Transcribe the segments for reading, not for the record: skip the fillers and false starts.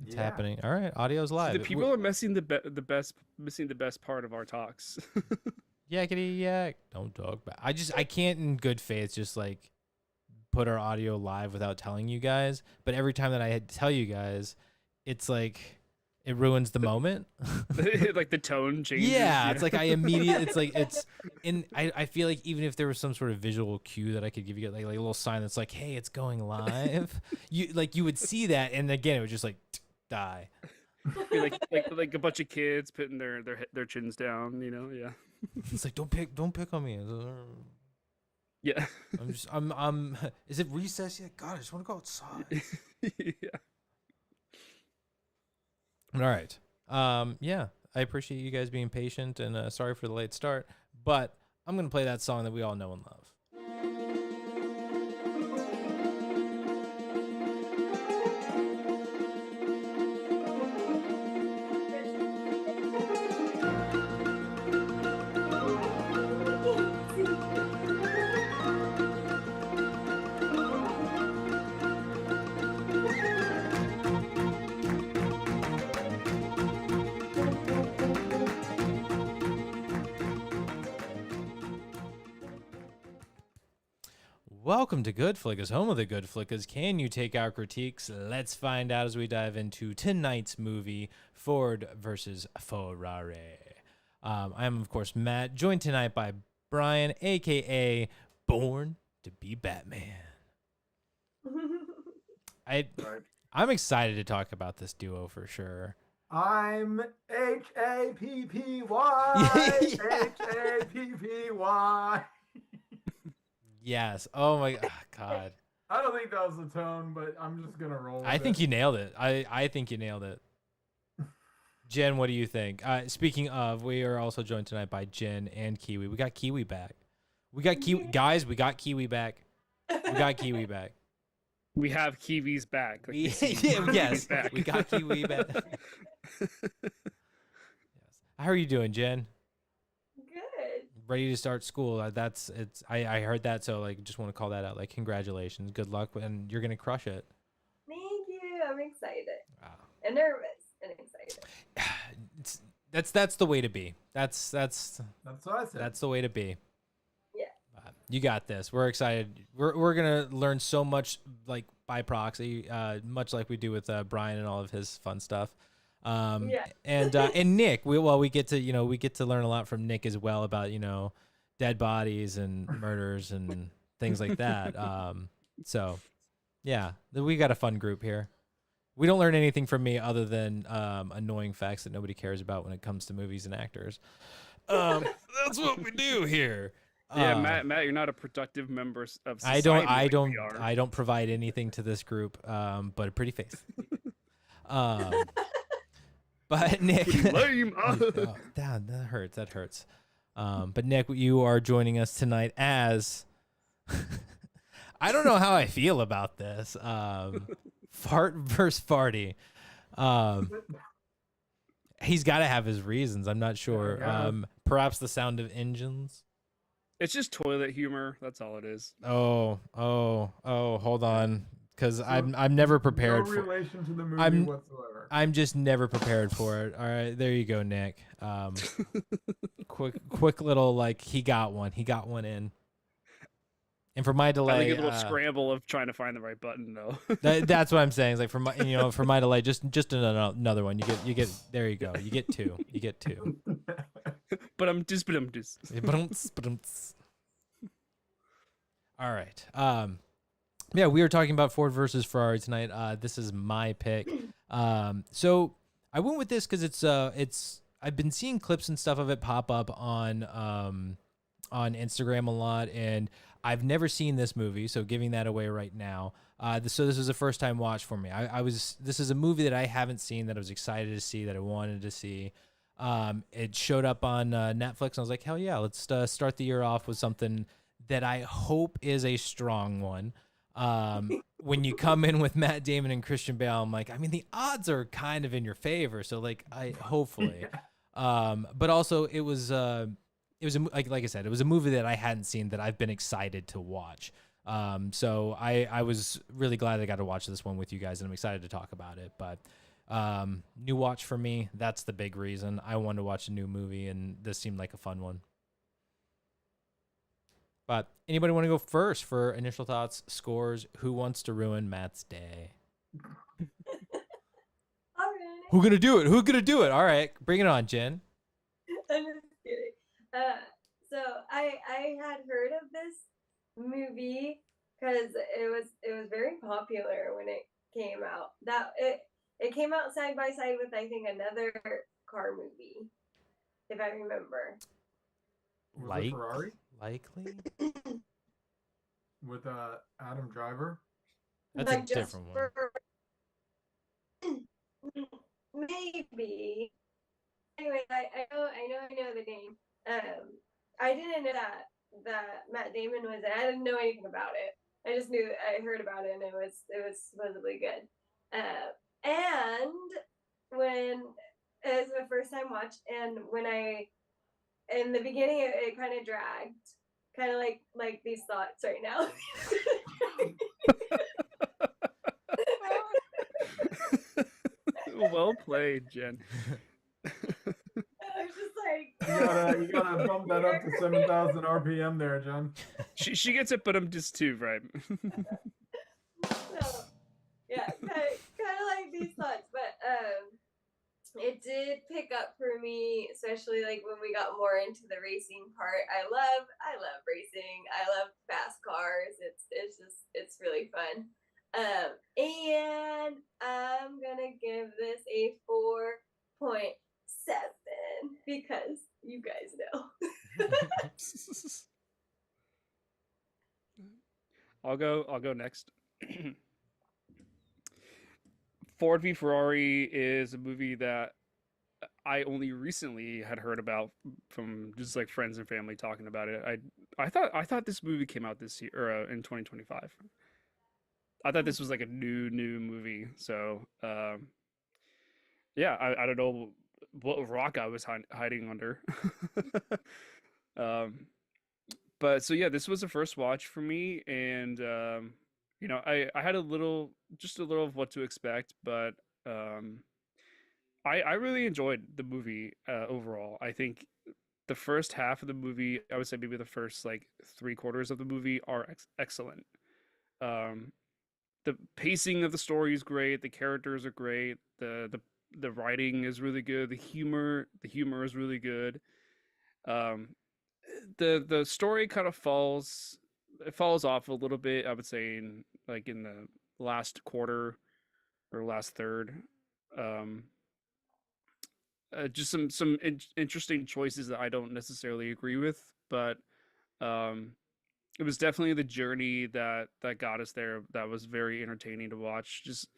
It's Yeah. happening. All right, audio's See, the live. people are missing the best part of our talks. Yakety yak. Don't talk back. I can't in good faith just like put our audio live without telling you guys. But every time that I tell you guys, it's like it ruins the moment. Like the tone changes. Yeah, it's like it's like it's in. I feel like even if there was some sort of visual cue that I could give you, like a little sign that's like, hey, it's going live. You would see that, and again, it would just like die. Like a bunch of kids putting their chins down. Yeah. It's like don't pick on me. Yeah. I'm is it recess yet? God, I just want to go outside. Yeah. All right. Yeah, I appreciate you guys being patient and sorry for the late start, but I'm going to play that song that we all know and love. Welcome to GoodFlickas, home of the GoodFlickas. Can you take our critiques? Let's find out as we dive into tonight's movie, Ford versus Ferrari. I am, of course, Matt, joined tonight by Brian, a.k.a. Born to be Batman. I'm excited to talk about this duo for sure. I'm Happy. Happy. Yes. Oh my God. I don't think that was the tone, but I'm just gonna roll with I think it. you nailed it. I think you nailed it. Jen, what do you think? Speaking of, we are also joined tonight by Jen and Kiwi. We got Kiwi back. We got Kiwi guys. We got Kiwi back. We got Kiwi back. We have Kiwis back. Like Yes, back. we got Kiwi back. Yes. How are you doing, Jen? Good. Ready to start school? I heard that, so like, just want to call that out. Like, congratulations, good luck, and you're gonna crush it. Thank you. I'm excited. Wow. And nervous and excited. That's the way to be. That's That's what I said. That's the way to be. Yeah. You got this. We're excited. We're gonna learn so much, like by proxy, much like we do with Brian and all of his fun stuff. Yeah. And Nick, we get to learn a lot from Nick as well about dead bodies and murders and things like that. So yeah, we got a fun group here. We don't learn anything from me other than annoying facts that nobody cares about when it comes to movies and actors. That's what we do here. Yeah, Matt, you're not a productive member of I society. I don't provide anything to this group, but a pretty face. But Nick, Lame. that hurts. But Nick, you are joining us tonight as I don't know how I feel about this. Fart versus Farty. He's got to have his reasons. I'm not sure. Perhaps the sound of engines. It's just toilet humor. That's all it is. Oh, hold on. Because I'm never prepared no for relation to the movie whatsoever. I'm just never prepared for it. All right, there you go, Nick. Quick little he got one in. And for my delay, I think a little scramble of trying to find the right button though. That's what I'm saying. It's like for my delay, just another one. You get there you go. You get two. But I'm just. All right. Yeah, we were talking about Ford versus Ferrari tonight. This is my pick. So I went with this because it's I've been seeing clips and stuff of it pop up on Instagram a lot, and I've never seen this movie, so giving that away right now. So this was a first time watch for me. This is a movie that I haven't seen, that I was excited to see, that I wanted to see. It showed up on Netflix, and I was like, hell yeah, let's start the year off with something that I hope is a strong one. When you come in with Matt Damon and Christian Bale, I'm like, I mean, the odds are kind of in your favor, so hopefully. But also it was like I said, it was a movie that I hadn't seen that I've been excited to watch. So I was really glad I got to watch this one with you guys, and I'm excited to talk about it. But New watch for me. That's the big reason. I wanted to watch a new movie, and this seemed like a fun one. But anybody want to go first for initial thoughts, scores? Who wants to ruin Matt's day? All right. Who gonna do it? Who gonna do it? All right, bring it on, Jen. I'm just kidding. So I had heard of this movie because it was very popular when it came out. It came out side by side with I think another car movie, if I remember. Was it Ferrari Likely. with Adam Driver? That's Like a just different one. Maybe. Anyway, I know the name. I didn't know that Matt Damon was in it. I didn't know anything about it. I just knew I heard about it and it was supposedly good. And when it was my first time watch, and when I in the beginning it kind of dragged, kind of like these thoughts right now. Well played, Jen. I was just like, You gotta bump that up to 7,000 RPM there, Jen. She gets it, but I'm just too, right? no, yeah, kind of like these thoughts, but it did pick up for me, especially like when we got more into the racing part. I love racing. I love fast cars. It's really fun. And I'm gonna give this a 4.7 because you guys know. I'll go next. Ford v Ferrari is a movie that I only recently had heard about from just like friends and family talking about it. I thought this movie came out this year or in 2025. I thought this was like a new movie. So yeah, I don't know what rock I was hiding under. But so yeah, this was the first watch for me, and you know, I had just a little of what to expect, but I really enjoyed the movie overall. I think the first half of the movie, I would say maybe the first like 3/4 of the movie are excellent. Um, the pacing of the story is great. The characters are great. The writing is really good. The humor is really good. Um, the story kind of falls off a little bit, I would say, in the last quarter or last third. Um, just some interesting choices that I don't necessarily agree with, but um, it was definitely the journey that got us there. That was very entertaining to watch. Just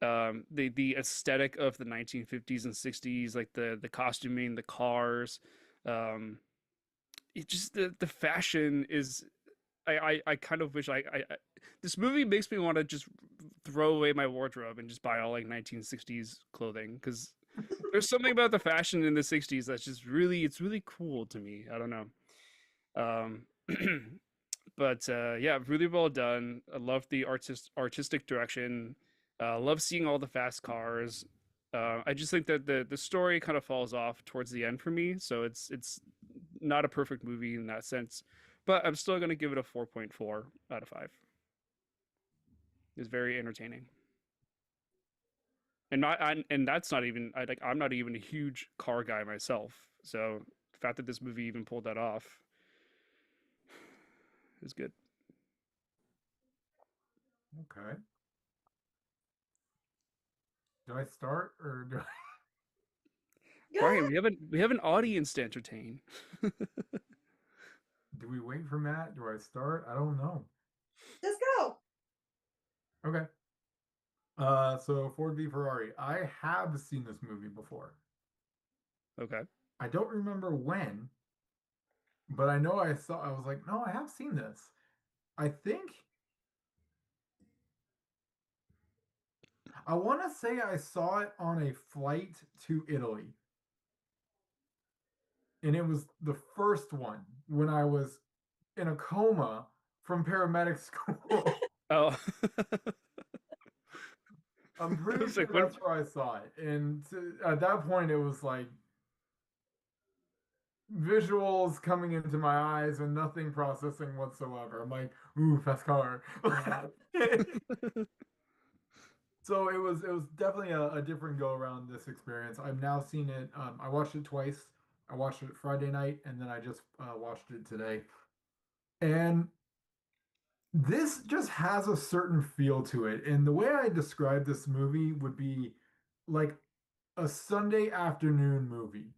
the aesthetic of the 1950s and 60s, like the costuming, the cars, it just the fashion is. I kind of wish I this movie makes me want to just throw away my wardrobe and just buy all like 1960s clothing, because there's something about the fashion in the 60s that's just it's really cool to me. I don't know. But yeah, really well done. I love the artistic direction. Love seeing all the fast cars. I just think that the story kind of falls off towards the end for me, so it's not a perfect movie in that sense. But I'm still going to give it a 4.4 out of 5. It's very entertaining. And that's not even I'm not even a huge car guy myself. So the fact that this movie even pulled that off is good. Okay. Do I start or do I? Brian, we have an audience to entertain. Do we wait for Matt? Do I start? I don't know. Just go. Okay. So Ford v Ferrari. I have seen this movie before. Okay. I don't remember when, but I know I was like, no, I have seen this. I think I want to say I saw it on a flight to Italy. And it was the first one when I was in a coma from paramedic school. Oh. I'm pretty It's sure like, what? that's where I saw it, and at that point, it was like visuals coming into my eyes and nothing processing whatsoever. I'm like, ooh, fast car. So it was definitely a different go around this experience. I've now seen it. I watched it twice. I watched it Friday night, and then I just watched it today. And this just has a certain feel to it. And the way I describe this movie would be like a Sunday afternoon movie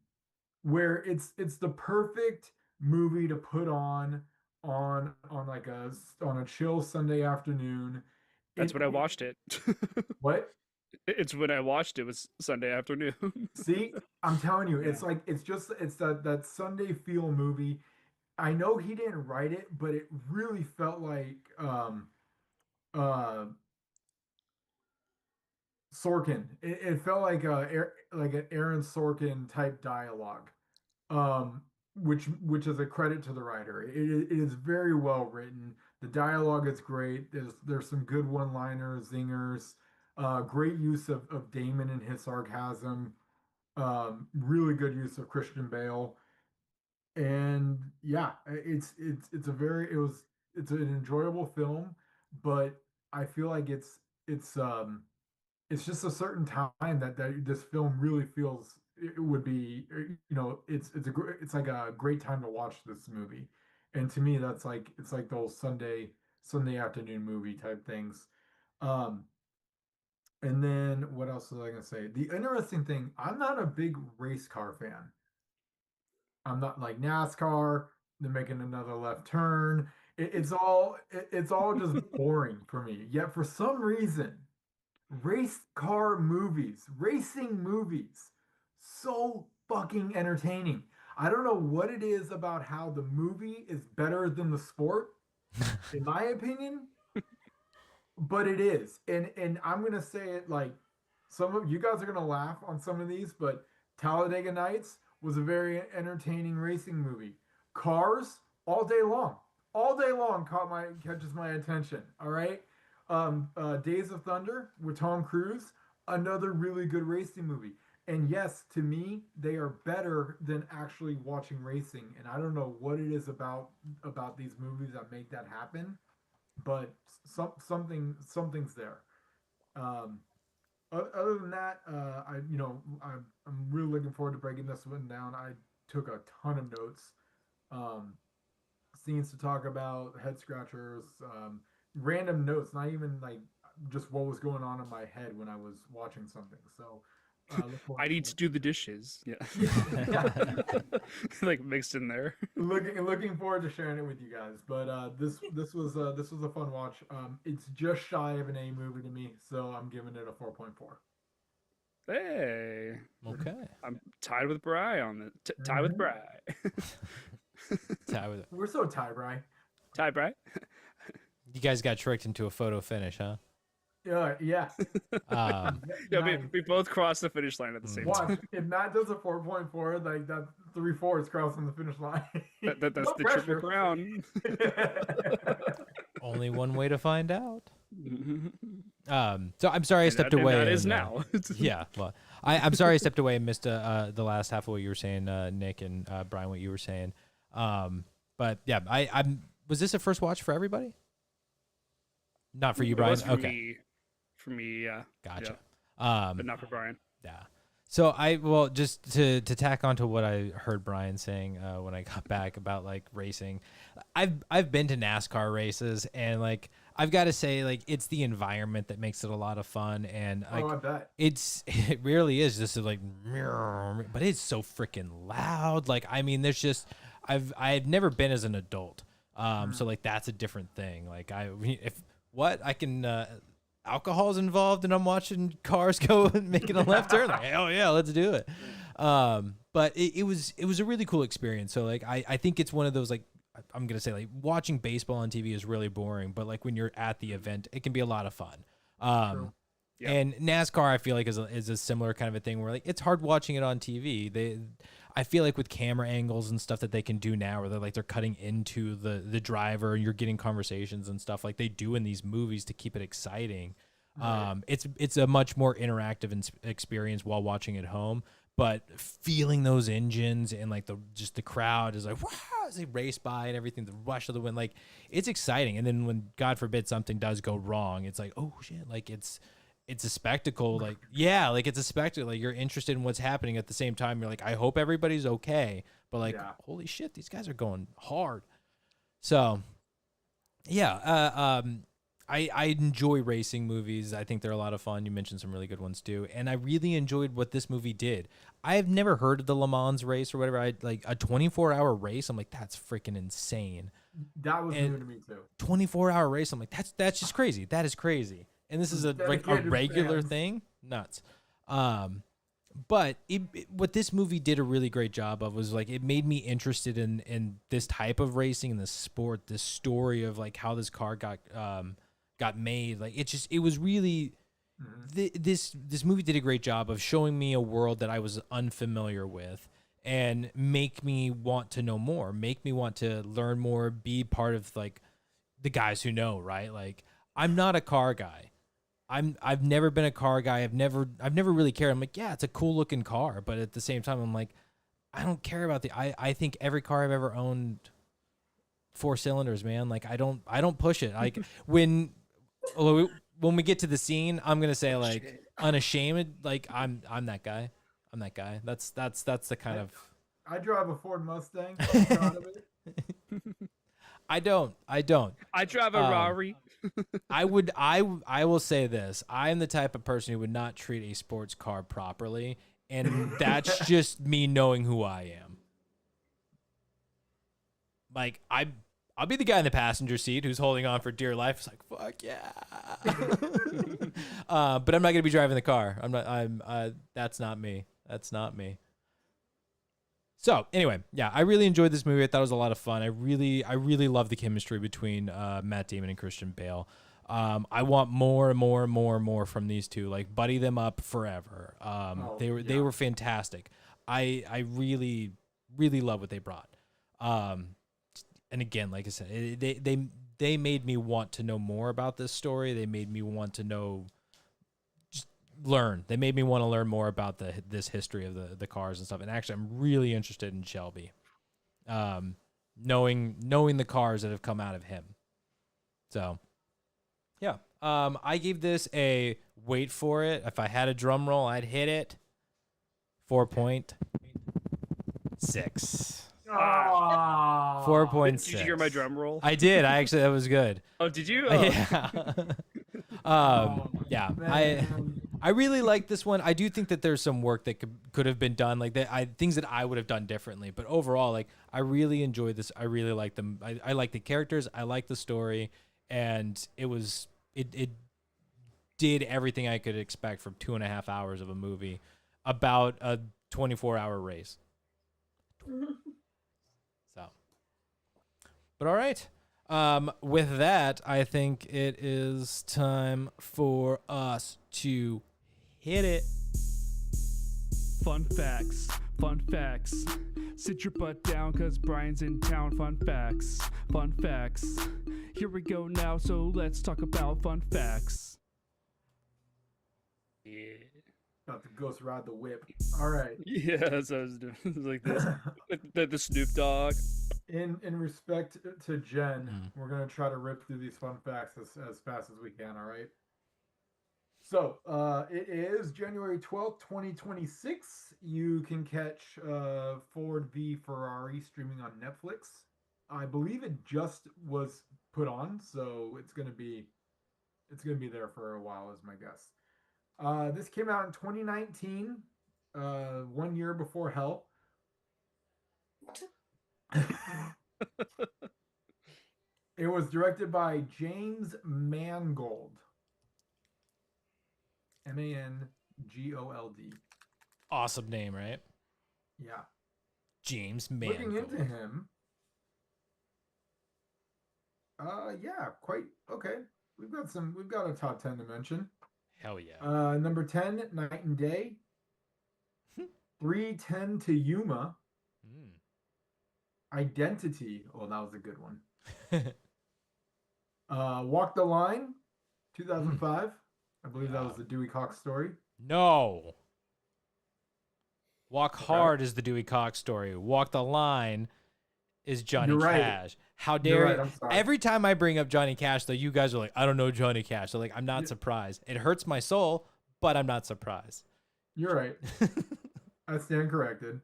where it's the perfect movie to put on like on a chill Sunday afternoon. That's when I watched it. What? It's when I watched it was Sunday afternoon. See, I'm telling you, Yeah. it's like it's that Sunday feel movie. I know he didn't write it, but it really felt like uh Sorkin. It felt like like an Aaron Sorkin type dialogue. Um which is a credit to the writer. It is very well written. The dialogue is great. There's some good one-liners, zingers, great use of Damon and his sarcasm. Really good use of Christian Bale, and yeah, it's a very it's an enjoyable film, but I feel like it's just a certain time that this film really feels it would be it's like a great time to watch this movie, and to me that's like it's like those Sunday afternoon movie type things. Um, and then what else was I gonna say? The interesting thing, I'm not a big race car fan. I'm not like NASCAR. They're making another left turn. It's all just boring for me. Yet for some reason, race car movies, racing movies, so fucking entertaining. I don't know what it is about how the movie is better than the sport, in my opinion, but it is. And I'm gonna say it like some of you guys are gonna laugh on some of these, but Talladega Nights was a very entertaining racing movie. Cars all day long catches my attention. All right, Days of Thunder with Tom Cruise, another really good racing movie. And yes, to me, they are better than actually watching racing. And I don't know what it is about these movies that make that happen, but something's there. Um, Other than that, I'm really looking forward to breaking this one down. I took a ton of notes, um, scenes to talk about, head scratchers, random notes, not even like just what was going on in my head when I was watching something. So, look forward I need to to do the dishes. Yeah. yeah. Like mixed in there. Looking forward to sharing it with you guys. But this was a fun watch. It's just shy of an A movie to me, so I'm giving it a 4.4. Hey, Okay. I'm tied with Bry on the tie with Mhm. Bry. Tie with it. We're so tied, right? Tie Bry. You guys got tricked into a photo finish, huh? Yeah. Yeah, Nice. we both crossed the finish line at the same Watch, time. if Matt does a 4.4, like that 3-4 is crossing the finish line. That's No the triple pressure. crown. Only one way to find out. So I'm sorry I stepped away. That is and, now. Yeah, well, I'm sorry I stepped away and missed the last half of what you were saying, Nick and Brian, what you were saying. But yeah, I'm. Was this a first watch for everybody? Not for you, It Brian. was for Okay, me. For me, yeah. gotcha. But not for Brian. Yeah. So well, just to tack onto what I heard Brian saying when I got back about like racing, I've been to NASCAR races, and like I've got to say, like it's the environment that makes it a lot of fun, and like I bet. it really is just like, but it's so freaking loud. Like I mean, there's just I've never been as an adult, so like that's a different thing. Like I can. Alcohol's involved and I'm watching cars go and making a left turn, like hell yeah, let's do it. But it was a really cool experience. So like I think it's one of those, like I'm gonna say, like watching baseball on TV is really boring, but like when you're at the event it can be a lot of fun. True. Yeah. And NASCAR I feel like is a similar kind of a thing where like it's hard watching it on TV. I feel like with camera angles and stuff that they can do now, where they're cutting into the driver and you're getting conversations and stuff like they do in these movies to keep it exciting. Right. It's a much more interactive experience while watching at home, but feeling those engines and like the crowd is like, wow, as they race by and everything, the rush of the wind, like it's exciting. And then when God forbid something does go wrong, it's like, oh shit, like it's a spectacle. Like, yeah, like it's a spectacle. Like you're interested in what's happening at the same time. You're like, I hope everybody's okay. But like, Yeah. holy shit, these guys are going hard. So yeah, I enjoy racing movies. I think they're a lot of fun. You mentioned some really good ones too, and I really enjoyed what this movie did. I have never heard of the Le Mans race or whatever. I like a 24-hour race. I'm like, that's freaking insane. That was And new to me too. 24-hour race. I'm like, that's just crazy. That is crazy. And this is a Dedicated regular fans. thing. Nuts. But what this movie did a really great job of was like it made me interested in this type of racing, in this sport, this story of like how this car got made. Like it was really this movie did a great job of showing me a world that I was unfamiliar with and make me want to know more, make me want to learn more, be part of like the guys who know, right? Like I'm not a car guy. I've never been a car guy. I've never really cared. I'm like, yeah, it's a cool looking car, but at the same time I'm like, I don't care about I think every car I've ever owned 4 cylinders, man. Like I don't push it. Like when we get to the scene, I'm going to say like unashamed, like I'm that guy. I'm that guy. That's the kind of I drive a Ford Mustang. I'm proud of it. I don't. I drive a Ferrari. I will say this. I'm the type of person who would not treat a sports car properly, and that's just me knowing who I am. Like I'll be the guy in the passenger seat who's holding on for dear life. It's like, fuck yeah. But I'm not gonna be driving the car. That's not me. That's not me. So anyway, yeah, I really enjoyed this movie. I thought it was a lot of fun. I really love the chemistry between Matt Damon and Christian Bale. I want more and more and more and more from these two. Like buddy them up forever. They were fantastic. I really love what they brought. And again, like I said, they made me want to know more about this story. They made me want to know. Learn. They made me want to learn more about this history of the cars and stuff. And actually, I'm really interested in Shelby, knowing the cars that have come out of him. So, yeah. I gave this a wait for it. If I had a drum roll, I'd hit it. 4.6. 4.6. Did you hear my drum roll? I did. That was good. Oh, did you? Yeah. Yeah. Man. I really like this one. I do think that there's some work that could have been done, like things that I would have done differently. But overall, like I really enjoyed this. I really like them. I like the characters. I like the story, and it did everything I could expect from 2.5 hours of a movie about a 24-hour race. So, but all right. With that, I think it is time for us to hit it. Fun facts. Fun facts. Sit your butt down cause Brian's in town. Fun facts. Fun facts. Here we go now, so let's talk about fun facts. Yeah. About to ghost ride the whip. All right. Yeah, that's what I was doing. It was like this. the Snoop Dogg. In respect to Jen, we're gonna try to rip through these fun facts as fast as we can. All right. So it is January 12th, 2026. You can catch Ford v Ferrari streaming on Netflix. I believe it just was put on, so it's gonna be there for a while, is my guess. This came out in 2019, 1 year before Hell. It was directed by James Mangold. Mangold. Awesome name, right? Yeah. James Mangold. Looking into him. Yeah, quite okay. We've got a top 10 to mention. Hell yeah. Number 10, Night and Day. 3:10 to Yuma. Identity. Oh, that was a good one. Walk the Line, 2005. I believe that was the Dewey Cox story. No. Walk Okay. Hard is the Dewey Cox story. Walk the Line is Johnny You're right. Cash. How You're dare right, you? I'm sorry. Every time I bring up Johnny Cash, though, you guys are like, I don't know Johnny Cash. So like, I'm not Yeah. surprised. It hurts my soul, but I'm not surprised. You're right. I stand corrected.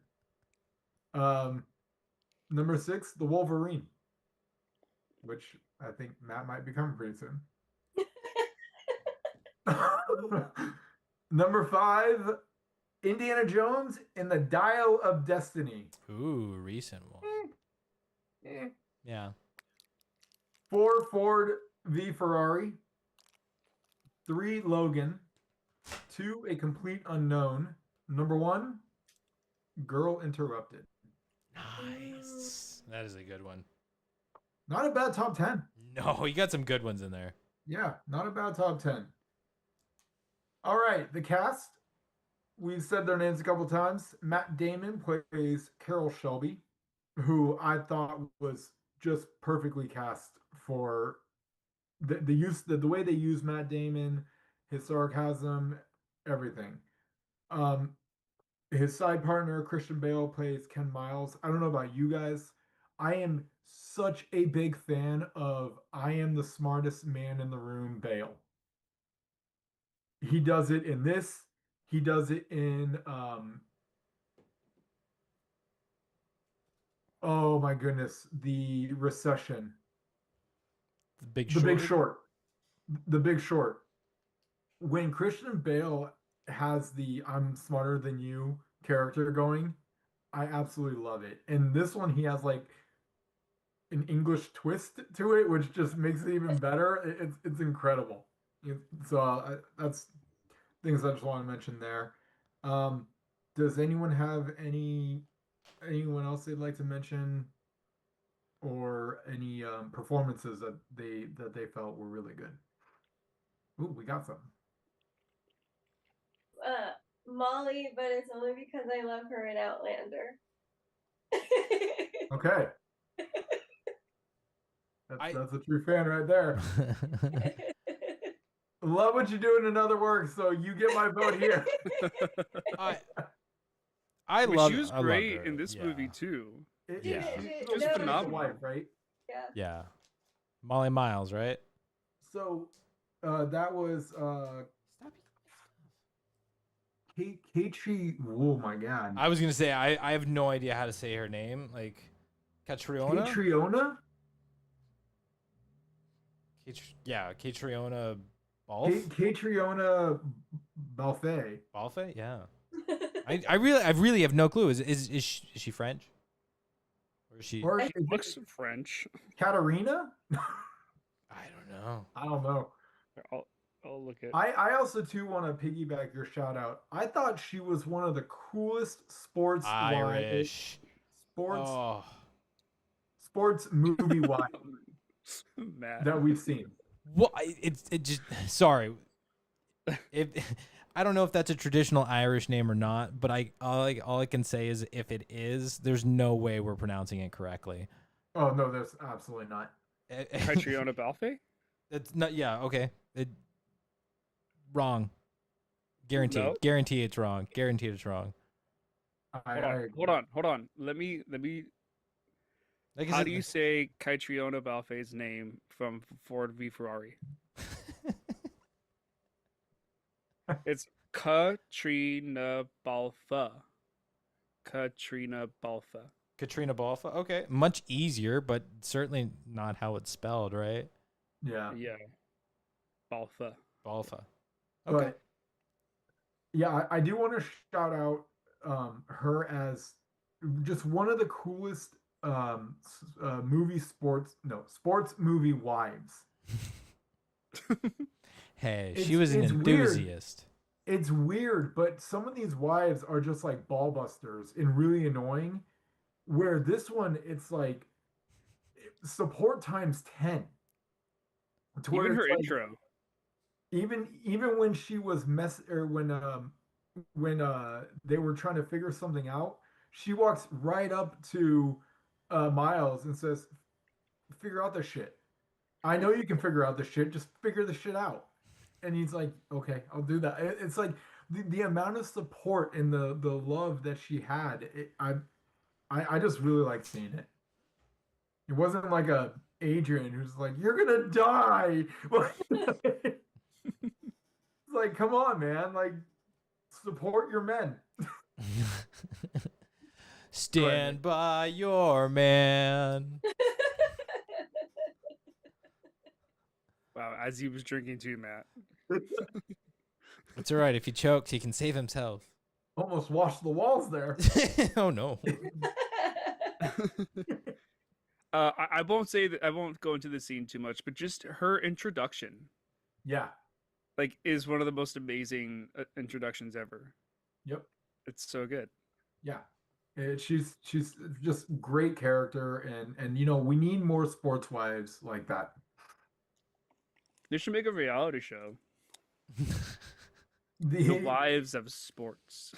Number 6, the Wolverine, which I think Matt might become pretty soon. Number 5, Indiana Jones and the Dial of Destiny. Ooh, recent one. Eh. Yeah. 4, Ford v Ferrari. 3, Logan. 2, A Complete Unknown. Number 1, Girl Interrupted. Nice. That is a good one. Not a bad top 10. No, you got some good ones in there. Yeah, not a bad top 10. All right, the cast. We've said their names a couple times. Matt Damon plays Carol Shelby, who I thought was just perfectly cast for the way they use Matt Damon, his sarcasm, everything. His side partner Christian Bale plays Ken Miles. I don't know about you guys. I am such a big fan of I am the smartest man in the room Bale. He does it in this. He does it in oh my goodness, The Recession. The Big The Short. Big Short. The Big Short. When Christian Bale has the I'm smarter than you character going, I absolutely love it. And this one, he has like an English twist to it, which just makes it even better. It's incredible. So that's things I just want to mention there. Does anyone have anyone else they'd like to mention, or any performances that they felt were really good? Ooh, we got some. Molly, but it's only because I love her in Outlander. Okay. That's a true fan right there. Love what you do in another work, so you get my vote here. I But love. she was I love great her. in this Yeah. movie too. Yeah. She was That's the phenomenal. wife, right? Yeah. Yeah. Molly Miles, right? So that was Katri. Oh my god. I was gonna say I have no idea how to say her name. Like Catriona. Catriona? Yeah, Catriona Balfe. Catriona Balfe. Balfe. Yeah. I really have no clue. Is she French? Or is she? Or She looks French. Katarina? I don't know. I don't know. I'll look at. I also too want to piggyback your shout out. I thought she was one of the coolest sports Irish. sports movie wives Matt. that we've seen. What? It just. Sorry. I don't know if that's a traditional Irish name or not, but all I can say is if it is, there's no way we're pronouncing it correctly. Oh no, there's absolutely not. Catriona Balfe? It's not. Yeah. Okay. Wrong. Guaranteed. No? Guarantee it's wrong. Guaranteed it's wrong. Hold on. Let me. Like I How said, do you say Catriona Balfe's name from Ford v Ferrari? It's Katrina Balfa. Katrina Balfa. Katrina Balfe? Okay. Much easier, but certainly not how it's spelled, right? Yeah. Yeah. Balfa. Balfe. Okay. But yeah, I do want to shout out her as just one of the coolest sports movie wives. Hey, It's- she was an it's weird. enthusiast. It's weird, but some of these wives are just like ball busters and really annoying. Where this one, it's like support times 10. To where Even her it's like, intro. even when she was when they were trying to figure something out, she walks right up to Miles and says, "Figure out this shit. I know you can figure out this shit. Just figure the shit out." and he's like, okay, I'll do that. It's like the amount of support and the love that she had. I just really like seeing it. It wasn't like a Adrian who's like, you're gonna die. It's like, come on, man. Like, support your men. Go ahead, Stand Nick. by your man. Wow, as he was drinking too, Matt. It's all right. If he chokes, he can save himself. Almost washed the walls there. Oh no. I won't say that. I won't go into the scene too much, but just her introduction, Yeah. like, is one of the most amazing introductions ever. Yep. It's so good. Yeah. She's just great character, and you know, we need more sports wives like that. They should make a reality show. The The Wives of Sports.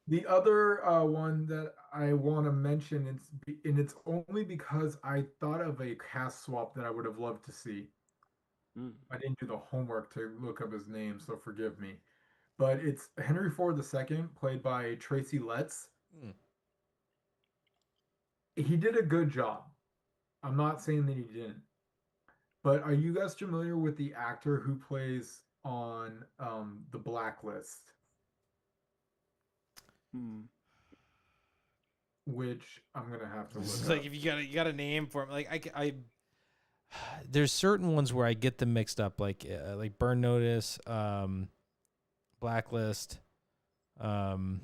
the other one that I want to mention, and it's only because I thought of a cast swap that I would have loved to see. Mm. I didn't do the homework to look up his name, so forgive me. But it's Henry Ford II, played by Tracy Letts. Hmm. He did a good job. I'm not saying that he didn't. But are you guys familiar with the actor who plays on the Blacklist, Hmm. which I'm gonna have to It's look like up. if you got a name for him, like there's certain ones where I get them mixed up, like Burn Notice, Blacklist. God,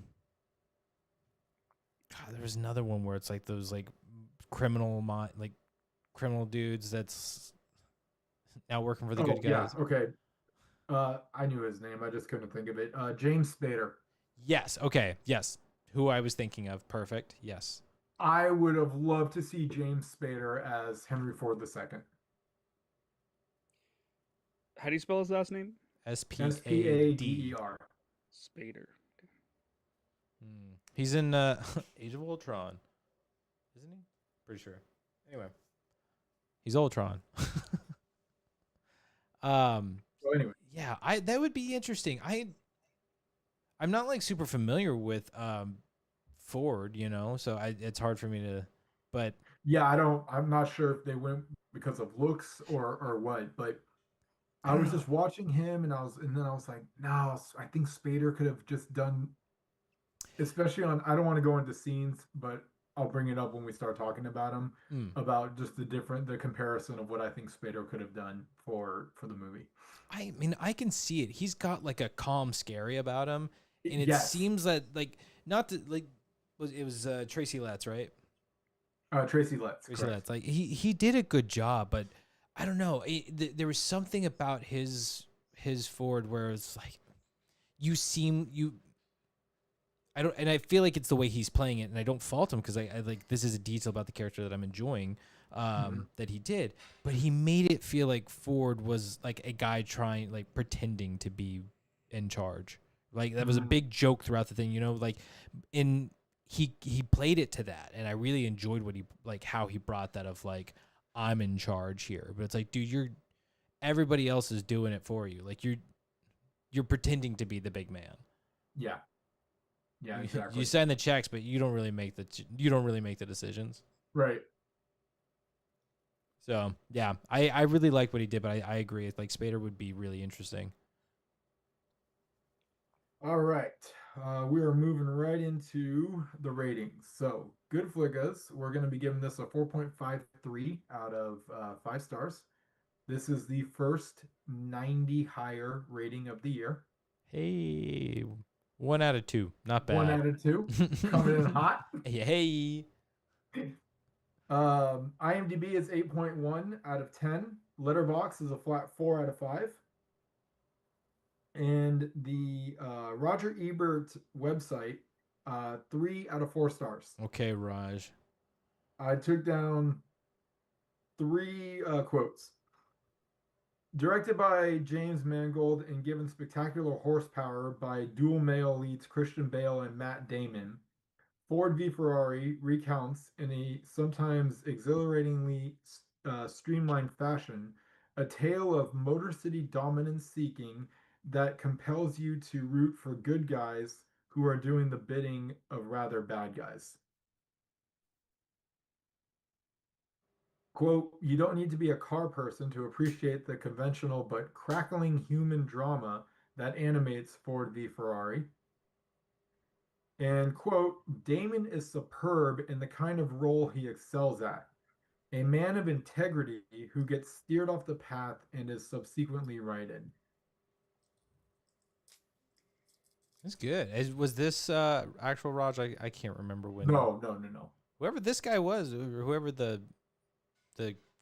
there was another one where it's like those like criminal dudes that's now working for the Oh good yeah, guys. okay. I knew his name. I just couldn't think of it. James Spader. Yes. Okay. Yes. Who I was thinking of. Perfect. Yes. I would have loved to see James Spader as Henry Ford II. How do you spell his last name? SPAD. Spader. Spader. He's in Age of Ultron, isn't he? Pretty sure. Anyway, he's Ultron. So anyway, Yeah, I that would be interesting. I'm not like super familiar with Ford, so it's hard for me to, but yeah, I'm not sure if they went because of looks or what, but I I don't was know. just watching him, and then I was like, no, I think Spader could have just done, especially on. I don't want to go into scenes, but I'll bring it up when we start talking about him, Hmm. about just the comparison of what I think Spader could have done for the movie. I mean, I can see it. He's got like a calm, scary about him, and it Yes, seems that like not to like it was Tracy Letts, right? Tracy Letts, Tracy correct. Letts. Like he did a good job, but I don't know. There was something about his Ford where it's like you. I don't, and I feel like it's the way he's playing it, and I don't fault him because I like this is a detail about the character that I'm enjoying, Mhm. that he did, but he made it feel like Ford was like a guy trying, like pretending to be in charge. Like that was a Mm, big joke throughout the thing, like in he played it to that, and I really enjoyed what he like how he brought that of like I'm in charge here, but it's like dude, everybody else is doing it for you, like you're pretending to be the big man. yeah, yeah, You exactly. sign the checks, but you don't really make the decisions. Right. So yeah, I really like what he did, but I agree. Like Spader would be really interesting. All right. We are moving right into the ratings. So, GoodFlickas, we're going to be giving this a 4.53 out of 5 stars. This is the first 90 higher rating of the year. Hey, 1 out of 2, not 1 bad. out of 2, coming in hot. Hey, IMDb is 8.1 out of 10. Letterbox is a flat 4 out of 5. And the Roger Ebert website, 3 out of 4 stars. okay, Raj. I took down 3 quotes. Directed by James Mangold and given spectacular horsepower by dual male leads Christian Bale and Matt Damon, Ford v Ferrari recounts in a sometimes exhilaratingly streamlined fashion a tale of Motor City dominance seeking that compels you to root for good guys who are doing the bidding of rather bad guys. Quote, you don't need to be a car person to appreciate the conventional but crackling human drama that animates Ford v Ferrari. And quote, Damon is superb in the kind of role he excels at. A man of integrity who gets steered off the path and is subsequently righted. That's good. Was this actual Raj? I can't remember when. No. Whoever this guy was, or whoever the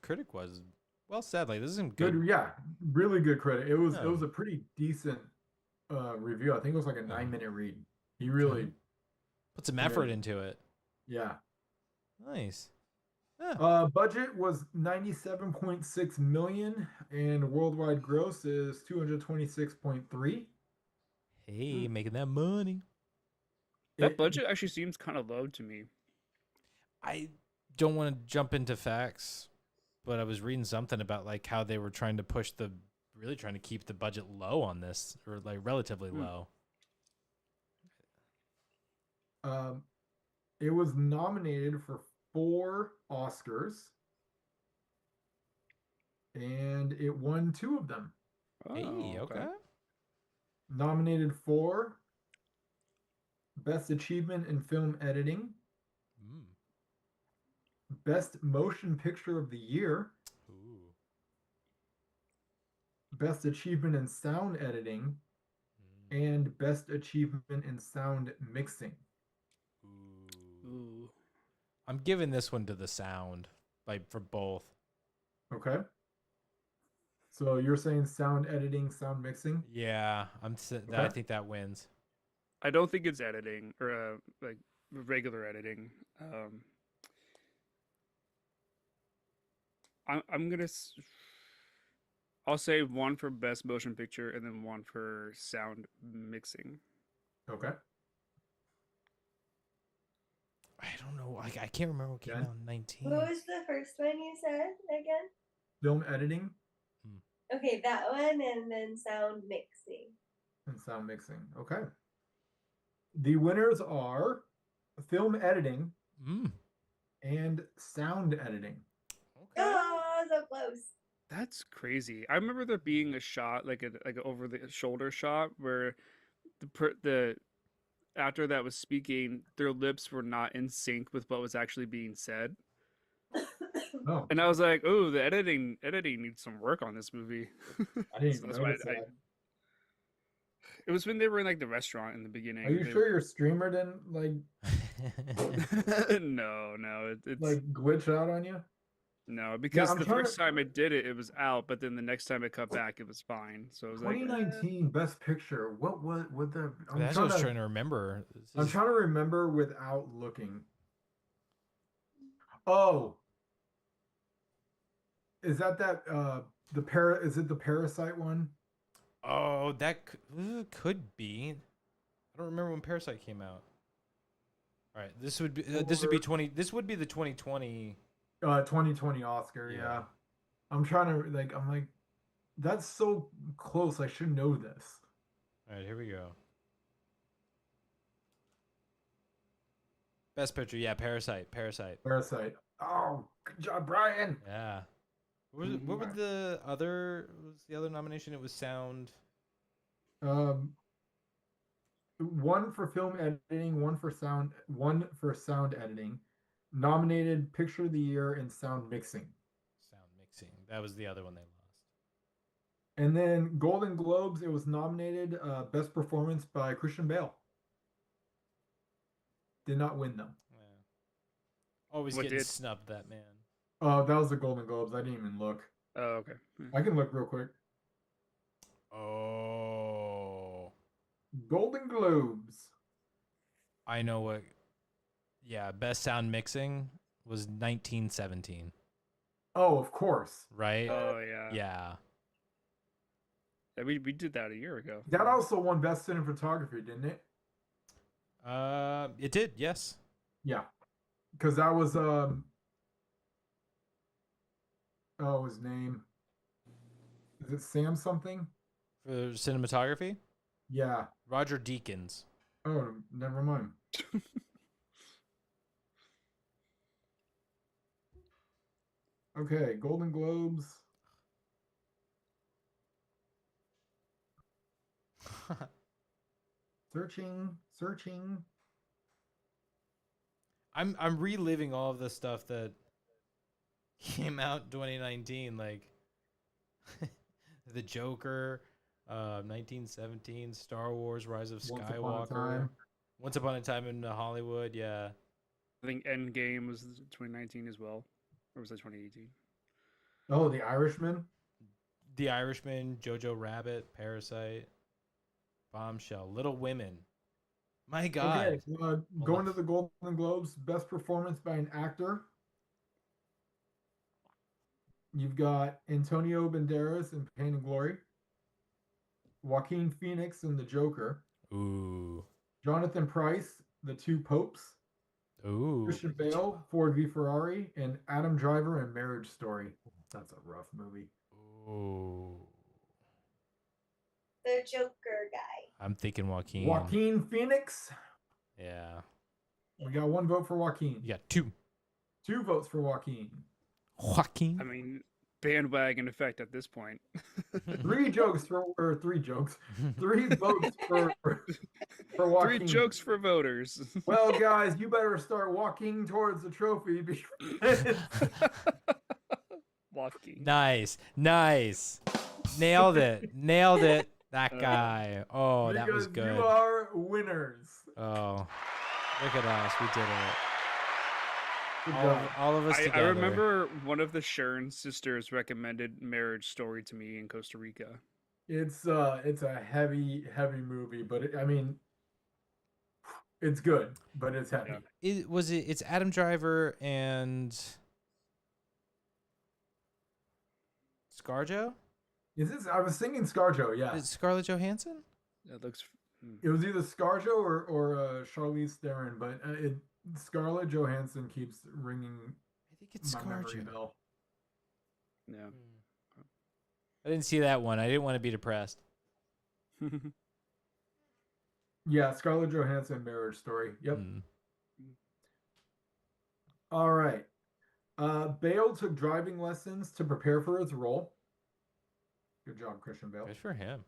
critic was, well said. Like, this is some good. Yeah, really good credit. It was Oh. a pretty decent review. I think it was like a 9-minute read. He really put some effort into it. Yeah. Nice. Yeah. Budget was 97.6 million and worldwide gross is 226.3. Hey, making that money. That budget actually seems kind of low to me. I don't want to jump into facts, but I was reading something about like how they were trying to really trying to keep the budget low on this, or like relatively low. It was nominated for 4 Oscars and it won 2 of them. Hey, okay. Nominated for Best Achievement in Film Editing, Best Motion Picture of the Year, Best Achievement in Sound Editing, and Best Achievement in Sound Mixing. Ooh. I'm giving this one to the sound, like for both. Okay. So you're saying sound editing, sound mixing? Yeah, I think that wins. I don't think it's editing or like regular editing. I'll say 1 for best motion picture and then 1 for sound mixing. Okay. I don't know. I can't remember what came out in 19. What was the first one you said again? Film editing. Okay, that one, and then sound mixing. And sound mixing. Okay. The winners are film editing and sound editing. Okay. Oh, so close. That's crazy. I remember there being a shot, like a over the shoulder shot, where the actor that was speaking, their lips were not in sync with what was actually being said. Oh. And I was like, "Oh, the editing needs some work on this movie." I didn't So notice that. It was when they were in like the restaurant in the beginning. Are you sure your streamer didn't like No, it's like glitch out on you? No, because I'm the trying first time I did it, it was out, but then the next time it cut back, it was fine. So it was 2019 Best Picture. What the? That's what I was trying to remember. I'm trying to remember without looking. Oh, is that is it the Parasite one? Oh, that could be. I don't remember when Parasite came out. All right, this would be the 2020. 2020 Oscar. Yeah. I'm trying to I'm like, that's so close. I should know this. All right, here we go. Best Picture, yeah, Parasite. Oh, good job, Brian. Yeah. What was the other nomination? It was sound. 1 for film editing, 1 for sound editing. Nominated Picture of the Year and Sound Mixing. That was the other one they lost. And then Golden Globes, it was nominated Best Performance by Christian Bale. Did not win though. Yeah. Always getting snubbed, that man. Oh, that was the Golden Globes. I didn't even look. Oh, okay. I can look real quick. Oh. Golden Globes. I know what. Yeah, best sound mixing was 1917. Oh, of course. Right? Oh, yeah. Yeah. Yeah, we did that a year ago. That also won Best Cinematography, didn't it? It did, yes. Yeah. Because that was his name. Is it Sam something? For cinematography, Yeah. Roger Deakins. Oh, never mind. Okay, Golden Globes. Searching. I'm reliving all of the stuff that came out in 2019, like the Joker, 1917, Star Wars, Rise of Once Upon a Skywalker, Time. Once Upon a Time in Hollywood. Yeah, I think Endgame was 2019 as well, or was that 2018? Oh, The Irishman. The Irishman, Jojo Rabbit, Parasite, Bombshell, Little Women. My God. Okay, going to the Golden Globes, best performance by an actor. You've got Antonio Banderas in Pain and Glory, Joaquin Phoenix in The Joker, Ooh. Jonathan Pryce, The Two Popes, Ooh. Christian Bale, Ford v Ferrari, and Adam Driver in Marriage Story. That's a rough movie. Ooh. The Joker guy. I'm thinking Joaquin. Joaquin Phoenix. Yeah. We got 1 vote for Joaquin. You got 2. 2 votes for Joaquin. Joaquin. I mean, bandwagon effect at this point. 3 votes for Joaquin. 3 jokes for voters. Well, guys, you better start walking towards the trophy. Walking. Nice. Nailed it. That guy. Oh, that was Because good. you are winners. Oh, look at us. We did it. Good job. All of us I together. remember one of the Shern sisters recommended Marriage Story to me in Costa Rica. It's a heavy movie, but I mean, it's good, but it's heavy. Yeah. It's Adam Driver and ScarJo? I was thinking ScarJo, yeah. Is it Scarlett Johansson? That looks. It was either ScarJo or Charlize Theron, but Scarlett Johansson keeps ringing I think it's my memory ScarJo. bell. Yeah. I didn't see that one. I didn't want to be depressed. Yeah, Scarlett Johansson, Marriage Story. Yep. Mm. All right. Bale took driving lessons to prepare for his role. Good job, Christian Bale. Good for him.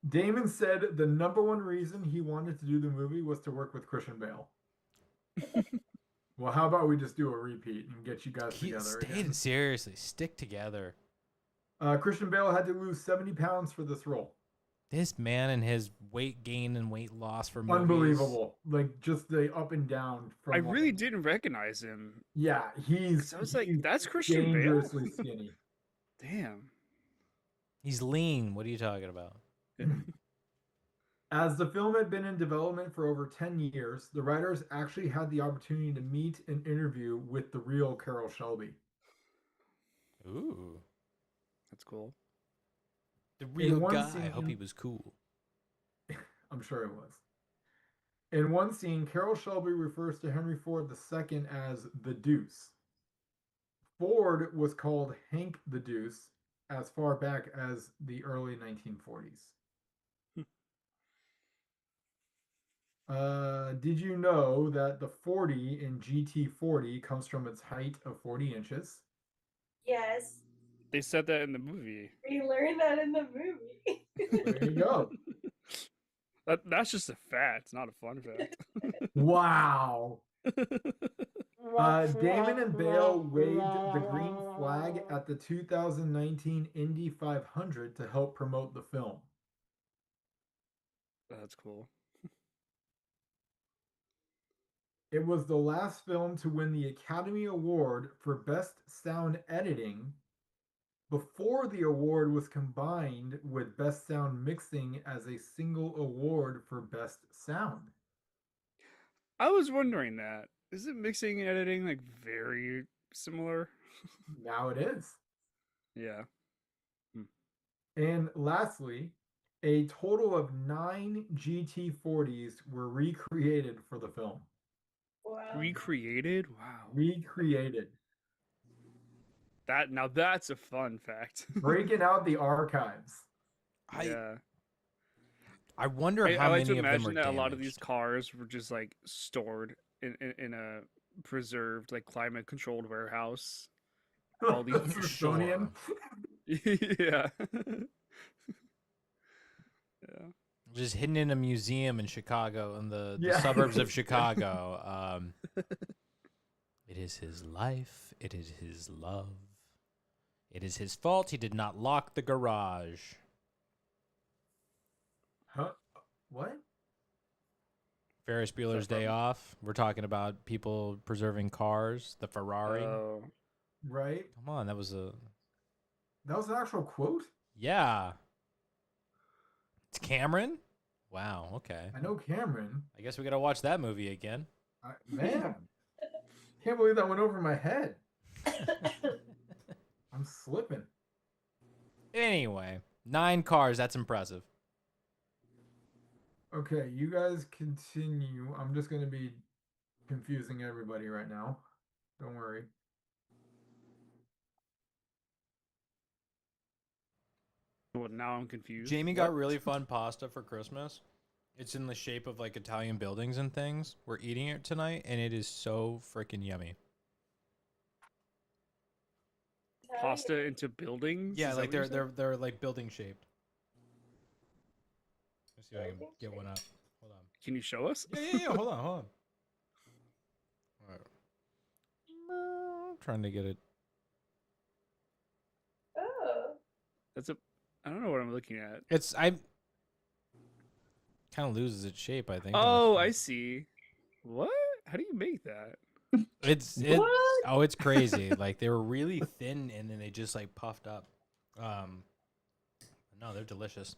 Damon said the #1 reason he wanted to do the movie was to work with Christian Bale. Well, how about we just do a repeat and get you guys together again? Seriously, stick together. Christian Bale had to lose 70 pounds for this role. This man and his weight gain and weight loss for movies. Unbelievable. Like, just the up and down. I really didn't recognize him. Yeah, I was like, that's Christian Bale? dangerously skinny. Damn. He's lean. What are you talking about? As the film had been in development for over 10 years, the writers actually had the opportunity to meet and interview with the real Carroll Shelby. Ooh. That's cool. The real one guy. scene- I hope he was cool. I'm sure it was. In one scene, Carroll Shelby refers to Henry Ford II as the Deuce. Ford was called Hank the Deuce as far back as the early 1940s. Did you know that the 40 in GT40 comes from its height of 40 inches? Yes, They said that in the movie. we learned that in the movie. There you go. That's just a fact, not a fun fact. Wow. Damon and Bale waved the green flag at the 2019 Indy 500 to help promote the film. That's cool. It was the last film to win the Academy Award for Best Sound Editing before the award was combined with Best Sound Mixing as a single award for Best Sound. I was wondering that. Is it mixing and editing like very similar? Now it is. Yeah. And lastly, a total of 9 GT40s were recreated for the film. Wow. Recreated? Wow. Recreated. That's a fun fact. Breaking out the archives. Yeah. I wonder I how like to many of them are imagine that a lot of these damaged. cars were just like stored in a preserved, like climate controlled warehouse. All these The Smithsonian. yeah. Yeah. Just hidden in a museum in Chicago, in the Yeah. suburbs of Chicago. It is his life. It is his love. It is his fault he did not lock the garage. Huh? What? Ferris Bueller's Day Off. We're talking about people preserving cars. The Ferrari. Oh. Right? Come on, that was a... That was an actual quote? Yeah. It's Cameron? Wow, okay. I know Cameron. I guess we gotta watch that movie again. Man. Can't believe that went over my head. I'm slipping. Anyway, 9 cars. That's impressive. Okay, you guys continue. I'm just going to be confusing everybody right now. Don't worry. Well, now I'm confused. Jamie got really fun pasta for Christmas. It's in the shape of like Italian buildings and things. We're eating it tonight, and it is so freaking yummy. Pasta into buildings? Yeah, Is that like what you they're like building shaped. Let's see if I can get one up. Hold on. Can you show us? Yeah. Hold on. All right. I'm trying to get it. Oh. I don't know what I'm looking at. I kind of loses its shape, I think. Oh, I see. What? How do you make that? It's crazy. Like they were really thin and then they just like puffed up. No, they're delicious.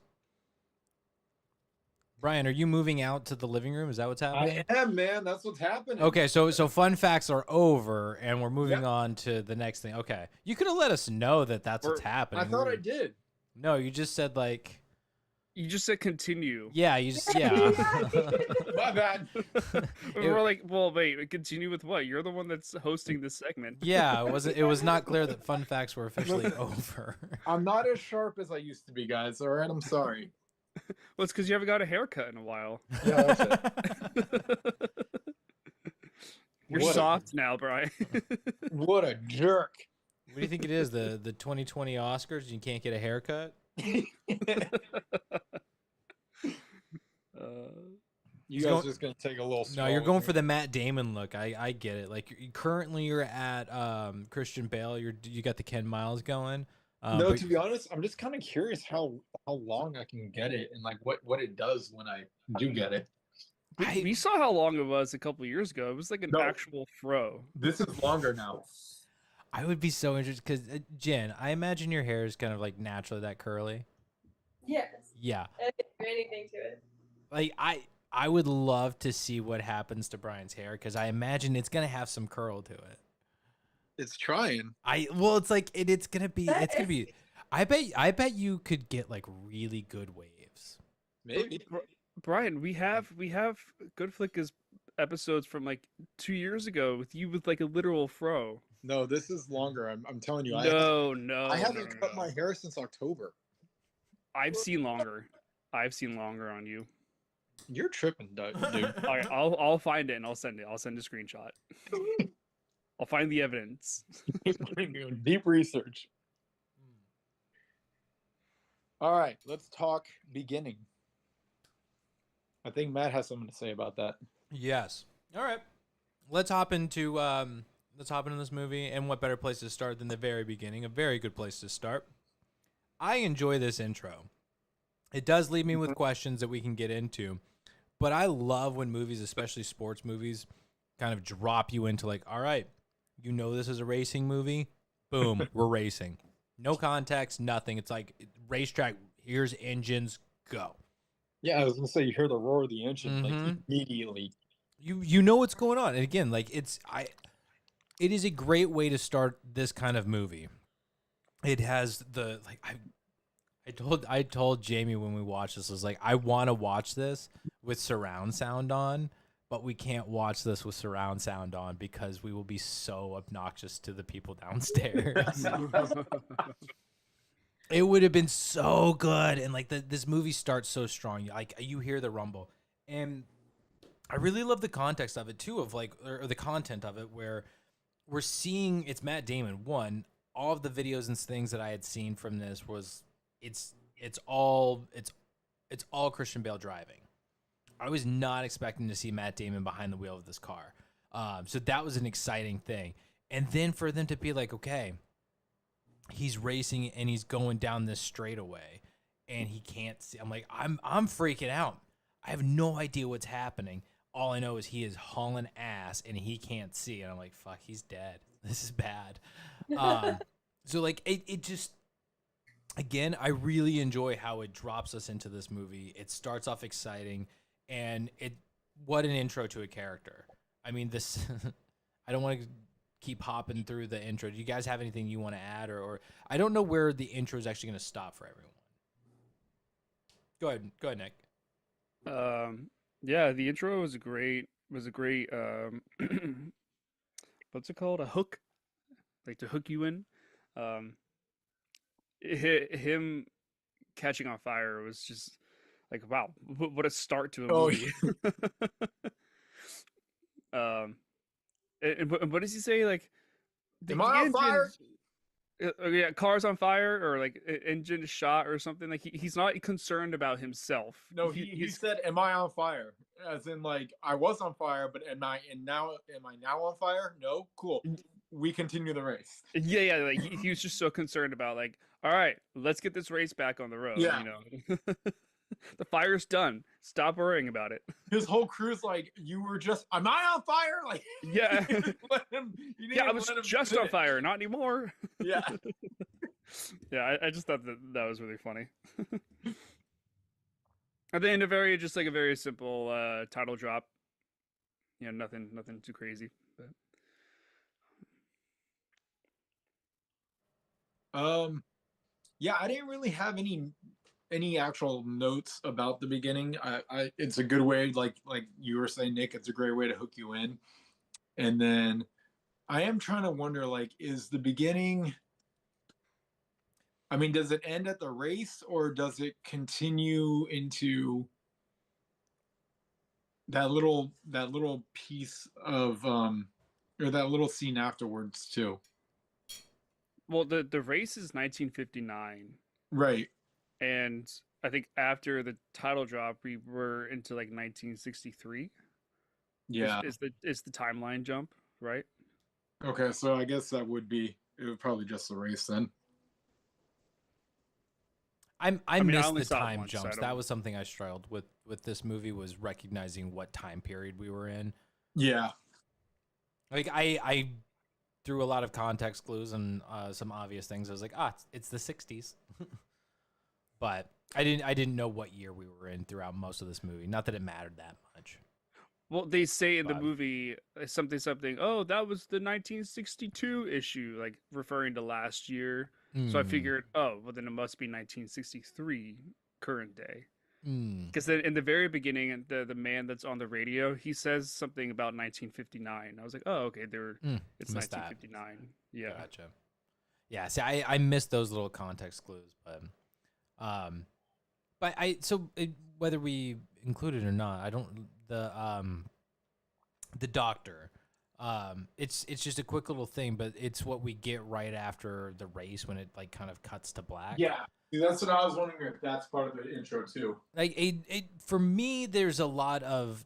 Brian, are you moving out to the living room? Is that what's happening? I am, man. That's what's happening. Okay, so fun facts are over and we're moving on to the next thing. Okay. You could have let us know that that's what's happening. I thought I did. No, you just said like You just said continue. yeah, you just yeah. My bad. We're like, well, wait, continue with what? You're the one that's hosting this segment. Yeah, it was not clear that fun facts were officially over. I'm not as sharp as I used to be, guys. All right, I'm sorry. Well, it's because you haven't got a haircut in a while. Yeah, that's it. You're What a- soft now, Brian. What a jerk. What do you think it is? The 2020 Oscars? You can't get a haircut? You guys just gonna take a little. No, you're going for the Matt Damon look. I get it. Like currently you're at Christian Bale. You got the Ken Miles going. No, but- to be honest, I'm just kind of curious how long I can get it and like what it does when I do get it. We saw how long it was a couple years ago. It was like an No. actual fro. This is longer now. I would be so interested because Jen, I imagine your hair is kind of like naturally that curly. Yes. Yeah, I didn't do anything to it. like I would love to see what happens to Brian's hair because I imagine it's gonna have some curl to it. It's trying. It's like it's gonna be. I bet you could get like really good waves. Maybe. Brian, we have GoodFlickas episodes from like 2 years ago with you with like a literal fro. No, this is longer. I'm telling you. No, I haven't cut my hair since October. I've seen longer. I've seen longer on you. You're tripping, dude. All right, I'll find it and I'll send it. I'll send a screenshot. I'll find the evidence. Deep research. All right, let's talk beginning. I think Matt has something to say about that. Yes. All right. Let's hop into this movie, and what better place to start than the very beginning? A very good place to start. I enjoy this intro. It does leave me with questions that we can get into, but I love when movies, especially sports movies, kind of drop you into like, all right, you know this is a racing movie. Boom, we're racing. No context, nothing. It's like racetrack. Here's engines, go. Yeah, I was gonna say you hear the roar of the engine like Mhm. immediately. You know what's going on. And again, like it is a great way to start this kind of movie. It has the like I told Jamie when we watched this, I was like, I want to watch this with surround sound on but we can't watch this with surround sound on because we will be so obnoxious to the people downstairs. It would have been so good, and like this movie starts so strong. Like you hear the rumble, and I really love the context of it too, of like or the content of it, where we're seeing it's Matt Damon. One, all of the videos and things that I had seen from this was it's all Christian Bale driving. I was not expecting to see Matt Damon behind the wheel of this car, so that was an exciting thing. And then for them to be like, okay, he's racing and he's going down this straightaway, and he can't see. I'm like, I'm freaking out. I have no idea what's happening. All I know is he is hauling ass and he can't see. And I'm like, fuck, he's dead. This is bad. So like it just, again, I really enjoy how it drops us into this movie. It starts off exciting, and what an intro to a character. I mean, this, I don't want to keep hopping through the intro. Do you guys have anything you want to add, or I don't know where the intro is actually going to stop for everyone. Go ahead, Nick. Yeah, the intro was a great what's it called? A hook, like to hook you in. Him catching on fire was just like, wow, what a start to a movie. And what does he say? Like, Am I on fire? Yeah, car's on fire, or like engine shot or something. Like he's not concerned about himself. No, he said, "Am I on fire?" As in, like, I was on fire, but am I now on fire? No, cool. We continue the race. Yeah. Like he was just so concerned about, like, all right, let's get this race back on the road. Yeah. You know, the fire's done. Stop worrying about it. His whole crew's like, "You were just, am I on fire?" Like, yeah, I was just on finish. fire, not anymore. Yeah. Yeah, I just thought that was really funny. At the end, a very simple title drop. You know, nothing too crazy. But Yeah, I didn't really have any actual notes about the beginning. It's a good way, like you were saying, Nick, it's a great way to hook you in. And then I am trying to wonder, like, is the beginning, I mean, does it end at the race, or does it continue into that little piece of or that little scene afterwards too? well, the race is 1959, Right. and I think after the title drop, we were into like 1963. Yeah. Is the timeline jump, right? Okay, so I guess it would probably just the race then. I mean, I missed only the saw it time once, so I jumps. don't- That was something I struggled with this movie, was recognizing what time period we were in. Yeah. Like I threw a lot of context clues and some obvious things. I was like, it's the 60s. But I didn't know what year we were in throughout most of this movie. Not that it mattered that much. Well, they say in the But- movie something. Oh, that was the 1962 issue, like referring to last year. So I Mm, figured, oh, well, then it must be 1963 current day. mm. Because then in the very beginning, the man that's on the radio, he says something about 1959. I was like, oh, okay, it's Missed that. 1959. Yeah. Gotcha. Yeah, see, I missed those little context clues, but whether we include it or not, I don't. The doctor, it's just a quick little thing, but it's what we get right after the race when it like kind of cuts to black. Yeah. See, that's what I was wondering, if that's part of the intro too. Like for me, there's a lot of,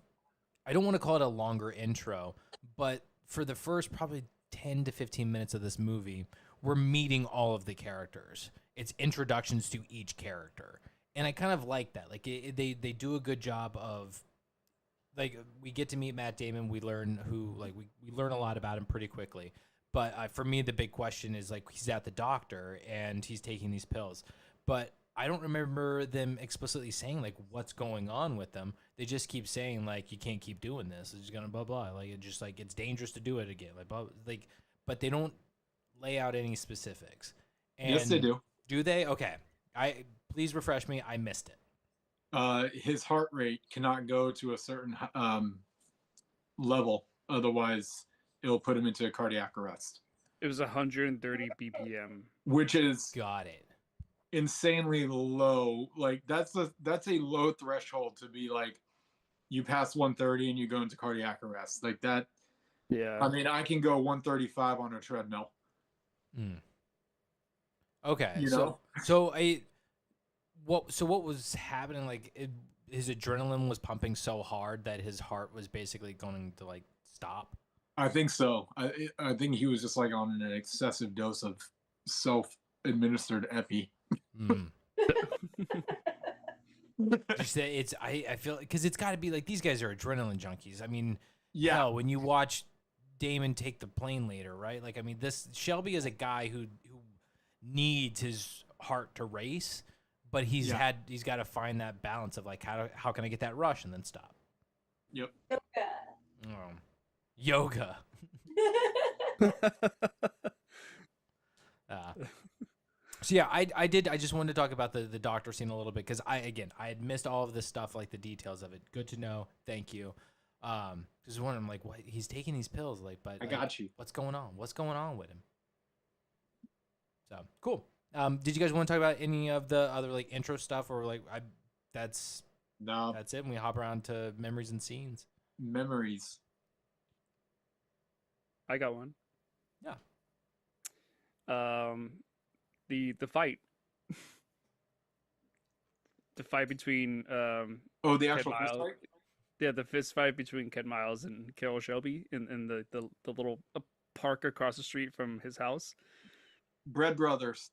I don't want to call it a longer intro, but for the first probably 10 to 15 minutes of this movie, we're meeting all of the characters. It's introductions to each character. And I kind of like that. Like they do a good job of, like, we get to meet Matt Damon. We learn we learn a lot about him pretty quickly. But for me, the big question is, like, he's at the doctor and he's taking these pills. But I don't remember them explicitly saying, like, what's going on with them. They just keep saying, like, you can't keep doing this. It's going to blah, blah. Like, it just, like, it's dangerous to do it again. Like, blah, like, but they don't lay out any specifics. And Yes, they do. Do they? Okay. Please refresh me. I missed it. His heart rate cannot go to a certain level. Otherwise, it'll put him into a cardiac arrest, It was 130 BPM. which is Got it. insanely low. Like that's a low threshold to be like you pass 130 and you go into cardiac arrest. Like that. Yeah. I mean, I can go 135 on a treadmill. Okay. You know? What was happening? Like his adrenaline was pumping so hard that his heart was basically going to like stop. I think so. I think he was just like on an excessive dose of self-administered epi. Just that it's I feel because it's got to be like these guys are adrenaline junkies. I mean, Yeah. hell, when you watch Damon take the plane later, right? Like, I mean, this Shelby is a guy who needs his heart to race, but he's got to find that balance of like how can I get that rush and then stop. Yep. Yoga. So yeah, I just wanted to talk about the doctor scene a little bit because I had missed all of this stuff, like the details of it. Good to know. Thank you. Just wondering like what he's taking these pills, like, but I got you. What's going on? What's going on with him? So cool. Did you guys want to talk about any of the other like intro stuff or like that's it? And we hop around to memories and scenes. Memories. I got one. Yeah. The fight. The fight between the actual fist fight? Yeah, the fist fight between Ken Miles and Carol Shelby in the little park across the street from his house. Bread Brothers.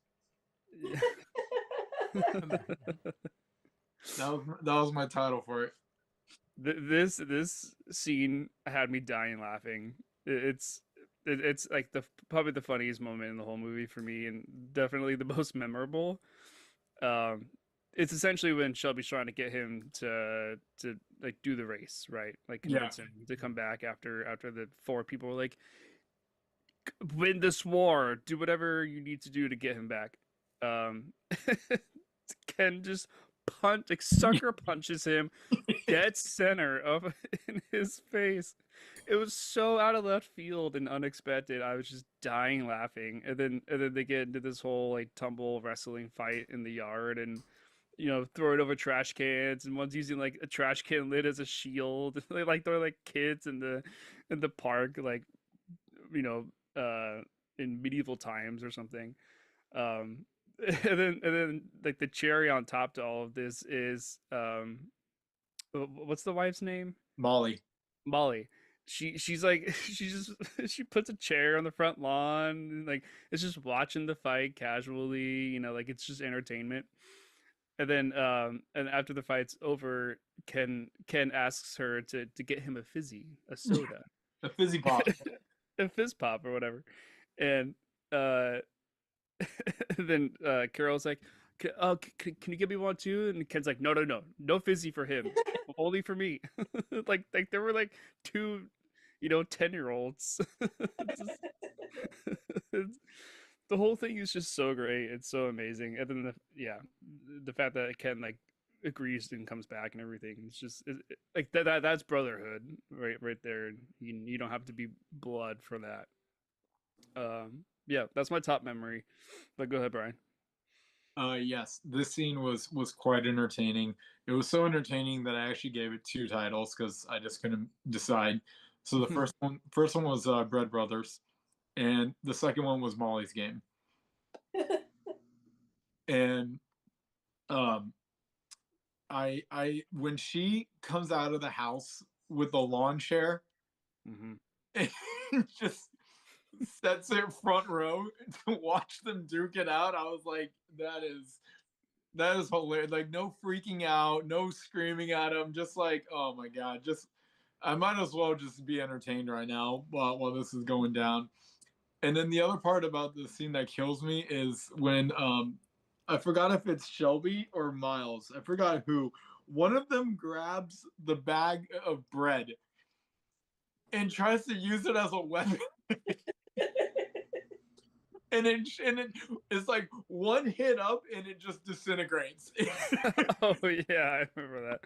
That was my title for it. This scene had me dying laughing. It's like probably the funniest moment in the whole movie for me, and definitely the most memorable. It's essentially when Shelby's trying to get him to like do the race, right? Like convince him to come back after the 4 people were like, win this war, do whatever you need to do to get him back. Ken just sucker punches him dead center of in his face. It was so out of left field and unexpected. I was just dying laughing. And then they get into this whole like tumble wrestling fight in the yard and throw it over trash cans, and one's using like a trash can lid as a shield. They're like kids in the park, like in medieval times or something. And then like the cherry on top to all of this is what's the wife's name? Molly. She's like she puts a chair on the front lawn and like it's just watching the fight casually, like it's just entertainment. And then and after the fight's over, Ken asks her to get him a soda. A fizzy pop. A fizz pop or whatever. And then Carol's like, can you give me one too? And Ken's like, no fizzy for him, only for me. like there were like 2 10-year-olds. The whole thing is just so great. It's so amazing. And then the fact that Ken like agrees and comes back and everything. It's just like that's brotherhood right there. You don't have to be blood for that. That's my top memory. But go ahead, Brian. Yes, this scene was quite entertaining. It was so entertaining that I actually gave it 2 titles because I just couldn't decide. So the first one was Bread Brothers, and the second one was Molly's Game. And I when she comes out of the house with the lawn chair, and just sets it front row to watch them duke it out, I was like, that is hilarious. Like no freaking out, no screaming at him, just like, oh my god, just I might as well just be entertained right now while this is going down. And then the other part about the scene that kills me is when I forgot if it's Shelby or Miles. I forgot who. One of them grabs the bag of bread and tries to use it as a weapon. and then it's like one hit up and it just disintegrates. Oh yeah, I remember that.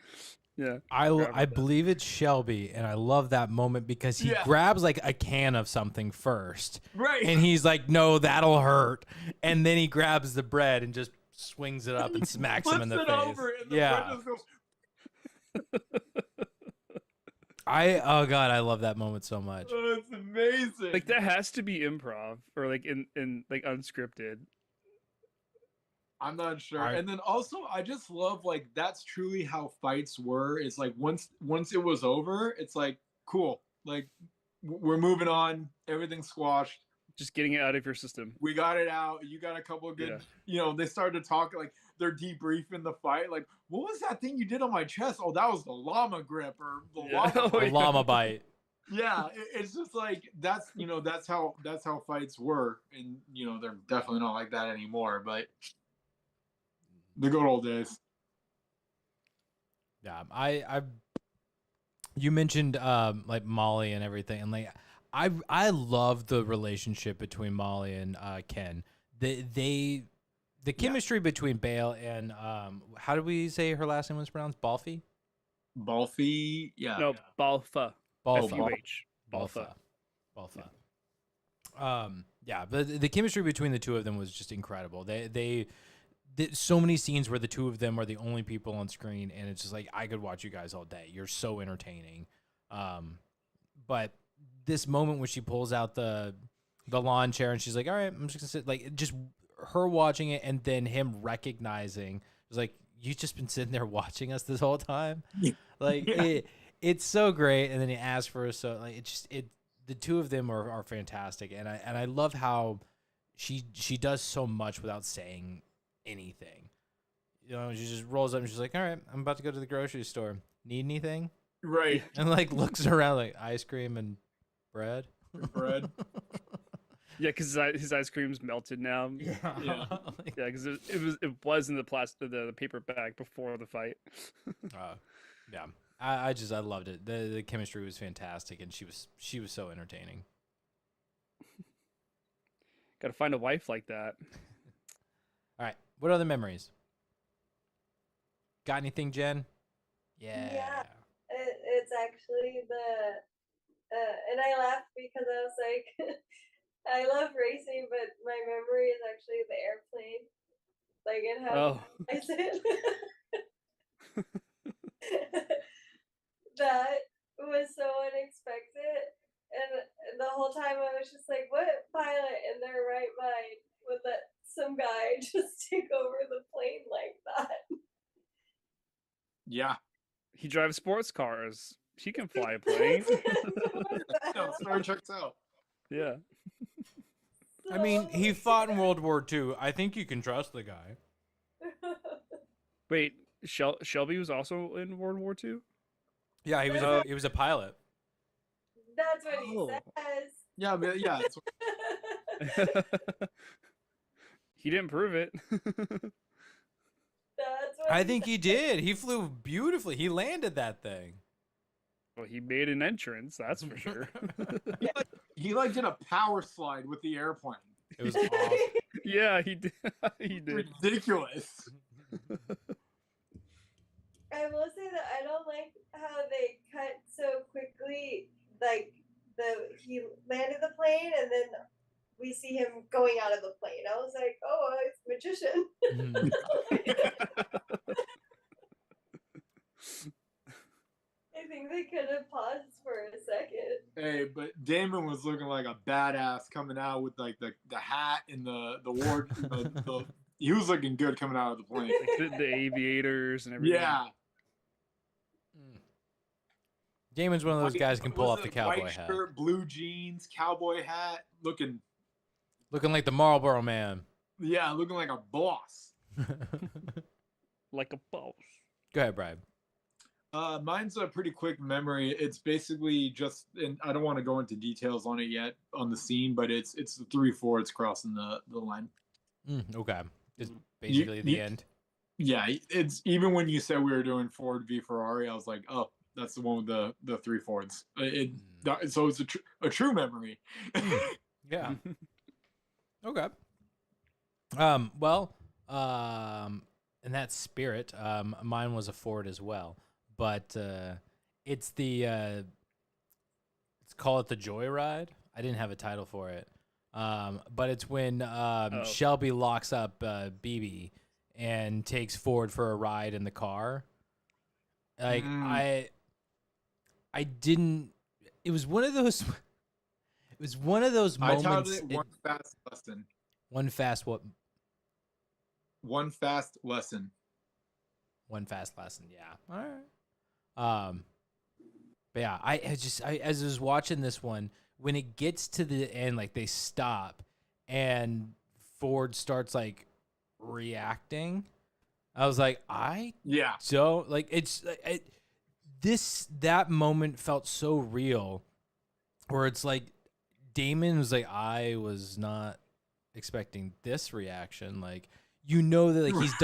Yeah, I forgot I about that. believe it's Shelby, and I love that moment because he Yeah. grabs like a can of something first, Right. and he's like, "No, that'll hurt," and then he grabs the bread and just swings it up and smacks him in Flips the it face. over and the Yeah, bread just goes. oh god, I love that moment so much. Oh, it's amazing. Like that has to be improv or like in like unscripted. I'm not sure. I- And then also, I just love like that's truly how fights were. It's like once it was over, it's like cool. Like we're moving on. Everything's squashed. Just getting it out of your system. We got it out. You got a couple of good. Yeah. You know, they started to talk like they're debriefing the fight. Like, what was that thing you did on my chest? Oh, that was the llama grip or the Yeah. llama. Oh, The yeah. llama bite. Yeah, it's just like that's that's how fights were, and they're definitely not like that anymore. But the good old days. Yeah, I you mentioned like Molly and everything, and like I love the relationship between Molly and Ken. The chemistry between Bale and how do we say her last name was pronounced? Balfi? Balfi, yeah. No, Balfa. Balfa. F-U-H. Balfa. Balfa. Balfa. Yeah, the chemistry between the two of them was just incredible. They so many scenes where the two of them are the only people on screen, and it's just like I could watch you guys all day. You're so entertaining. But this moment when she pulls out the lawn chair and she's like, "All right, I'm just gonna sit," like just her watching it and then him recognizing, it's like you've just been sitting there watching us this whole time. Like it's so great. And then he asks for us, so like the two of them are fantastic, and I love how she does so much without saying anything. You know, she just rolls up and she's like, "All right, I'm about to go to the grocery store. Need anything?" Right. And like looks around like ice cream and bread. Bread. Yeah, because his ice cream's melted now. Yeah. Yeah, because it was in the paper bag before the fight. Yeah. I loved it. The chemistry was fantastic, and she was so entertaining. Got to find a wife like that. All right, what other memories? Got anything, Jen? Yeah. It's actually and I laughed because I was like, I love racing, but my memory is actually the airplane. Like, and how I said that was so unexpected. And the whole time I was just like, what pilot in their right mind would let some guy just take over the plane like that? Yeah. He drives sports cars. He can fly a plane. No, story checks out. Yeah. I mean, he fought in World War II. I think you can trust the guy. Wait, Shelby was also in World War II? Yeah, he was a pilot. That's what he says. Yeah, but yeah. He didn't prove it. That's what I think he did. He flew beautifully. He landed that thing. Well, he made an entrance, that's for sure. He like did a power slide with the airplane. It was awesome. Yeah, he did. He did. Ridiculous. I will say that I don't like how they cut so quickly. Like he landed the plane and then we see him going out of the plane. I was like, oh, it's magician. I think they could have paused for a second. Hey, but Damon was looking like a badass coming out with like the hat and the ward. He was looking good coming out of the plane. Like the aviators and everything. Yeah. Damon's one of those guys who can pull Was off the it cowboy white hat. shirt, blue jeans, cowboy hat, looking Looking like the Marlboro Man. looking like a boss. Like a boss. Go ahead, Brian. Mine's a pretty quick memory. It's basically just, and I don't want to go into details on it yet on the scene, but it's the 3 Fords crossing the line. Okay. It's basically the end. Yeah, it's even when you said we were doing Ford v Ferrari, I was like, oh, that's the one with the 3 Fords. So it's a true memory. Yeah. Okay. Well, in that spirit, mine was a Ford as well, but it's the let's call it the Joyride. I didn't have a title for it, but it's when Oh. Shelby locks up BB and takes Ford for a ride in the car. Like I didn't. It was one of those. It was one of those I moments. titled it One Fast Lesson. One fast what? One Fast Lesson. One fast lesson. Yeah. All right. But yeah, I as I was watching this one, when it gets to the end, like they stop, and Ford starts like reacting. I was like, I Yeah. don't like that moment felt so real, where it's like Damon was like, I was not expecting this reaction. Like, you know that like he's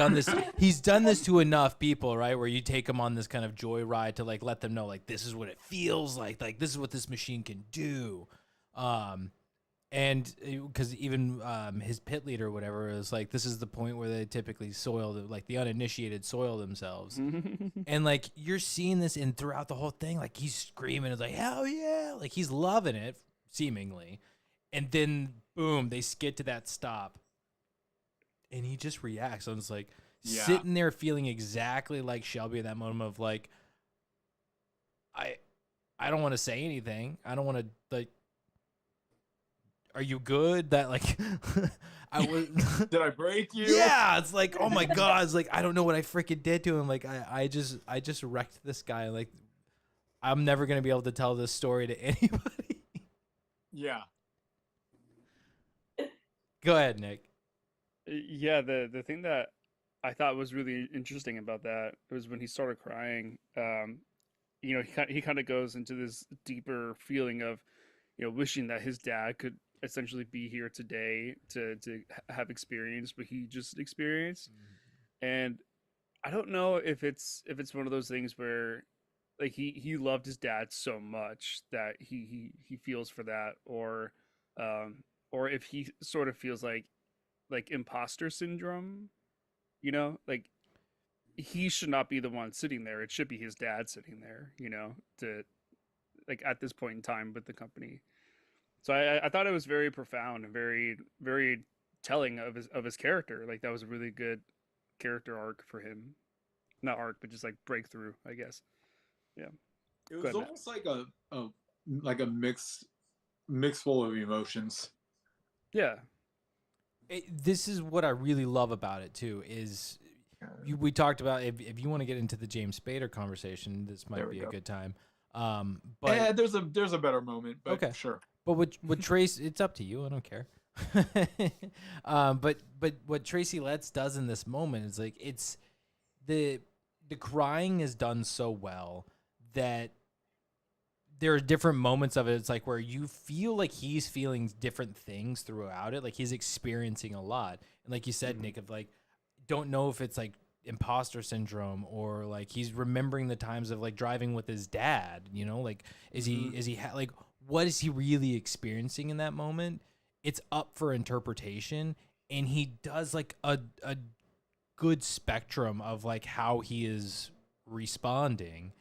done this to enough people, right? Where you take them on this kind of joyride to like let them know like this is what it feels like this is what this machine can do. And because even his pit leader or whatever is like, this is the point where they typically the uninitiated soil themselves. And like you're seeing this in throughout the whole thing, like he's screaming, it's like hell yeah, like he's loving it seemingly, and then boom, they skid to that stop, and he just reacts. And it's like sitting there feeling exactly like Shelby in that moment of like, I don't want to say anything. I don't want to like. Are you good? That like, I was. Did I break you? Yeah, it's like, oh my god, it's like I don't know what I freaking did to him. Like I just wrecked this guy. Like I'm never gonna be able to tell this story to anybody. Yeah. Go ahead, Nick. Yeah, the thing that I thought was really interesting about that was when he started crying. He kind of goes into this deeper feeling of, wishing that his dad could essentially be here today to have experienced what he just experienced. And I don't know if it's one of those things where like he loved his dad so much that he feels for that, or if he sort of feels like imposter syndrome, like he should not be the one sitting there. It should be his dad sitting there, to like at this point in time with the company. So I thought it was very profound and very, very telling of his character. Like that was a really good character arc for him. Not arc, but just like breakthrough, I guess. Yeah. It was Go ahead, Matt. almost like a mix full of emotions. Yeah. This is what I really love about it too. Is we talked about if you want to get into the James Spader conversation, this might be a good time. But yeah, there's a better moment. But okay, sure. But what Trace, it's up to you. I don't care. But what Tracy Letts does in this moment is like it's the crying is done so well that there are different moments of it. It's like where you feel like he's feeling different things throughout it. Like he's experiencing a lot. And like you said, Nick, of like, don't know if it's like imposter syndrome or like he's remembering the times of like driving with his dad, like, is he like, what is he really experiencing in that moment? It's up for interpretation. And he does like a good spectrum of like how he is responding.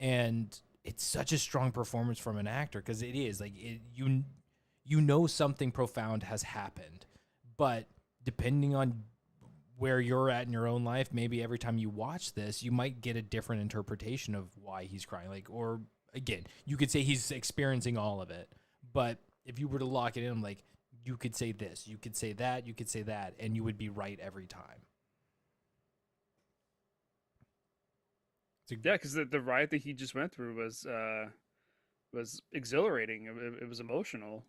And it's such a strong performance from an actor because it is like something profound has happened, but depending on where you're at in your own life, maybe every time you watch this, you might get a different interpretation of why he's crying. Like, or again, you could say he's experiencing all of it, but if you were to lock it in, like you could say this, you could say that, you could say that, and you would be right every time. Yeah, because the ride that he just went through was exhilarating. It was emotional.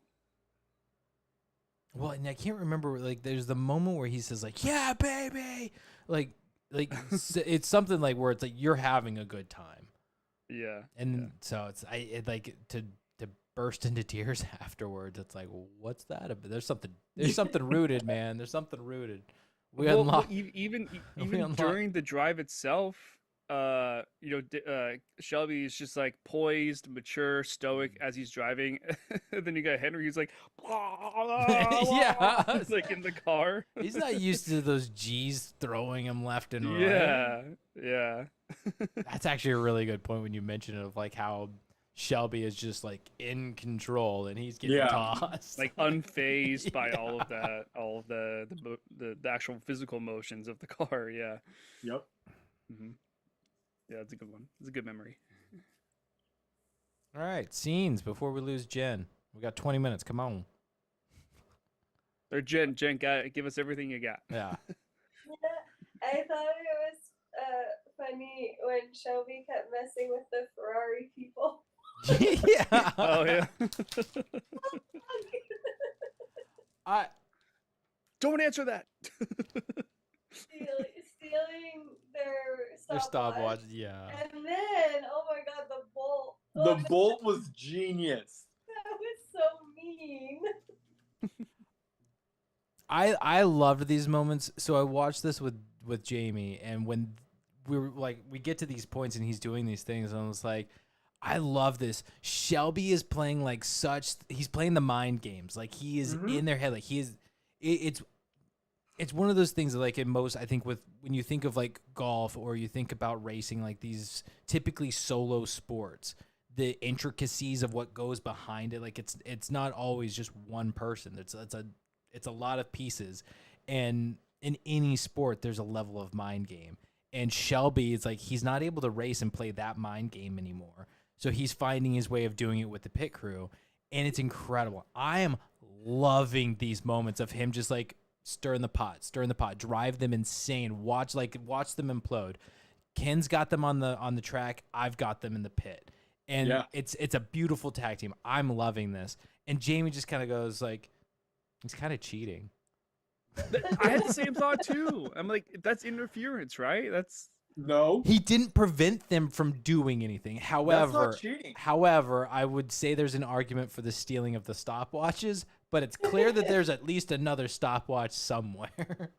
Well, and I can't remember. Like, there's the moment where he says, "Like, yeah, baby," like it's something like where it's like you're having a good time. Yeah, and so it's like to burst into tears afterwards. It's like, well, what's that about? There's something rooted, man. There's something rooted. Even during the drive itself. Shelby is just like poised, mature, stoic as he's driving. And then you got Henry, who's like, Yeah. like in the car. He's not used to those G's throwing him left and right. Yeah, yeah. That's actually a really good point when you mention it, of like how Shelby is just like in control and he's getting tossed. Like unfazed by all of that, all of the actual physical motions of the car. Yeah. Yep. Hmm. Yeah, it's a good one. It's a good memory. All right, scenes before we lose Jen. We got 20 minutes. Come on. Or Jen, give us everything you got. Yeah. I thought it was funny when Shelby kept messing with the Ferrari people. Yeah. Oh yeah. I Don't answer that. Stealing their their stopwatch. stopwatch. Yeah. And then, oh my god, the bolt. The bolt was genius. That was so mean. I loved these moments. So I watched this with Jamie, and when we were like, we get to these points and he's doing these things, and I was like, I love this. Shelby is playing like he's playing the mind games. Like he is in their head. Like he is. It's one of those things that, like, in most, I think, with when you think of like golf or you think about racing, like these typically solo sports, the intricacies of what goes behind it, like it's not always just one person. It's a lot of pieces, and in any sport, there's a level of mind game. And Shelby is like, he's not able to race and play that mind game anymore, so he's finding his way of doing it with the pit crew, and it's incredible. I am loving these moments of him just like stirring the pot, drive them insane, watch them implode. Ken's got them on the track, I've got them in the pit, and it's a beautiful tag team. I'm loving this. And Jamie just kind of goes like, he's kind of cheating. I had the same thought too. I'm like, that's interference, right? No. He didn't prevent them from doing anything. That's not cheating. However, I would say there's an argument for the stealing of the stopwatches, but it's clear that there's at least another stopwatch somewhere.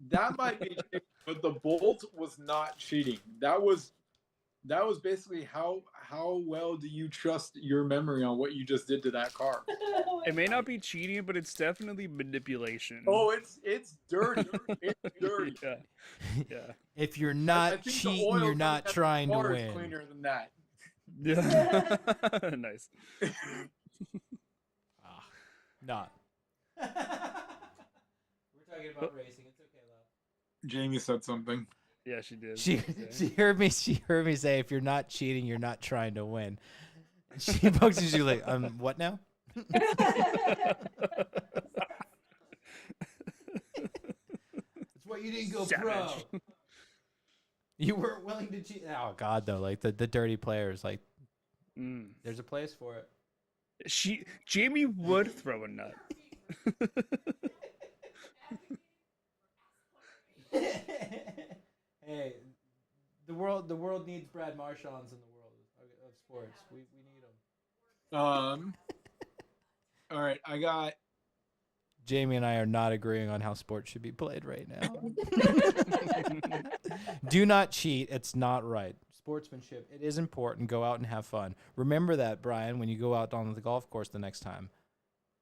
That might be cheating, but the bolt was not cheating. That was basically how well do you trust your memory on what you just did to that car? It may not be cheating, but it's definitely manipulation. Oh, it's dirty. It's dirty. Yeah. Yeah. If you're I not think the cheating, oil you're not coming out of the trying to car is win. cleaner than that. Yeah. Nice. Not. We're talking about racing. It's okay though. Jamie said something. Yeah, she did. She heard me say, if you're not cheating, you're not trying to win. She pokes you like, what now? It's what you didn't go pro. You weren't willing to cheat. Oh God, though, like the dirty players, like there's a place for it. Jamie would throw a nut. Hey, the world needs Brad Marchands in the world of sports. We need them. All right, I got. Jamie and I are not agreeing on how sports should be played right now. Do not cheat. It's not right. Sportsmanship, it is important. Go out and have fun. Remember that, Brian, when you go out on the golf course the next time.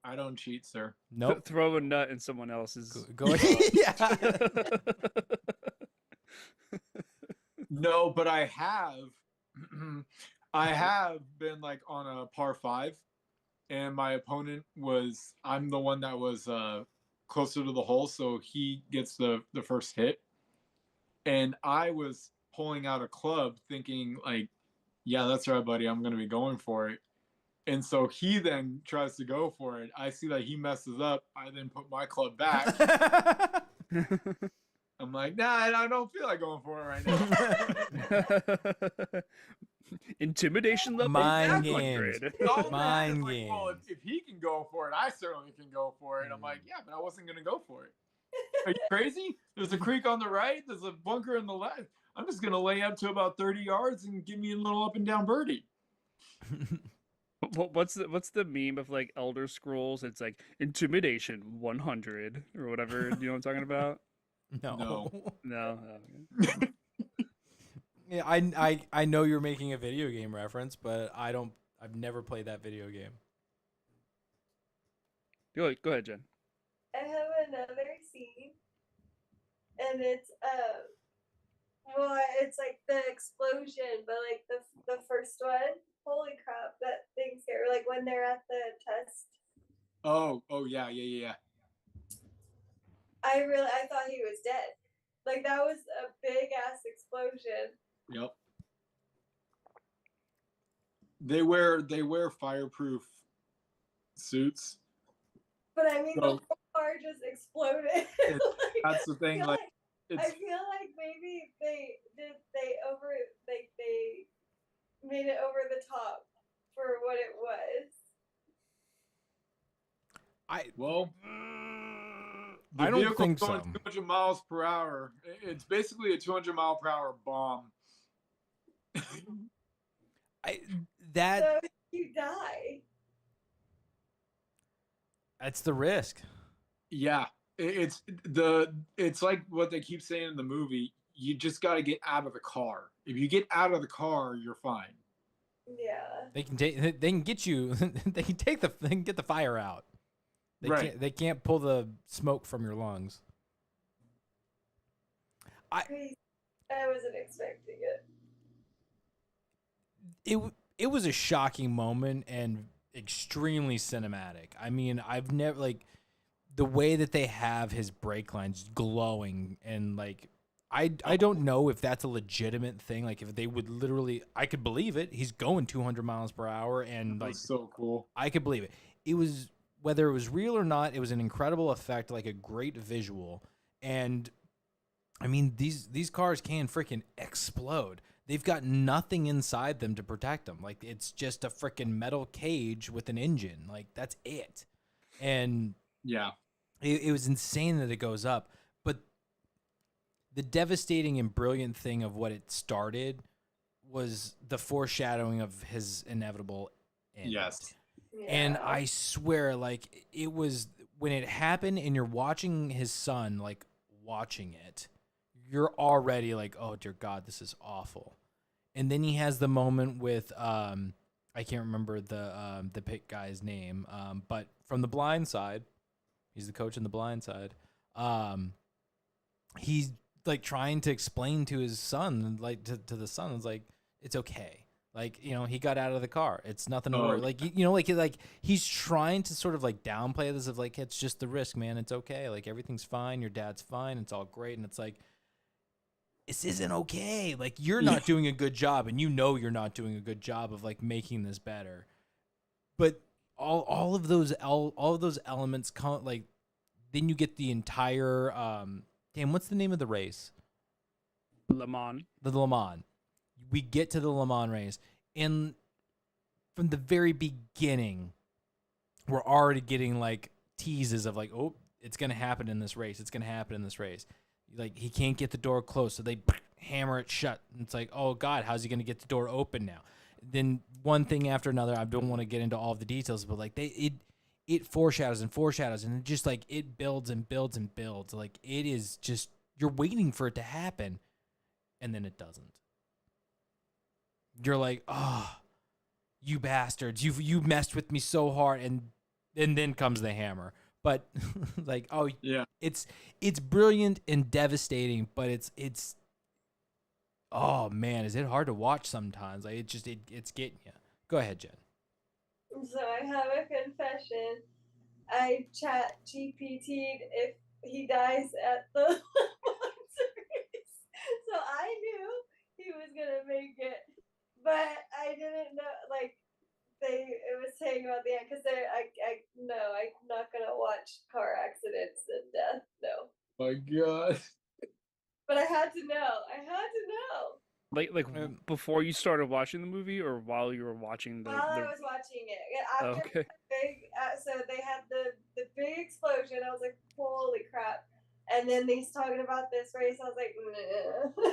I don't cheat, sir. Nope. Throw a nut in someone else's. Go yeah. No, but I have been like on a par 5, and my opponent I'm the one that was closer to the hole, so he gets the first hit. And I was pulling out a club thinking like, yeah, that's right, buddy, I'm going to be going for it. And so he then tries to go for it. I see that he messes up. I then put my club back. I'm like, nah, I don't feel like going for it right now. Intimidation level. Mind Exactly. games. Mind games. Like, well, if he can go for it, I certainly can go for it. I'm like, yeah, but I wasn't going to go for it. Are you crazy? There's a creek on the right. There's a bunker on the left. I'm just going to lay up to about 30 yards and give me a little up and down birdie. What's the meme of like Elder Scrolls? It's like intimidation 100 or whatever. You know what I'm talking about? No. No. Yeah, I know you're making a video game reference, but I've never played that video game. Go ahead, Jen. I have another scene, and it's like the explosion, but like the first one. Holy crap, that thing's scary. Like when they're at the test. Oh yeah. I thought he was dead. Like that was a big ass explosion. Yep. They wear fireproof suits. But I mean, So the whole car just exploded. Like, that's the thing. Like, I feel like maybe they made it over the top for what it was. The I don't vehicle's think going so. 200 miles per hour. It's basically a 200 mile per hour bomb. So you die. That's the risk. Yeah, it's like what they keep saying in the movie. You just got to get out of the car. If you get out of the car, you're fine. Yeah. They can get you. They can get the fire out. They can't pull the smoke from your lungs. I wasn't expecting it. It was a shocking moment and extremely cinematic. I mean, I've never like the way that they have his brake lines glowing and like I don't know if that's a legitimate thing. Like if they would literally, I could believe it. He's going 200 miles per hour and That like was so cool. I could believe it. It was, whether it was real or not, it was an incredible effect, like a great visual. And I mean, these cars can freaking explode. They've got nothing inside them to protect them. Like it's just a freaking metal cage with an engine. Like that's it. And Yeah. it was insane that it goes up. But the devastating and brilliant thing of what it started was the foreshadowing of his inevitable end. Yes. it. And I swear, like, it was when it happened and you're watching his son, like, watching it, you're already like, oh, dear God, this is awful. And then he has the moment with, I can't remember the pit guy's name, but from The Blind Side, he's the coach in The Blind Side. He's, like, trying to explain to his son, like, to the son, it's like, it's okay. Like, you know, he got out of the car. It's nothing to worry. Like, you know, like he's trying to sort of like downplay this of like, it's just the risk, man. It's okay. Like everything's fine. Your dad's fine. It's all great. And it's like, this isn't okay. Like you're not doing a good job, and you know you're not doing a good job of like making this better. But all of those elements come like, then you get the entire damn, what's the name of the race? Le Mans. The Le Mans. We get to the Le Mans race, and from the very beginning, we're already getting like teases of like, oh, it's gonna happen in this race. It's gonna happen in this race. Like he can't get the door closed, so they hammer it shut. And it's like, oh God, how's he gonna get the door open now? Then one thing after another. I don't want to get into all of the details, but like it foreshadows and foreshadows, and it just like it builds and builds and builds. Like it is just, you're waiting for it to happen, and then it doesn't. You're like, oh, you bastards, you messed with me so hard, and then comes the hammer. But like, oh yeah, it's brilliant and devastating, but it's oh man, is it hard to watch sometimes? Like it's getting you. Go ahead, Jen. So I have a confession. I chat GPT'd if he dies at the series. So I knew he was gonna make it, but I didn't know like it was saying about the end because I'm not gonna watch car accidents and death. No. My God. But I had to know. Like before you started watching the movie, or while you were watching While I was watching it, after okay. so they had the big explosion. I was like, holy crap! And then he's talking about this race. I was like, nah. I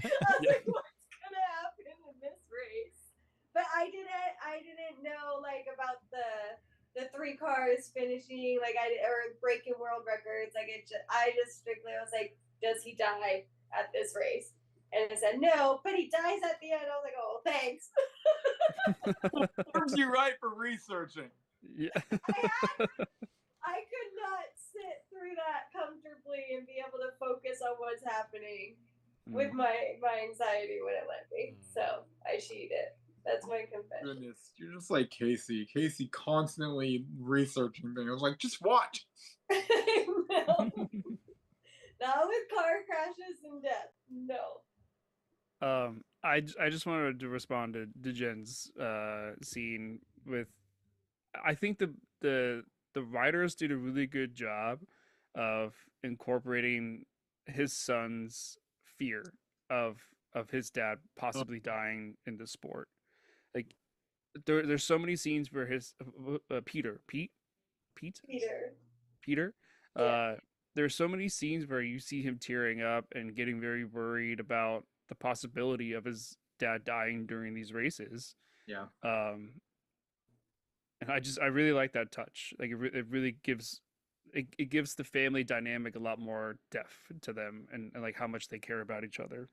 was like, what's gonna happen in this race? But I didn't know like about the 3 cars finishing or breaking world records. Like I just strictly was like, does he die at this race? And it said no, but he dies at the end. I was like, oh, thanks. Serves you right for researching. Yeah. I could not sit through that comfortably and be able to focus on what's happening with my anxiety would have let me. So I cheated. That's my confession. Goodness, you're just like Casey. Casey constantly researching things. I was like, just watch. No. Not with car crashes and death. No. I just wanted to respond to Jen's scene with. I think the writers did a really good job of incorporating his son's fear of his dad possibly dying in the sport. Like there's so many scenes where his Peter. Yeah. There's so many scenes where you see him tearing up and getting very worried about the possibility of his dad dying during these races. Yeah. And I really like that touch. Like it really gives it gives the family dynamic a lot more depth to them and like how much they care about each other.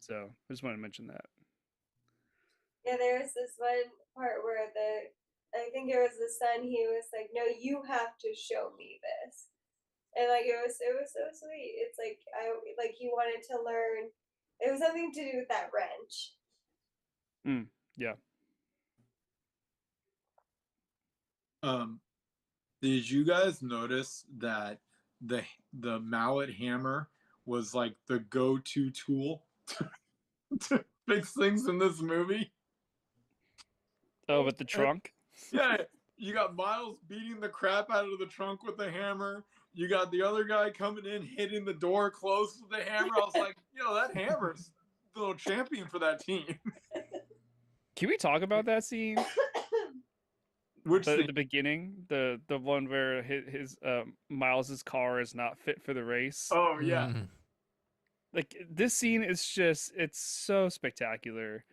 So I just want to mention that. Yeah, there was this one part where I think it was the son, he was like, no, you have to show me this. And like it was so sweet. It's like he wanted to learn. It was something to do with that wrench. Yeah. Did you guys notice that the mallet hammer was like the go-to tool to fix things in this movie? Oh, with the trunk? Yeah, you got Miles beating the crap out of the trunk with the hammer. You got the other guy coming in, hitting the door closed with the hammer. I was like, that hammer's the little champion for that team. Can we talk about that scene? Which the beginning, the one where his Miles's car is not fit for the race. Oh yeah. Like this scene is it's so spectacular.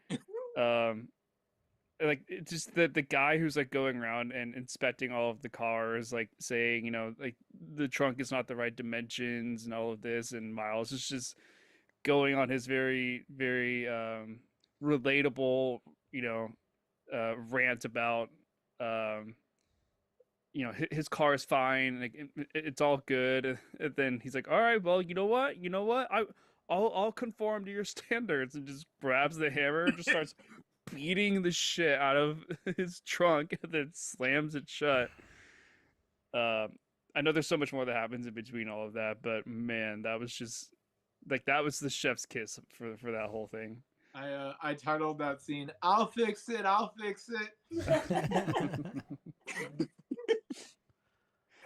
Like it's just the guy who's like going around and inspecting all of the cars, like saying, like the trunk is not the right dimensions and all of this, and Miles is just going on his very, very relatable, rant about his car is fine, like it's all good, and then he's like, all right, well, you know what, I'll conform to your standards, and just grabs the hammer and just starts beating the shit out of his trunk and then slams it shut. I know there's so much more that happens in between all of that, but man, that was just like that was the chef's kiss for that whole thing. I titled that scene, I'll fix it.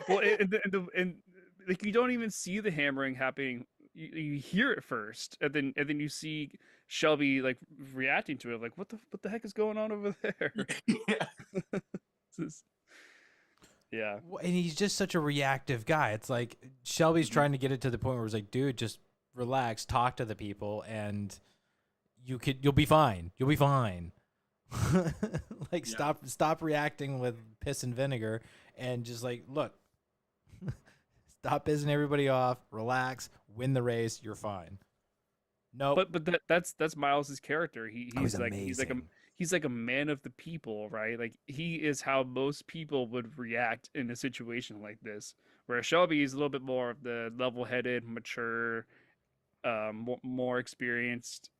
Well, and like you don't even see the hammering happening. You hear it first, and then you see Shelby like reacting to it, like what the heck is going on over there? Yeah. And he's just such a reactive guy. It's like Shelby's trying to get it to the point where it's like, dude, just relax, talk to the people, and you'll be fine. You'll be fine. Like stop reacting with piss and vinegar, and just like look. Stop pissing everybody off. Relax. Win the race. You're fine. No, but that's Miles's character. He's like a man of the people, right? Like he is how most people would react in a situation like this. Where Shelby is a little bit more of the level-headed, mature, more experienced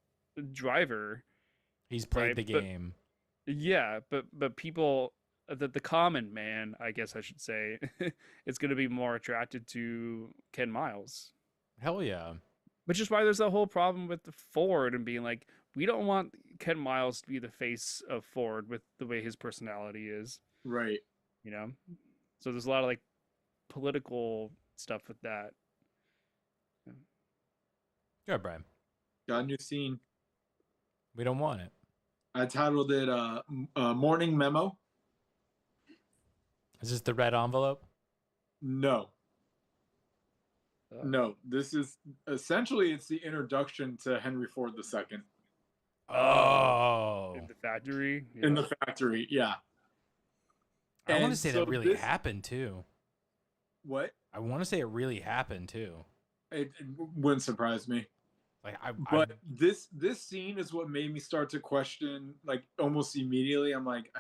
driver. He's played the game. But people. The common man, I guess I should say, is going to be more attracted to Ken Miles. Hell yeah. Which is why there's that whole problem with the Ford and being like, we don't want Ken Miles to be the face of Ford with the way his personality is. Right. So there's a lot of like political stuff with that. Yeah, Brian. Got a new scene. We don't want it. I titled it Morning Memo. Is this the red envelope? No. No, this is essentially it's the introduction to Henry Ford II. Oh. In the factory? Yeah. In the factory, yeah. I want to say that really happened too. What? I want to say it really happened too. It wouldn't surprise me. Like But this scene is what made me start to question, like almost immediately. I'm like,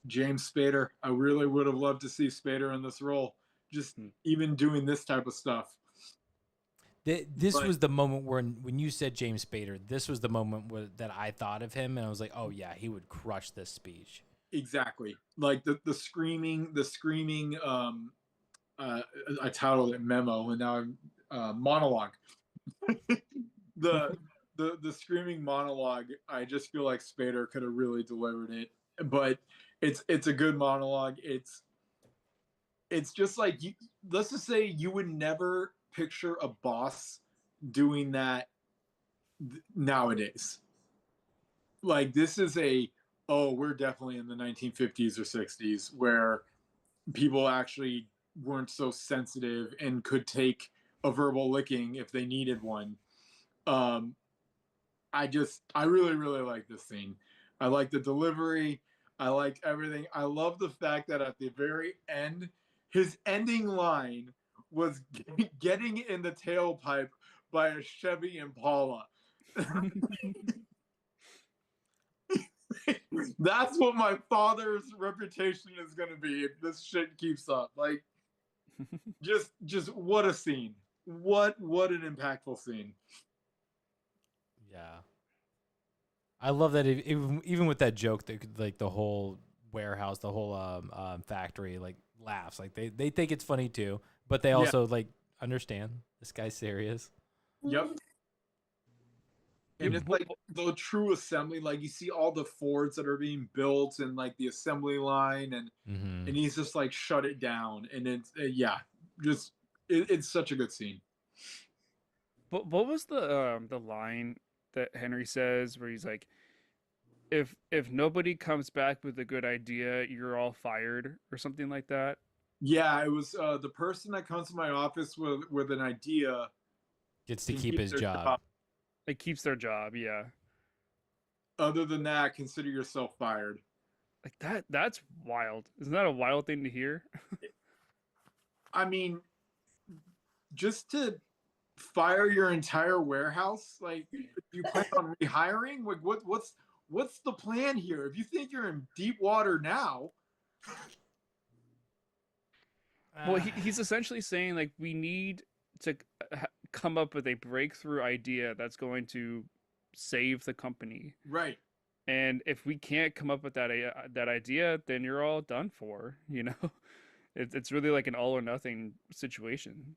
James Spader. I really would have loved to see Spader in this role, just even doing this type of stuff. This was the moment when you said James Spader, this was the moment that I thought of him, and I was like, oh yeah, he would crush this speech. Exactly, like the screaming. I titled it memo, and now I'm monologue. the the screaming monologue. I just feel like Spader could have really delivered it, but it's a good monologue. It's just like let's just say you would never picture a boss doing that nowadays. Like this is we're definitely in the 1950s or 60s where people actually weren't so sensitive and could take a verbal licking if they needed one. um I really really like this scene. I like the delivery. I like everything. I love the fact that at the very end, his ending line was getting in the tailpipe by a Chevy Impala. That's what my father's reputation is going to be if this shit keeps up. Like, just what a scene. What an impactful scene. Yeah, I love that. Even with that joke, like the whole warehouse, the whole factory, like laughs. Like they think it's funny too, but they also like understand this guy's serious. Yep. And it's like the true assembly. Like you see all the Fords that are being built and like the assembly line, and he's just like shut it down. And it's just it's such a good scene. But what was the line that Henry says where he's like, if nobody comes back with a good idea, you're all fired or something like that? Yeah, it was the person that comes to my office with an idea Gets to keep his job. It keeps their job, yeah. Other than that, consider yourself fired. Like that's wild. Isn't that a wild thing to hear? I mean, just to fire your entire warehouse, like if you plan on rehiring, like what's the plan here? If you think you're in deep water now. Well, he's essentially saying like we need to come up with a breakthrough idea that's going to save the company. Right. And if we can't come up with that idea, then you're all done for. You know, it's really like an all or nothing situation.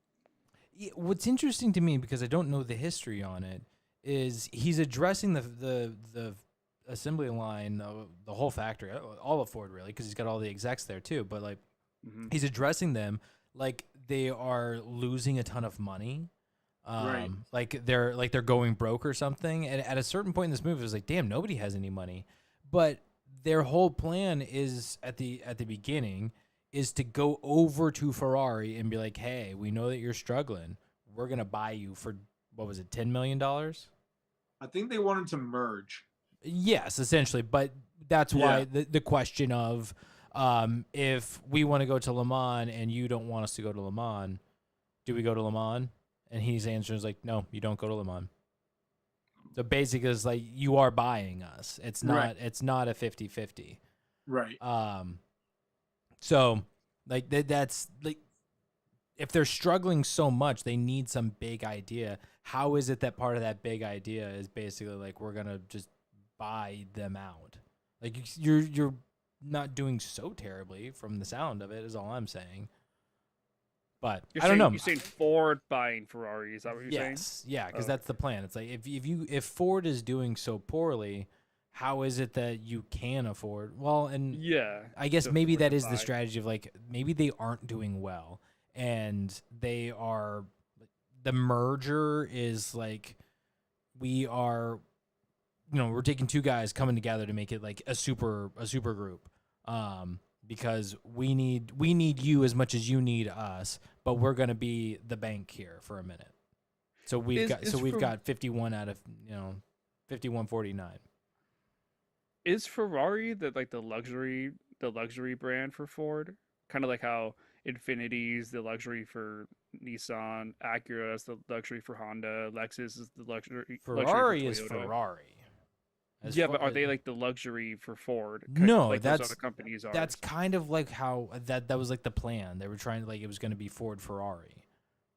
Yeah, what's interesting to me, because I don't know the history on it, is he's addressing the assembly line, the whole factory, all of Ford really, because he's got all the execs there too. But like, he's addressing them like they are losing a ton of money. Right. Like they're going broke or something. And at a certain point in this movie, it was like, damn, nobody has any money. But their whole plan is at the beginning is to go over to Ferrari and be like, hey, we know that you're struggling. We're gonna buy you for, what was it, $10 million? I think they wanted to merge. Yes, essentially. But that's why the question of if we want to go to Le Mans and you don't want us to go to Le Mans, do we go to Le Mans? And he's answering like, no, you don't go to Le Mans. So basically, it's like, you are buying us. It's not. It's not a 50-50. Right. So like that's like, if they're struggling so much, they need some big idea. How is it that part of that big idea is basically like, we're gonna just buy them out? Like you're not doing so terribly from the sound of it, is all I'm saying. But I don't know. You're saying Ford buying Ferrari? Is that what you're saying? Yes, yeah, because that's the plan. It's like, if Ford is doing so poorly, how is it that you can afford? Well, and I guess maybe that is the strategy of like, maybe they aren't doing well, and they are. The merger is like, we're taking two guys coming together to make it like a super group. Because we need you as much as you need us, but we're gonna be the bank here for a minute. So we've got 51 out of 51-49. Is Ferrari the luxury brand for Ford? Kind of like how Infinity's the luxury for Nissan, Acura is the luxury for Honda, Lexus is the luxury for Ferrari is Toyota. Ferrari. Yeah, but are they like the luxury for Ford? No, like those other companies are. That's kind of like how that was like the plan. They were trying to like it was going to be Ford Ferrari.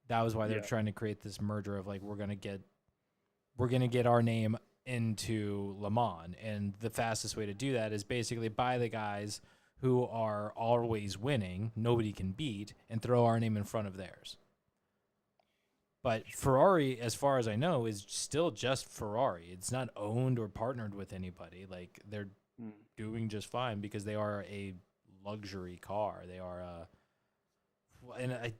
That was why they were trying to create this merger of like we're gonna get our name into Le Mans, and the fastest way to do that is basically buy the guys who are always winning, nobody can beat, and throw our name in front of theirs. But Ferrari, as far as I know, is still just Ferrari. It's not owned or partnered with anybody. Like they're doing just fine because they are a luxury car. They are and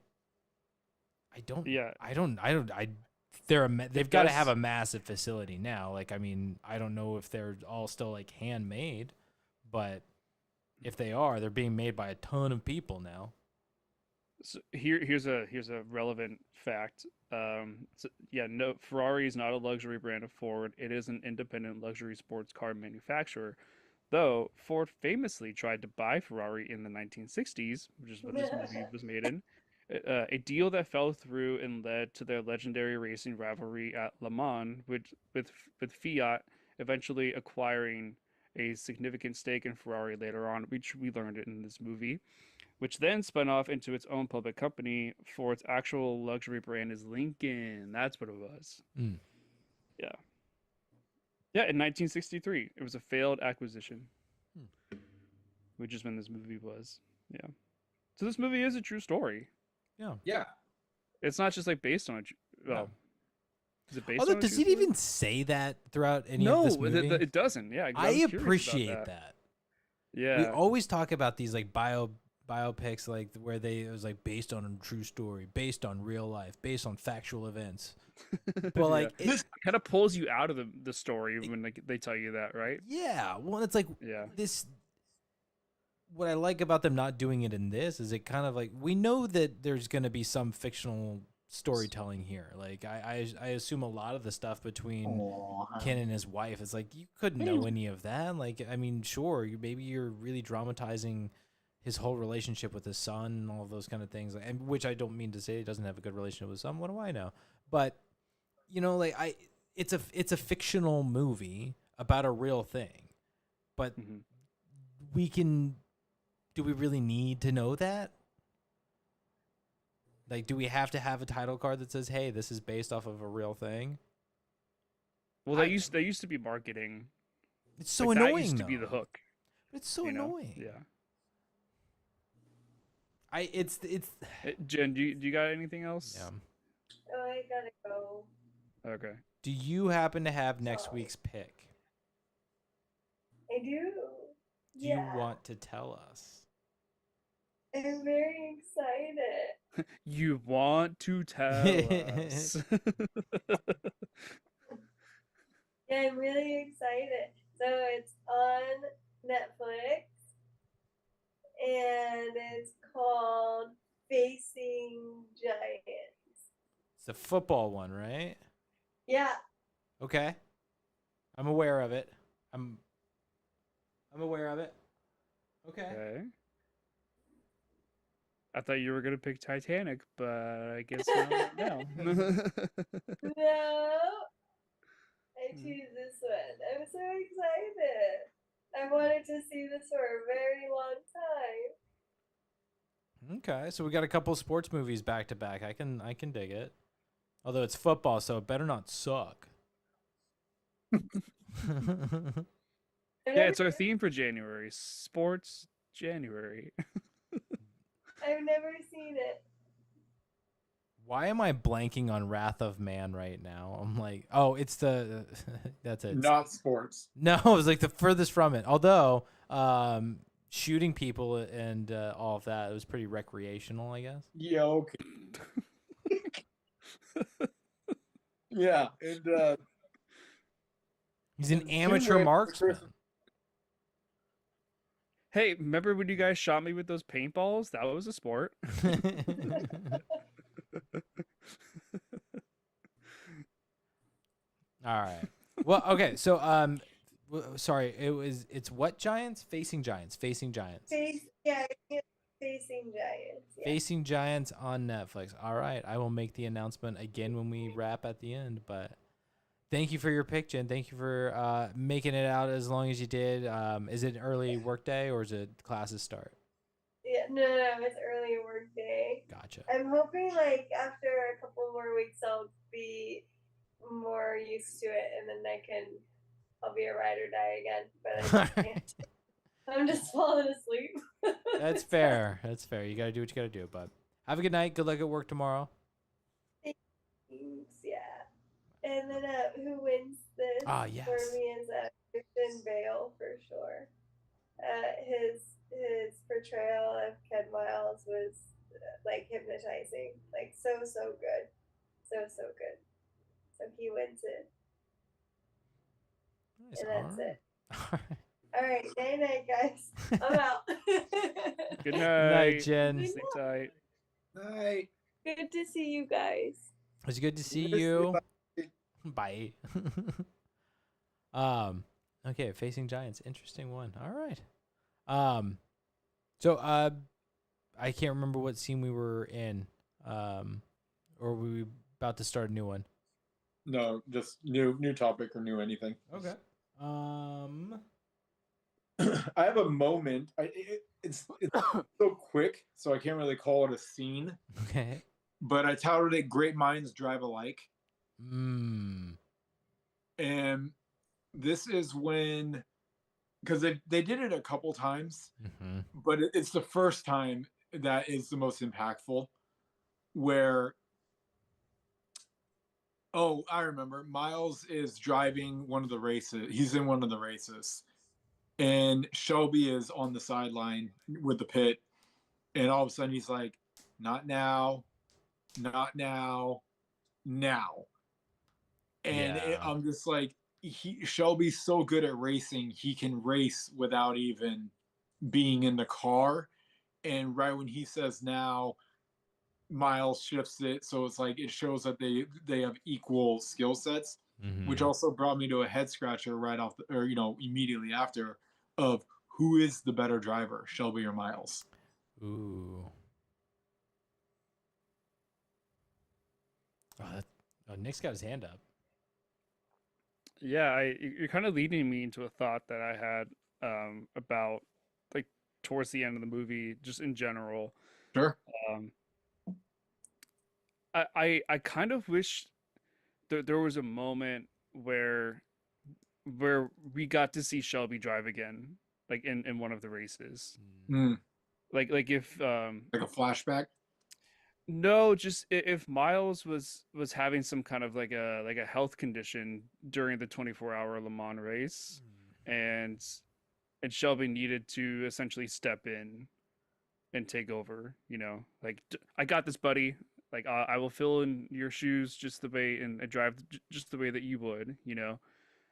they've got to have a massive facility now. Like, I mean, I don't know if they're all still like handmade, but if they are, they're being made by a ton of people now. So here's a relevant fact. No, Ferrari is not a luxury brand of Ford. It is an independent luxury sports car manufacturer. Though Ford famously tried to buy Ferrari in the 1960s, which is what this movie was made in, a deal that fell through and led to their legendary racing rivalry at Le Mans, with Fiat eventually acquiring a significant stake in Ferrari later on, which we learned in this movie, which then spun off into its own public company. Ford's actual luxury brand is Lincoln. That's what it was. Yeah. Yeah, in 1963. It was a failed acquisition, which is when this movie was. Yeah. So this movie is a true story. Yeah. Yeah. It's not just like based on a... Well, is it based on a does true it story? even say that throughout any of this movie? No, it doesn't. Yeah, I appreciate that. Yeah. We always talk about these like biopics, like where it was like based on a true story, based on real life, based on factual events. But like this kind of pulls you out of the story when they tell you that, right? Yeah. Well, it's like this. What I like about them not doing it in this is it kind of like we know that there's going to be some fictional storytelling here. Like I assume a lot of the stuff between Ken and his wife is like you couldn't know any of that. Like I mean, sure, maybe you're really dramatizing his whole relationship with his son and all of those kind of things. And which I don't mean to say he doesn't have a good relationship with his son. What do I know? But you know, like it's a fictional movie about a real thing. But do we really need to know that? Like, do we have to have a title card that says, "Hey, this is based off of a real thing"? Well, they used to be marketing. It's so annoying. That used to be the hook. It's so annoying. Yeah. It's Jen, do you got anything else? Yeah. Oh, I gotta go. Okay. Do you happen to have next week's pick? I do. Do you want to tell us? I'm very excited. You want to tell us? Yeah, I'm really excited. So it's on Netflix, and it's called Facing Giants. It's the football one, right? Yeah. Okay. I'm aware of it. I'm aware of it. Okay. I thought you were gonna pick Titanic, but I guess not now. No. I choose this one. I'm so excited. I wanted to see this for a very long time. Okay, so we got a couple sports movies back to back. I can dig it. Although it's football, so it better not suck. Yeah, it's our theme for January. Sports January. I've never seen it. Why am I blanking on Wrath of Man right now? I'm like, oh, it's the that's it. Not sports. No, it was like the furthest from it. Although shooting people and all of that, it was pretty recreational, I guess. Yeah, okay. Yeah, and he's an amateur marksman. Hey, remember when you guys shot me with those paintballs? That was a sport. All right. Well, okay. So, sorry. It's what Giants? Facing Giants. Facing Giants. Facing Facing Giants. Yeah. Facing Giants on Netflix. All right, I will make the announcement again when we wrap at the end. But thank you for your pick, Jen. Thank you for making it out as long as you did. Is it an early work day or is it classes start? Yeah, no, it's early work day. Gotcha. I'm hoping like after a couple more weeks I'll be more used to it, and then I'll be a ride or die again. But I just can't. I'm just falling asleep. That's fair. That's fair. You got to do what you got to do. But have a good night. Good luck at work tomorrow. Thanks, yeah. And then who wins this Yes. for me is Christian Bale for sure. His portrayal of Ken Miles was like hypnotizing, like so good, so good. So he wins it, Nice. and that's All it. right. All right, night, guys. I'm out. Good Night, night. Jen. Good Sleep tight. Night. Good to see you guys. It's good to see Miss you. you. Bye. Okay, Facing Giants. Interesting one. All right. So I can't remember what scene we were in. Or were we about to start a new one? No, just new topic or new anything. Okay. I have a moment. It's so quick, so I can't really call it a scene. Okay. But I touted it. Great minds drive alike, Mm. and this is when, because they did it a couple times, Mm-hmm. but it's the first time that is the most impactful. Where, oh, I remember, Miles is driving one of the races. He's in one of the races, and Shelby is on the sideline with the pit, and all of a sudden he's like, "Not now, not now, now." And Yeah. I'm just like, Shelby's so good at racing, he can race without even being in the car. And right when he says now, Miles shifts it, so it's like it shows that they have equal skill sets, which Mm-hmm. also brought me to a head scratcher right off, or immediately after, of who is the better driver, Shelby or Miles? Ooh. Nick's got his hand up. Yeah, you're kind of leading me into a thought that I had about like towards the end of the movie, just in general. Sure. Um, I kind of wish there was a moment where we got to see Shelby drive again, like in one of the races. Mm, Like if like a flashback. no, just if Miles was having some kind of like a health condition during the 24-hour Le Mans race, and Shelby needed to essentially step in and take over. Like I got this, buddy. Like I will fill in your shoes just the way and drive just the way that you would.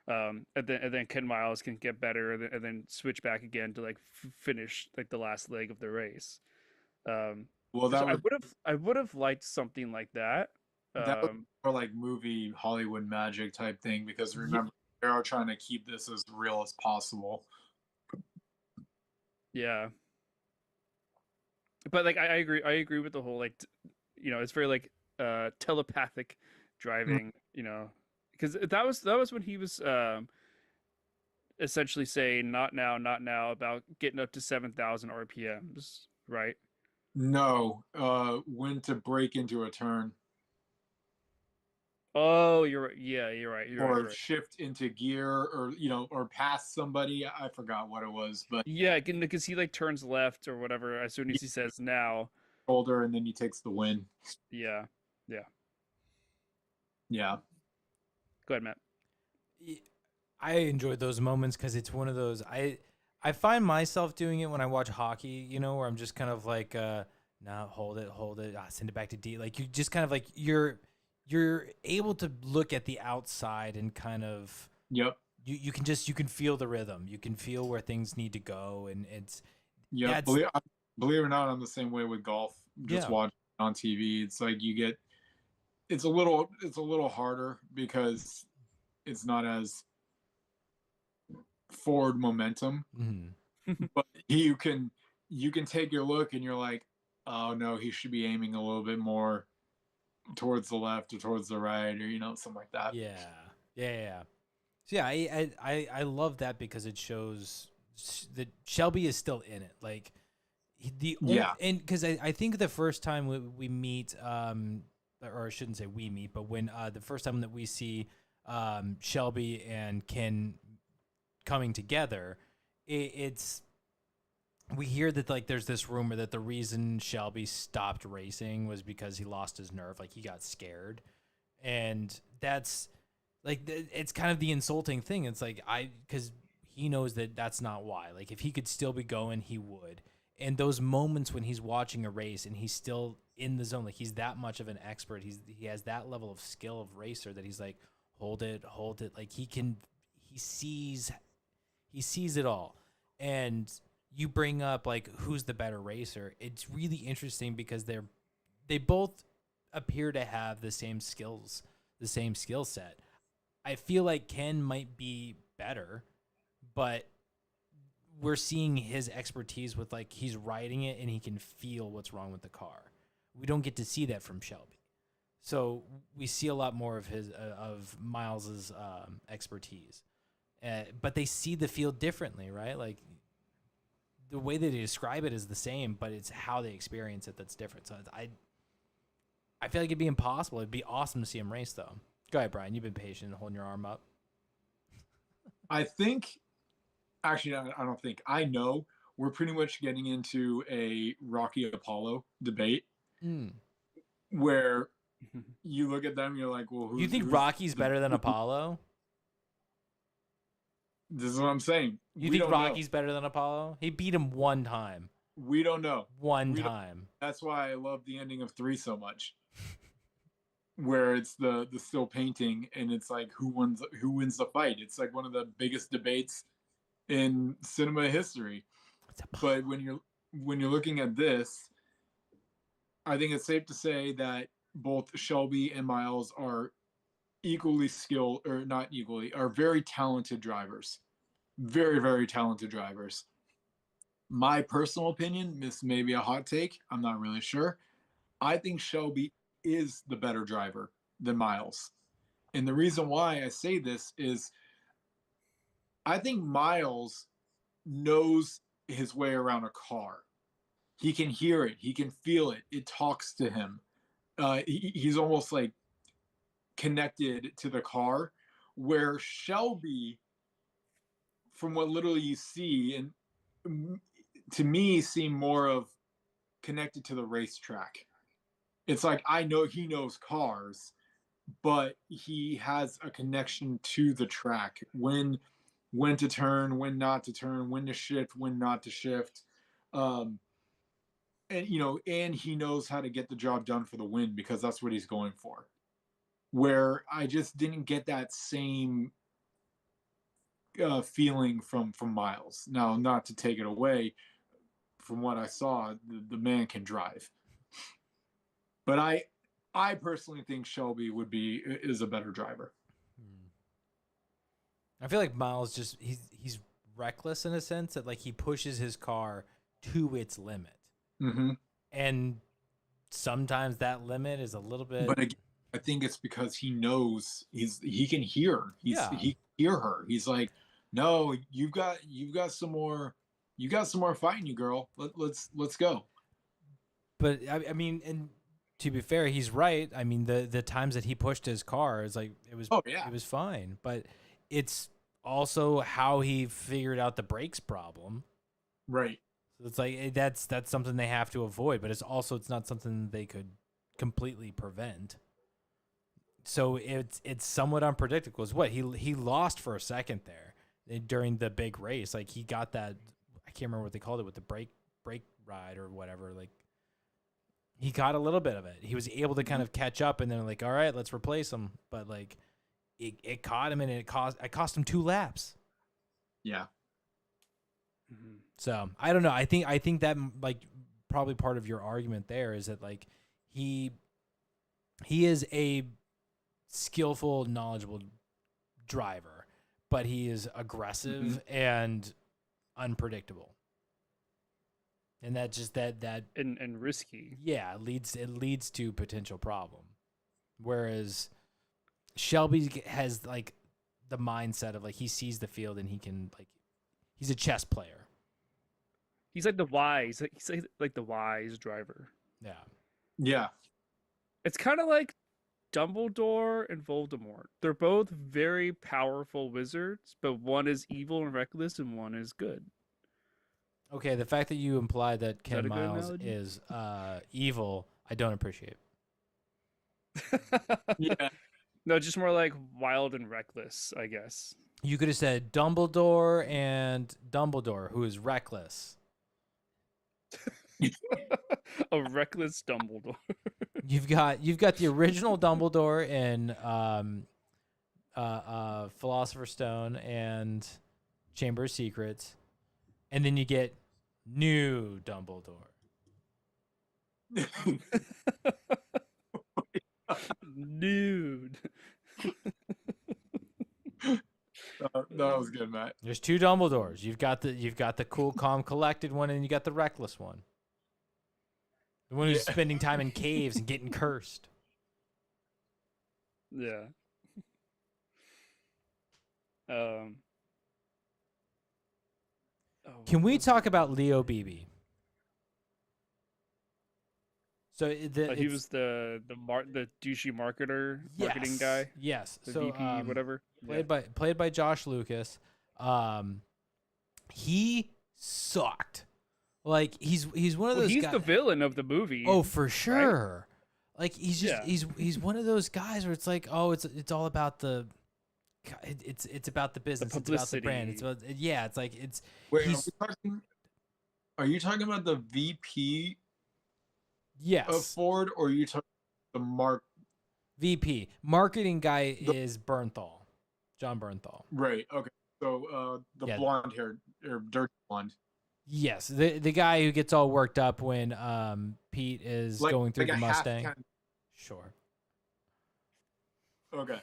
And then Ken Miles can get better, and then switch back again to like finish like the last leg of the race. Well, So I would have liked something like that. that was more like movie Hollywood magic type thing, because remember, they are trying to keep this as real as possible. Yeah, but like I agree with the whole like it's very like telepathic driving. Because that was when he was essentially saying not now, not now, about getting up to 7,000 RPMs, right? No, when to break into a turn Oh, you're right. Yeah, you're right. or shift into gear, or or pass somebody. I forgot what it was, but Yeah, because he like turns left or whatever as soon as he says now. shoulder, and then he takes the win. Yeah, Yeah. go ahead, Matt. I enjoyed those moments because it's one of those I find myself doing it when I watch hockey, where I'm just kind of like, no, hold it, send it back to D. Like you just kind of like you're able to look at the outside and kind of Yep. you can feel the rhythm, you can feel where things need to go, and it's Yep. Believe it or not, I'm the same way with golf. Just watching on TV, it's like it's a little harder because it's not as forward momentum, Mm-hmm. but you can you can take your look and you're like, oh no, he should be aiming a little bit more towards the left or towards the right, or something like that. Yeah. So yeah, I love that because it shows that Shelby is still in it. Like and because I think the first time we meet, or I shouldn't say we meet, but when the first time that we see Shelby and Ken coming together, it's we hear that like there's this rumor that the reason Shelby stopped racing was because he lost his nerve, like he got scared, and that's like it's kind of the insulting thing. It's like because he knows that that's not why. Like if he could still be going, he would. And those moments when he's watching a race and he's still in the zone, like he's that much of an expert, he has that level of skill of racer that he's like, hold it. Like he sees it all. And you bring up like who's the better racer. It's really interesting because they both appear to have the same skills, the same skill set. I feel like Ken might be better, but we're seeing his expertise with like he's riding it and he can feel what's wrong with the car. We don't get to see that from Shelby, so we see a lot more of his of Miles's expertise. But they see the field differently, right? Like the way that they describe it is the same, but it's how they experience it that's different. So I feel like it'd be impossible. It'd be awesome to see him race, though. Go ahead, Brian. You've been patient, holding your arm up. I think, actually, I don't think. I know we're pretty much getting into a Rocky Apollo debate where you look at them, you're like, well, you think Rocky's better than Apollo? This is what I'm saying. You think Rocky's better than Apollo? He beat him one time. We don't know. One time. That's why I love the ending of 3 so much. Where it's the still painting and it's like who wins the fight. It's like one of the biggest debates in cinema history. But when you're looking at this, I think it's safe to say that both Shelby and Miles are equally skilled, or not equally, are very talented drivers. Very, very talented drivers. My personal opinion, this may be a hot take, I'm not really sure. I think Shelby is the better driver than Miles. And the reason why I say this is I think Miles knows his way around a car. He can hear it. He can feel it. It talks to him. He's almost like connected to the car, where Shelby, from what little you see, and to me, seem more of connected to the racetrack. It's like, I know he knows cars, but he has a connection to the track. When to turn, when not to turn, when to shift, when not to shift. And he knows how to get the job done for the win, because that's what he's going for. Where I just didn't get that same feeling from Miles. Now, not to take it away from what I saw, the man can drive. But I personally think Shelby is a better driver. I feel like Miles just he's reckless in a sense that like he pushes his car to its limit, and sometimes that limit is a little bit. But again, I think it's because he knows he can hear. He can hear her. He's like, no, you've got some more fight in you, girl. Let's go. But I mean, and to be fair, he's right. I mean, the times that he pushed his car is like it was fine, but it's also how he figured out the brakes problem. Right. So it's like that's something they have to avoid, but it's not something they could completely prevent. So it's somewhat unpredictable. Is what he lost for a second there during the big race. Like he got that, I can't remember what they called it, with the brake ride or whatever. Like he got a little bit of it. He was able to kind of catch up, and then like, all right, let's replace him. But like it caught him, and it cost him 2 laps. Yeah. So I don't know. I think that like probably part of your argument there is that like he is a skillful, knowledgeable driver, but he is aggressive and unpredictable. And that just that and risky. yeah, it leads to potential problem. Whereas Shelby has like the mindset of like he sees the field and he can like he's a chess player. He's like like the wise driver. Yeah. Yeah. It's kind of like Dumbledore and Voldemort. They're both very powerful wizards, but one is evil and reckless and one is good. Okay, the fact that you imply that that Ken a good Miles analogy? is evil, I don't appreciate. Yeah. No, just more like wild and reckless, I guess. You could have said Dumbledore and Dumbledore, who is reckless. A reckless Dumbledore. You've got the original Dumbledore in Philosopher's Stone and Chamber of Secrets, and then you get new Dumbledore. Nude. That was good, Matt. There's two Dumbledores. You've got the cool, calm, collected one, and you got the reckless one. The one who's spending time in caves and getting cursed. Yeah. Can we talk about Leo Beebe? So he was the douchey marketing guy. Yes. The So VP, whatever. played by Josh Lucas. He sucked. Like he's one of those. He's guys. the villain of the movie. Oh, for sure. Right? Like he's just he's one of those guys where it's like, oh, it's all about the. It's about the business. It's about the brand. It's about It's like it's. Wait, are you talking about the VP Yes. of Ford, or are you talking about the VP marketing guy is Bernthal, John Bernthal. Right. Okay. So the blonde hair or dirty blonde. Yes, the guy who gets all worked up when Pete is going through the Mustang. Sure. Okay.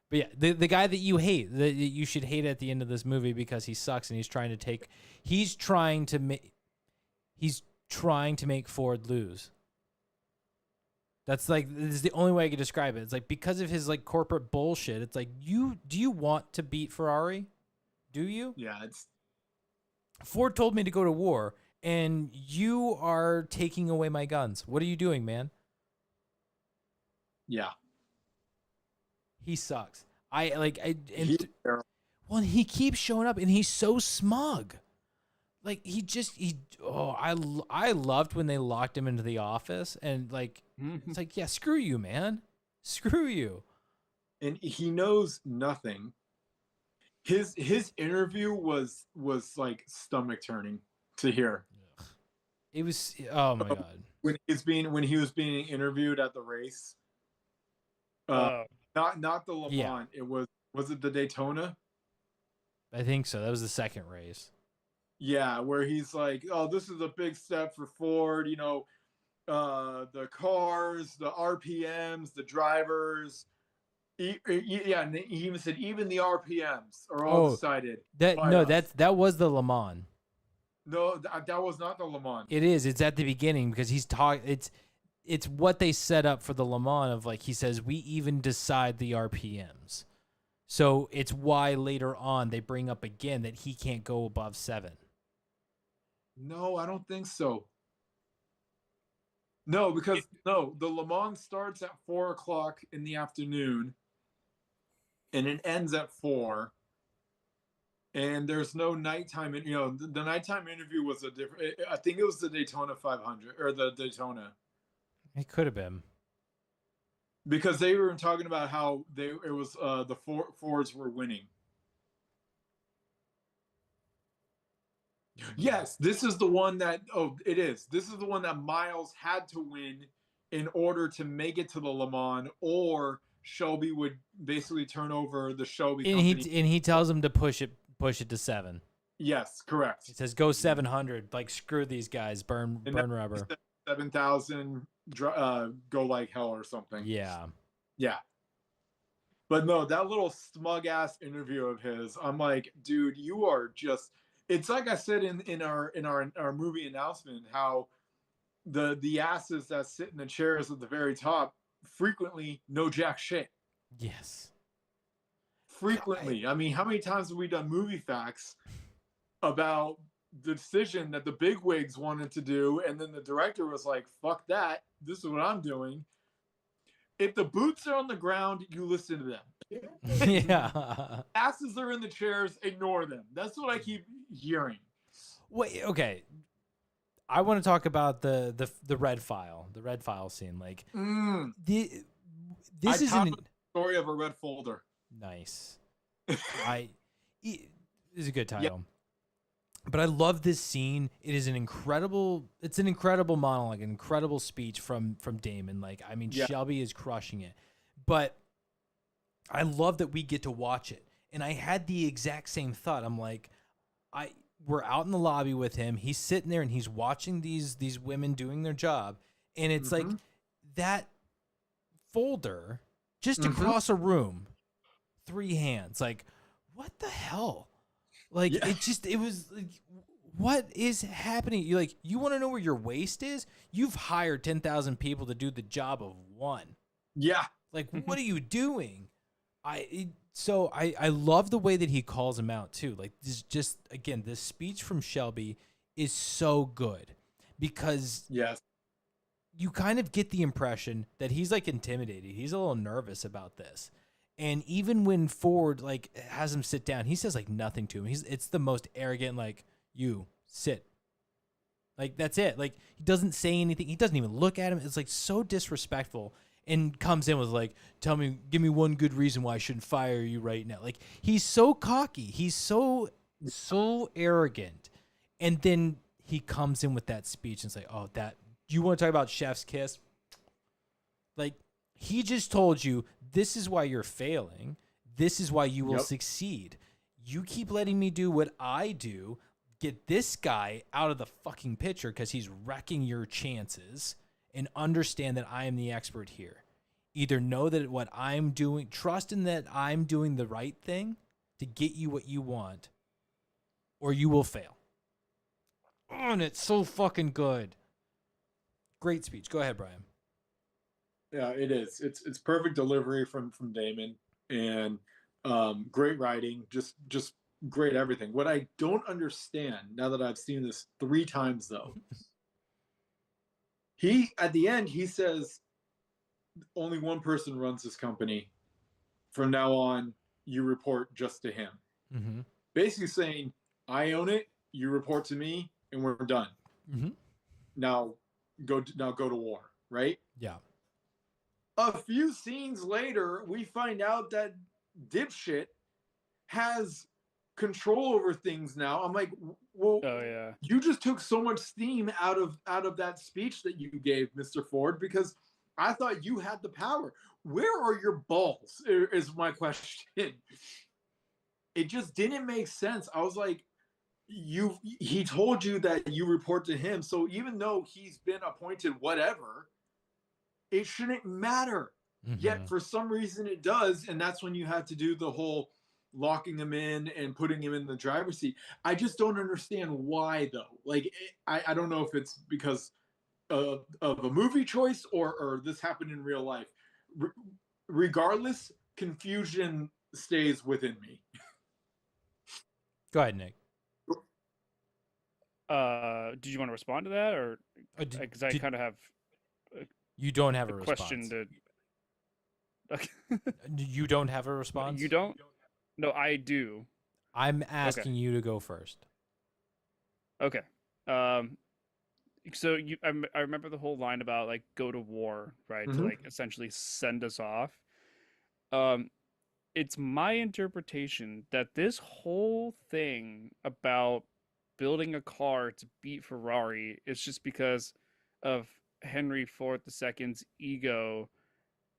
But yeah, the guy that you hate, that you should hate at the end of this movie because he sucks and he's trying to make Ford lose. That's like, this is the only way I could describe it. It's like because of his like corporate bullshit. It's like, do you want to beat Ferrari? Do you? Yeah, it's Ford told me to go to war, and you are taking away my guns. What are you doing, man? Yeah. He sucks. Well, he keeps showing up, and he's so smug. Like I loved when they locked him into the office, and like it's like, yeah, screw you, man, screw you. And he knows nothing. His interview was like stomach turning to hear. It was, oh my god. When he was being interviewed at the race. Not the Le Mans. Yeah. It was it the Daytona? I think so. That was the second race. Yeah, where he's like, "Oh, this is a big step for Ford. You know, the cars, the RPMs, the drivers." Yeah, and he even said even the RPMs are all decided. That was the Le Mans. No, that was not the Le Mans. It is. It's at the beginning because he's talking. It's what they set up for the Le Mans of like he says we even decide the RPMs. So it's why later on they bring up again that he can't go above 7. No, I don't think so. No, because the Le Mans starts at 4:00 in the afternoon, and it ends at 4. And there's no nighttime. You know, the nighttime interview was a different. I think it was the Daytona 500 or the Daytona. It could have been. Because they were talking about how the Fords were winning. Yes, this is the one that it is. This is the one that Miles had to win in order to make it to the Le Mans, or Shelby would basically turn over the Shelby company. And he tells him to push it to 7. Yes, correct. He says go 700. Like screw these guys. Burn rubber. 7,000. Go like hell or something. Yeah. Yeah. But no, that little smug ass interview of his, I'm like, dude, you are just. it's like I said in our movie announcement, how the asses that sit in the chairs at the very top frequently know jack shit. Yes. Frequently. I mean, how many times have we done movie facts about the decision that the bigwigs wanted to do, and then the director was like, fuck that, this is what I'm doing. If the boots are on the ground, you listen to them. Yeah. Asses are in the chairs, ignore them. That's what I keep hearing. Wait, okay. I want to talk about the red file, the red file scene. Like this isn't the story of a red folder. Nice. It is a good title. But I love this scene. It is an incredible monologue, an incredible speech from Damon. Like, I mean, Shelby is crushing it. But I love that we get to watch it. And I had the exact same thought. I'm like, we're out in the lobby with him. He's sitting there and he's watching these women doing their job. And it's like that folder just across a room, 3 hands. Like, what the hell? Like, it was like, what is happening? You want to know where your waist is? You've hired 10,000 people to do the job of one. Yeah. Like, what are you doing? So I love the way that he calls him out too. Like, this speech from Shelby is so good because you kind of get the impression that he's like intimidated. He's a little nervous about this. And even when Ford like has him sit down, he says like nothing to him. It's the most arrogant, like, you sit. Like, that's it. Like, he doesn't say anything. He doesn't even look at him. It's like so disrespectful, and comes in with like, give me one good reason why I shouldn't fire you right now. Like, he's so cocky. He's so arrogant. And then he comes in with that speech and it's like, oh, that, you want to talk about chef's kiss? Like, he just told you, this is why you're failing. This is why you will succeed. You keep letting me do what I do. Get this guy out of the fucking picture because he's wrecking your chances, and understand that I am the expert here. Either know that what I'm doing, trust in that I'm doing the right thing to get you what you want, or you will fail. Oh, and it's so fucking good. Great speech. Go ahead, Brian. Yeah, it is. It's perfect delivery from Damon, and great writing, just great everything. What I don't understand, now that I've seen this 3 times though, at the end he says only one person runs this company. From now on, you report just to him. Mm-hmm. Basically saying, I own it, you report to me, and we're done. Mm-hmm. Now go to war, right? Yeah. A few scenes later, we find out that dipshit has control over things now. I'm like, well, you just took so much steam out of that speech that you gave, Mr. Ford, because I thought you had the power. Where are your balls? Is my question. It just didn't make sense. I was like, he told you that you report to him, so even though he's been appointed whatever, it shouldn't matter. Yet for some reason it does, and that's when you had to do the whole locking him in and putting him in the driver's seat. I just don't understand why though. Like, I don't know if it's because of a movie choice or this happened in real life. Regardless, confusion stays within me. Go ahead, Nick. Did you want to respond to that, or because I kind of have you don't have a question response. Okay. You don't have a response? You don't? No, I do. I'm asking you to go first. Okay. So I remember the whole line about like go to war, right? To like essentially send us off. It's my interpretation that this whole thing about building a car to beat Ferrari is just because of Henry Ford II's ego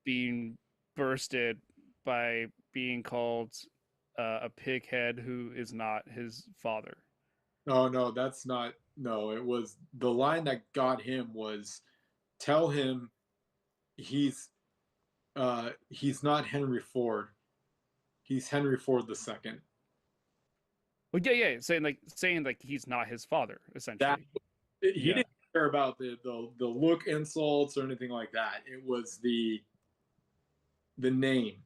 being bursted by being called a pighead who is not his father. Oh no, that's not. No, it was the line that got him was, tell him he's not Henry Ford. He's Henry Ford II. Well, yeah, saying like he's not his father, That essentially. he Yeah. didn't care about the look insults or anything like that. It was the name.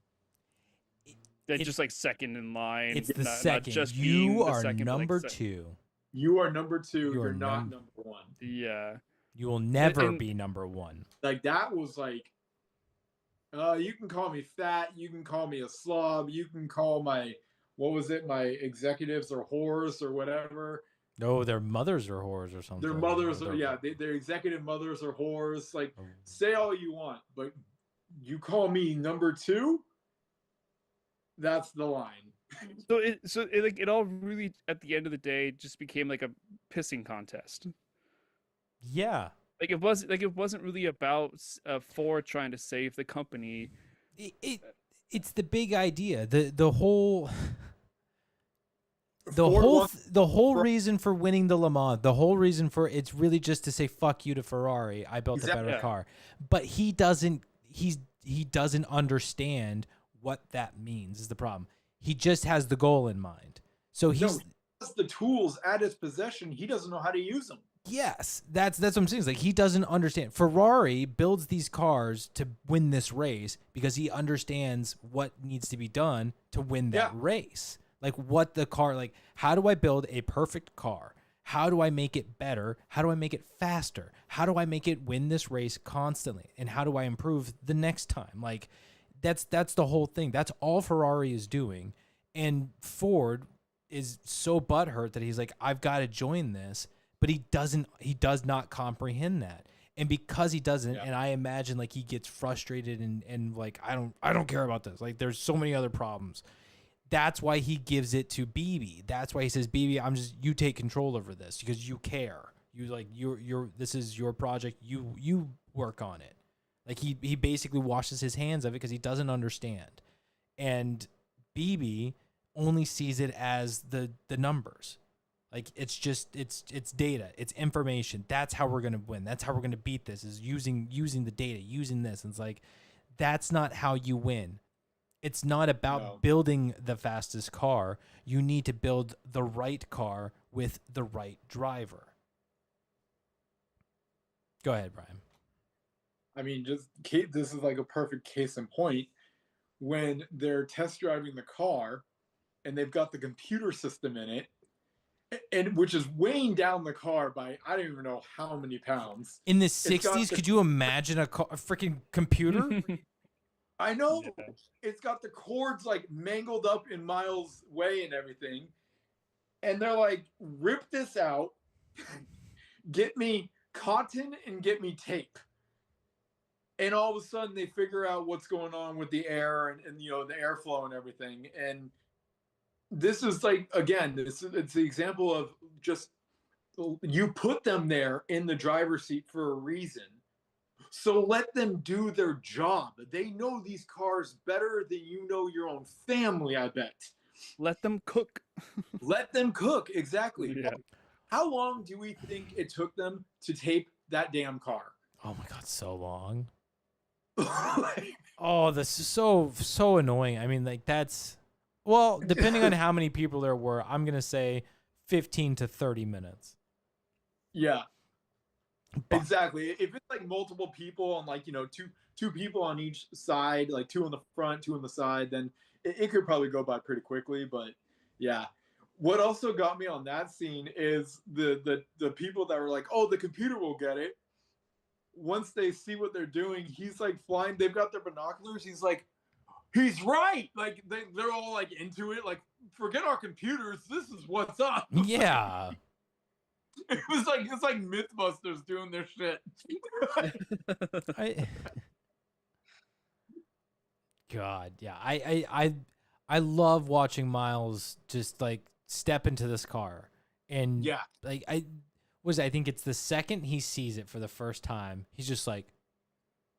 That It- just like second in line. It's the not second. just You being the are second, but, number like, two. You are number two. You are You're not number one. yeah. You will never and- be number one. Like that was like, you can call me fat. You can call me a slob. You can call my my executives or whores or whatever. No, their mothers are whores or something. Their mothers Or are their executive mothers are whores. Like Oh. say all you want, but you call me number two. That's the line. So it all really at the end of the day just became like a pissing contest. Yeah. Like it wasn't really about Ford trying to save the company. It's the big idea. The whole Ford the whole reason for winning the Le Mans, the whole reason for it's really just to say fuck you to Ferrari. I built a better Yeah. car. But he doesn't understand what that means is the problem. He just has the goal in mind. So he has the tools at his possession. He doesn't know how to use them. Yes, that's what I'm saying. It's like he doesn't understand. Ferrari builds these cars to win this race because he understands what needs to be done to win that race. Like what the car, like how do I build a perfect car? How do I make it better? How do I make it faster? How do I make it win this race constantly? And how do I improve the next time? Like that's the whole thing. That's all Ferrari is doing. And Ford is so butthurt that he's like, I've got to join this. But he does not comprehend that. And because he doesn't, and I imagine like he gets frustrated and like, I don't care about this. Like there's so many other problems. That's why he gives it to BB. That's why he says, BB, you take control over this because you care. You like, this is your project. You work on it. Like he basically washes his hands of it because he doesn't understand. And BB only sees it as the numbers. Like it's just it's data, it's information. That's how we're gonna win. That's how we're gonna beat this. Is using the data, using this. And it's like that's not how you win. It's not about building the fastest car. You need to build the right car with the right driver. Go ahead, Brian. I mean, this is like a perfect case in point when they're test driving the car and they've got the computer system in it, and which is weighing down the car by I don't even know how many pounds. In the 60s, could you imagine a freaking computer? I know. Yeah. It's got the cords like mangled up in miles way and everything. And they're like, rip this out, get me cotton and get me tape. And all of a sudden they figure out what's going on with the air and you know, the airflow and everything. And this is like, again, it's the example of just, you put them there in the driver's seat for a reason. So let them do their job. They know these cars better than you know your own family, I bet. Let them cook. Let them cook, exactly. Yeah. How long do we think it took them to tape that damn car? Oh my God, so long. Oh, this is so annoying. I mean, like that's, well, depending on how many people there were, I'm going to say 15 to 30 minutes. Yeah. Exactly. If it's like multiple people and like, you know, two people on each side, like two on the front, two on the side, then it could probably go by pretty quickly. But yeah, what also got me on that scene is the people that were like, oh, the computer will get it. Once they see what they're doing, he's like flying. They've got their binoculars. He's like, he's right. Like they're all like into it. Like, forget our computers. This is what's up. Yeah. It's like Mythbusters doing their shit. God, yeah. I love watching Miles just like step into this car. And yeah, like I think it's the second he sees it for the first time, he's just like,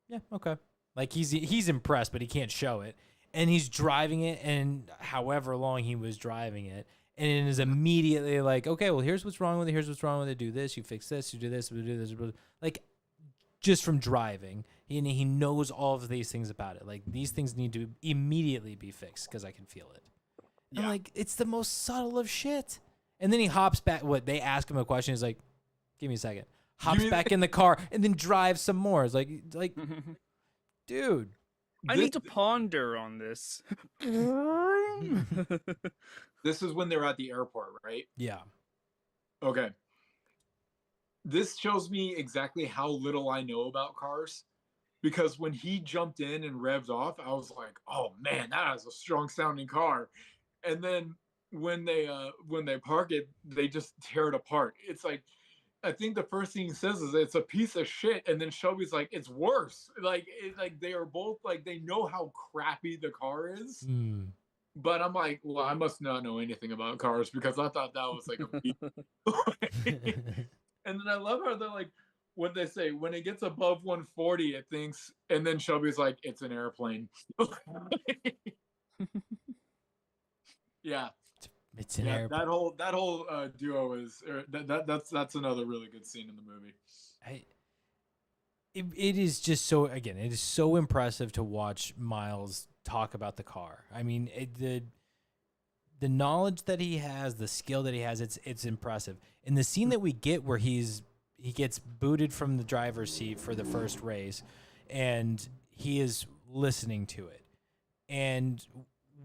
yeah, okay. Like he's impressed, but he can't show it. And he's driving it, and however long he was driving it, and it is immediately like, okay, well, here's what's wrong with it. Here's what's wrong with it. Do this. You fix this. You do this. You do this. Like, just from driving, he knows all of these things about it. Like, these things need to immediately be fixed because I can feel it. I'm Yeah. like, it's the most subtle of shit. And then he hops back. What they ask him a question, he's like, "Give me a second." Hops You- back in the car and then drives some more. It's like, dude. I This- need to ponder on this. This is when they're at the airport, right? Yeah. Okay. This shows me exactly how little I know about cars. Because when he jumped in and revved off, I was like, "Oh man, that is a strong sounding car." And then when they park it, they just tear it apart. It's like, I think the first thing he says is it's a piece of shit, and then Shelby's like, "It's worse." Like they are both like, they know how crappy the car is. Mm. But I'm like, well, I must not know anything about cars because I thought that was like a And then I love how they're like, what they say, when it gets above 140, it thinks, and then Shelby's like, it's an airplane. Yeah, It's an yeah. airplane. That whole duo is that's another really good scene in the movie. It is just so, again, it is so impressive to watch Miles talk about the car. I mean, the knowledge that he has, the skill that he has, it's impressive. In the scene that we get where he gets booted from the driver's seat for the first race, and he is listening to it, and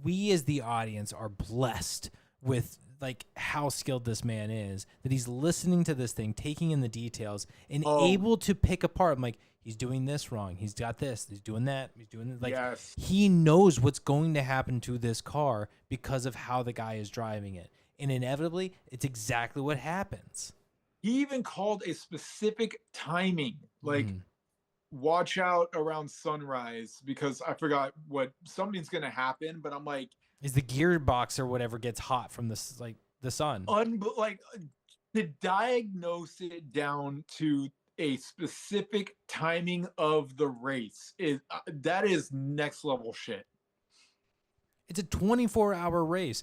we as the audience are blessed with like how skilled this man is, that he's listening to this thing, taking in the details, and able to pick apart. I'm like, he's doing this wrong. He's got this. He's doing that. He's doing this. Like, Yes. he knows what's going to happen to this car because of how the guy is driving it. And inevitably, it's exactly what happens. He even called a specific timing, like Mhm. watch out around sunrise, because I forgot what something's gonna happen. But I'm like, Is the gearbox or whatever gets hot from this, like the sun. to diagnose it down to a specific timing of the race is that is next level shit. It's a 24-hour race.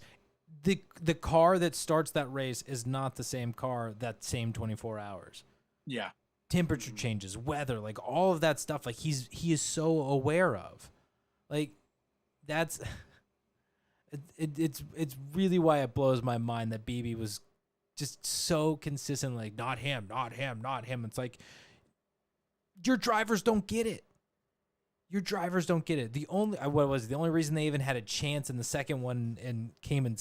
The car that starts that race is not the same car that same 24 hours. Yeah. Temperature changes, weather, like all of that stuff. Like he is so aware of. Like that's it's really why it blows my mind that BB was just so consistent. Like not him, not him, not him. It's like your drivers don't get it. Your drivers don't get it. The only reason they even had a chance in the second one and came in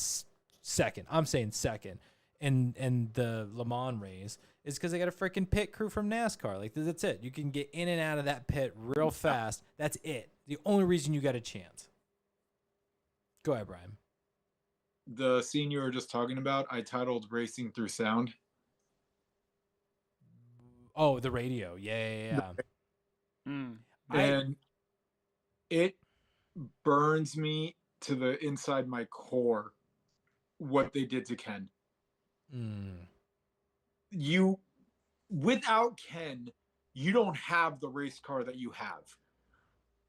second. I'm saying second in the Le Mans race is because they got a freaking pit crew from NASCAR. Like that's it. You can get in and out of that pit real fast. That's it. The only reason you got a chance. Go ahead, Brian. The scene you were just talking about, I titled "Racing Through Sound." Oh, the radio. Yeah. Mm. And it burns me to the inside my core what they did to Ken. You, without Ken, you don't have the race car that you have.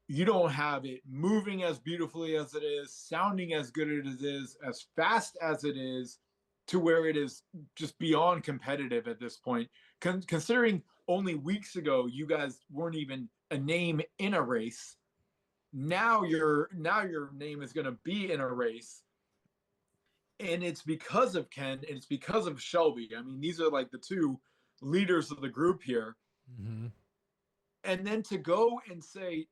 You don't have it moving as beautifully as it is, sounding as good as it is, as fast as it is, to where it is just beyond competitive at this point. Considering only weeks ago you guys weren't even a name in a race. Now your name is going to be in a race. And it's because of Ken and it's because of Shelby. I mean, these are like the two leaders of the group here. Mm-hmm. And then to go and say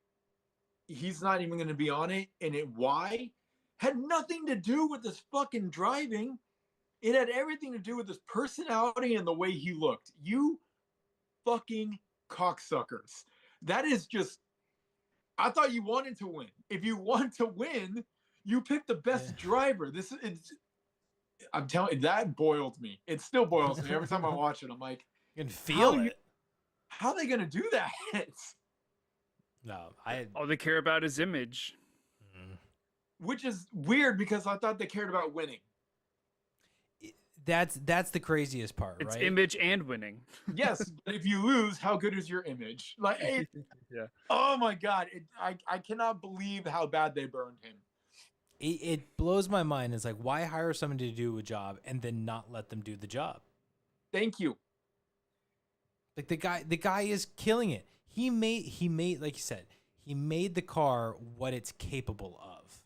he's not even going to be on it, and why had nothing to do with his fucking driving. It had everything to do with his personality and the way he looked. You fucking cocksuckers. That is just, I thought you wanted to win. If you want to win, you pick the best driver. I'm telling you, that boiled me. It still boils me every time I watch it. I'm like, You can feel it. How are they going to do that? No, All they care about is image. Which is weird because I thought they cared about winning. That's the craziest part, It's right? image and winning. Yes, but if you lose, how good is your image? Like, Yeah. Oh my god, I cannot believe how bad they burned him. It blows my mind. It's like, why hire someone to do a job and then not let them do the job? Thank you. Like the guy is killing it. He made like you said, he made the car what it's capable of.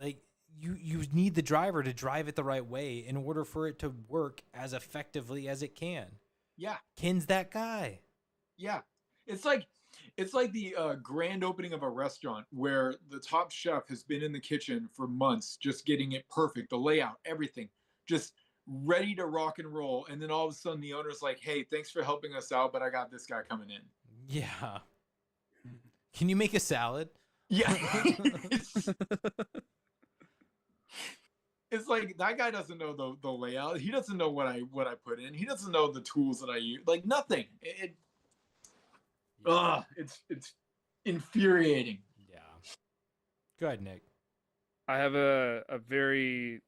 Like you need the driver to drive it the right way in order for it to work as effectively as it can. Yeah. Ken's that guy. Yeah. It's like the grand opening of a restaurant where the top chef has been in the kitchen for months, just getting it perfect, the layout, everything, just ready to rock and roll. And then all of a sudden the owner's like, hey, thanks for helping us out, but I got this guy coming in. Yeah. Can you make a salad? Yeah. It's like that guy doesn't know the layout. He doesn't know what I put in. He doesn't know the tools that I use. Like nothing. It's infuriating. Yeah. Go ahead, Nick. I have a very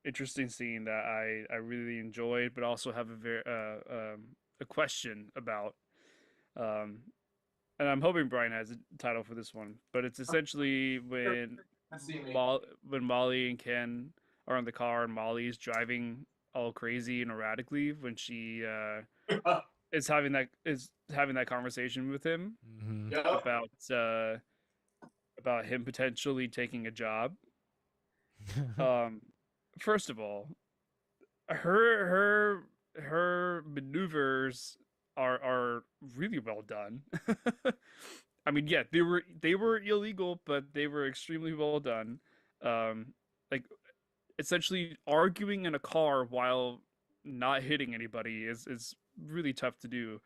interesting scene that I really enjoyed, but also have a question about. And I'm hoping Brian has a title for this one, but it's essentially when Molly and Ken are in the car and Molly's driving all crazy and erratically when she is having that conversation with him Mm-hmm. about him potentially taking a job. First of all, her maneuvers are really well done. I mean, yeah, they were illegal, but they were extremely well done. Like essentially arguing in a car while not hitting anybody is really tough to do.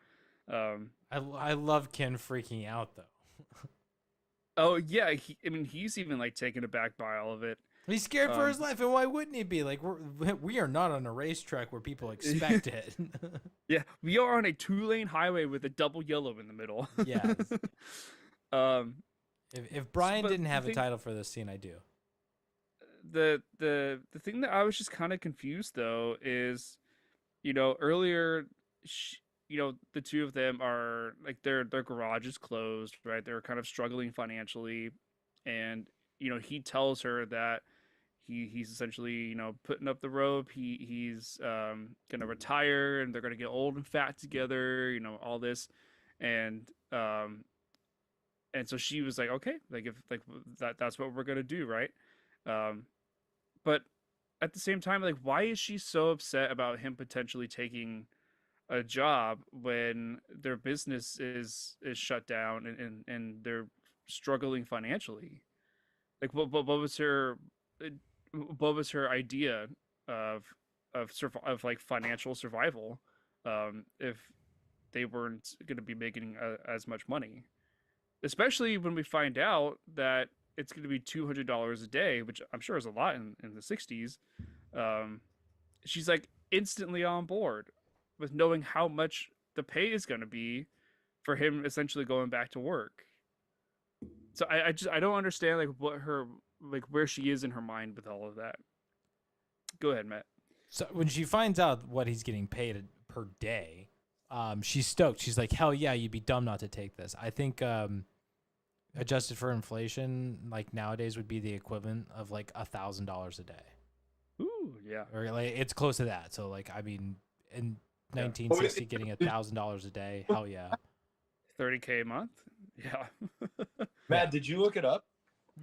I love Ken freaking out though. Oh yeah, he's even like taken aback by all of it. He's scared for his life, and why wouldn't he be? Like we are not on a racetrack where people expect it. Yeah, we are on a 2-lane highway with a double yellow in the middle. Yes. If Brian didn't have a title for this scene, I do. The thing that I was just kind of confused though is, earlier, the two of them are like their garage is closed, right? They're kind of struggling financially, and he tells her that he's essentially putting up the rope. He's gonna retire, and they're gonna get old and fat together. All this, and so she was like, okay, like if like that's what we're gonna do, right? But at the same time, like, why is she so upset about him potentially taking a job when their business is shut down and they're struggling financially? Like, what was her idea of like financial survival if they weren't going to be making as much money, especially when we find out that it's going to be $200 a day, which I'm sure is a lot in the 60s. She's like instantly on board with knowing how much the pay is going to be for him essentially going back to work. So I don't understand like what her, like where she is in her mind with all of that. Go ahead, Matt. So when she finds out what he's getting paid per day, she's stoked. She's like, hell yeah, you'd be dumb not to take this. I think adjusted for inflation, like nowadays would be the equivalent of like $1,000 a day. Ooh, yeah. Or like it's close to that. So like, I mean, in 1960, getting $1,000 a day, hell yeah. 30K a month. Yeah. Matt, did you look it up?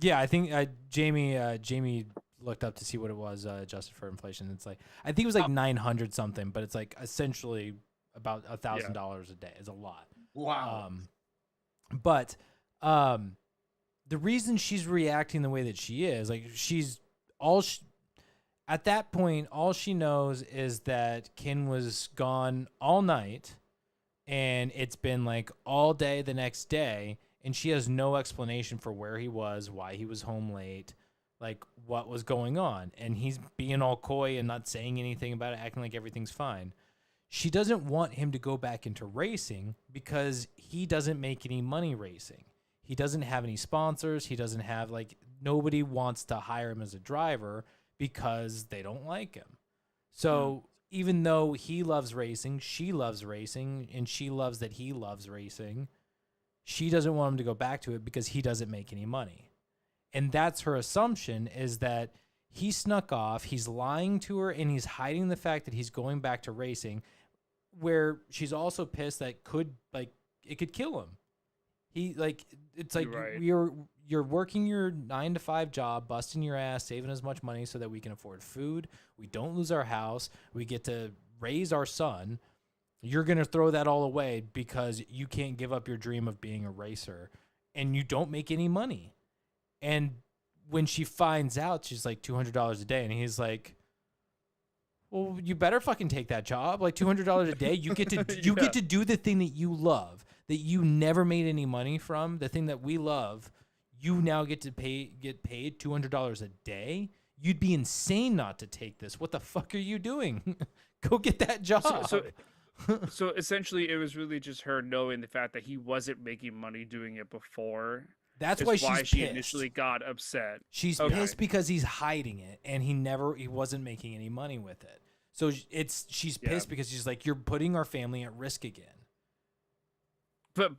Yeah, I think Jamie looked up to see what it was adjusted for inflation. It's like I think it was like 900 something, but it's like essentially about $1,000 a day. Is a lot. Wow. But the reason she's reacting the way that she is, like at that point, all she knows is that Ken was gone all night, and it's been like all day the next day, and she has no explanation for where he was, why he was home late, like what was going on. And he's being all coy and not saying anything about it, acting like everything's fine. She doesn't want him to go back into racing because he doesn't make any money racing. He doesn't have any sponsors. He doesn't have nobody wants to hire him as a driver because they don't like him. So even though he loves racing, she loves racing, and she loves that he loves racing, she doesn't want him to go back to it because he doesn't make any money. And that's her assumption, is that he snuck off, he's lying to her, and he's hiding the fact that he's going back to racing, where she's also pissed that it could kill him. It's like, Right. you're working your 9 to 5 job, busting your ass, saving as much money so that we can afford food. We don't lose our house. We get to raise our son. You're going to throw that all away because you can't give up your dream of being a racer and you don't make any money. And when she finds out, she's like $200 a day. And he's like, well, you better fucking take that job. Like $200 a day. You get to, you get to do the thing that you love, that you never made any money from, the thing that we love. You now get paid $200 a day. You'd be insane not to take this. What the fuck are you doing? Go get that job. So essentially, it was really just her knowing the fact that he wasn't making money doing it before. That's why she pissed. initially got upset. She's pissed because he's hiding it and he wasn't making any money with it. So she's pissed because she's like, you're putting our family at risk again. But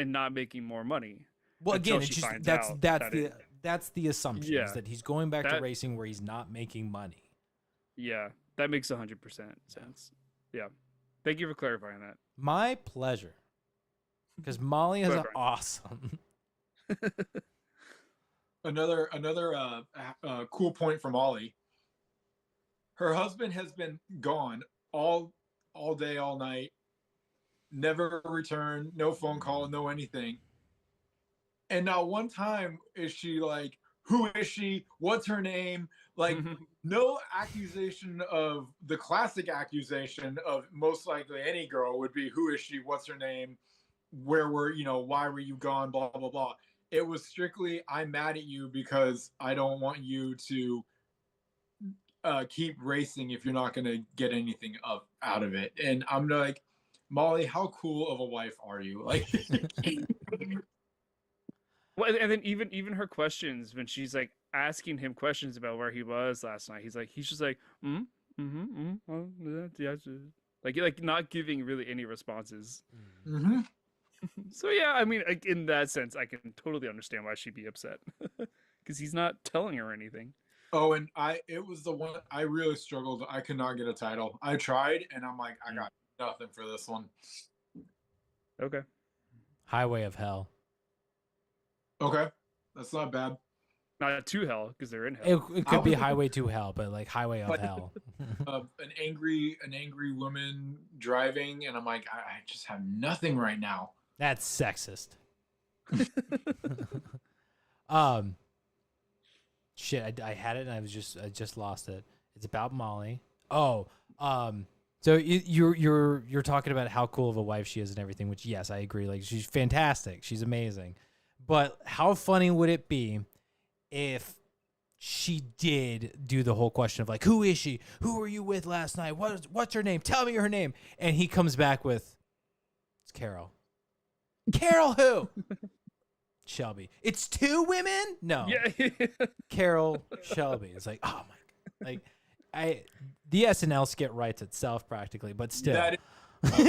not making more money. Well, again, it's just that's the assumption is that he's going back to racing where he's not making money. Yeah, that makes 100% sense. Yeah. Thank you for clarifying that. My pleasure. Because Molly is awesome. Another cool point from Molly. Her husband has been gone all day, all night, never returned, no phone call, no anything. And not one time is she like, who is she? What's her name? Like, no accusation of the classic accusation of most likely any girl would be, who is she? What's her name? Why were you gone? Blah, blah, blah. It was strictly, I'm mad at you because I don't want you to keep racing if you're not going to get anything out of it. And I'm like, Molly, how cool of a wife are you? Like, well, and then even her questions when she's like asking him questions about where he was last night, he's just like, like not giving really any responses. Mm-hmm. So yeah, I mean, like, in that sense, I can totally understand why she'd be upset because he's not telling her anything. Oh, and it was the one I really struggled. I could not get a title. I tried, and I'm like, I got nothing for this one. Okay. Highway of Hell. Okay, that's not bad. Not to hell because they're in hell. It could be Highway to Hell, but like Highway of Hell. An angry woman driving, and I'm like, I just have nothing right now. That's sexist. Shit, I had it and I just lost it. It's about Molly. Oh, so you're talking about how cool of a wife she is and everything, which yes, I agree. Like, she's fantastic. She's amazing. But how funny would it be if she did do the whole question of like, who is she? Who were you with last night? What's her name? Tell me her name. And he comes back with, it's Carol. Carol who? Shelby. It's 2 women? No. Yeah. Carol Shelby. It's like, oh my God. Like, the SNL skit writes itself practically, but still. But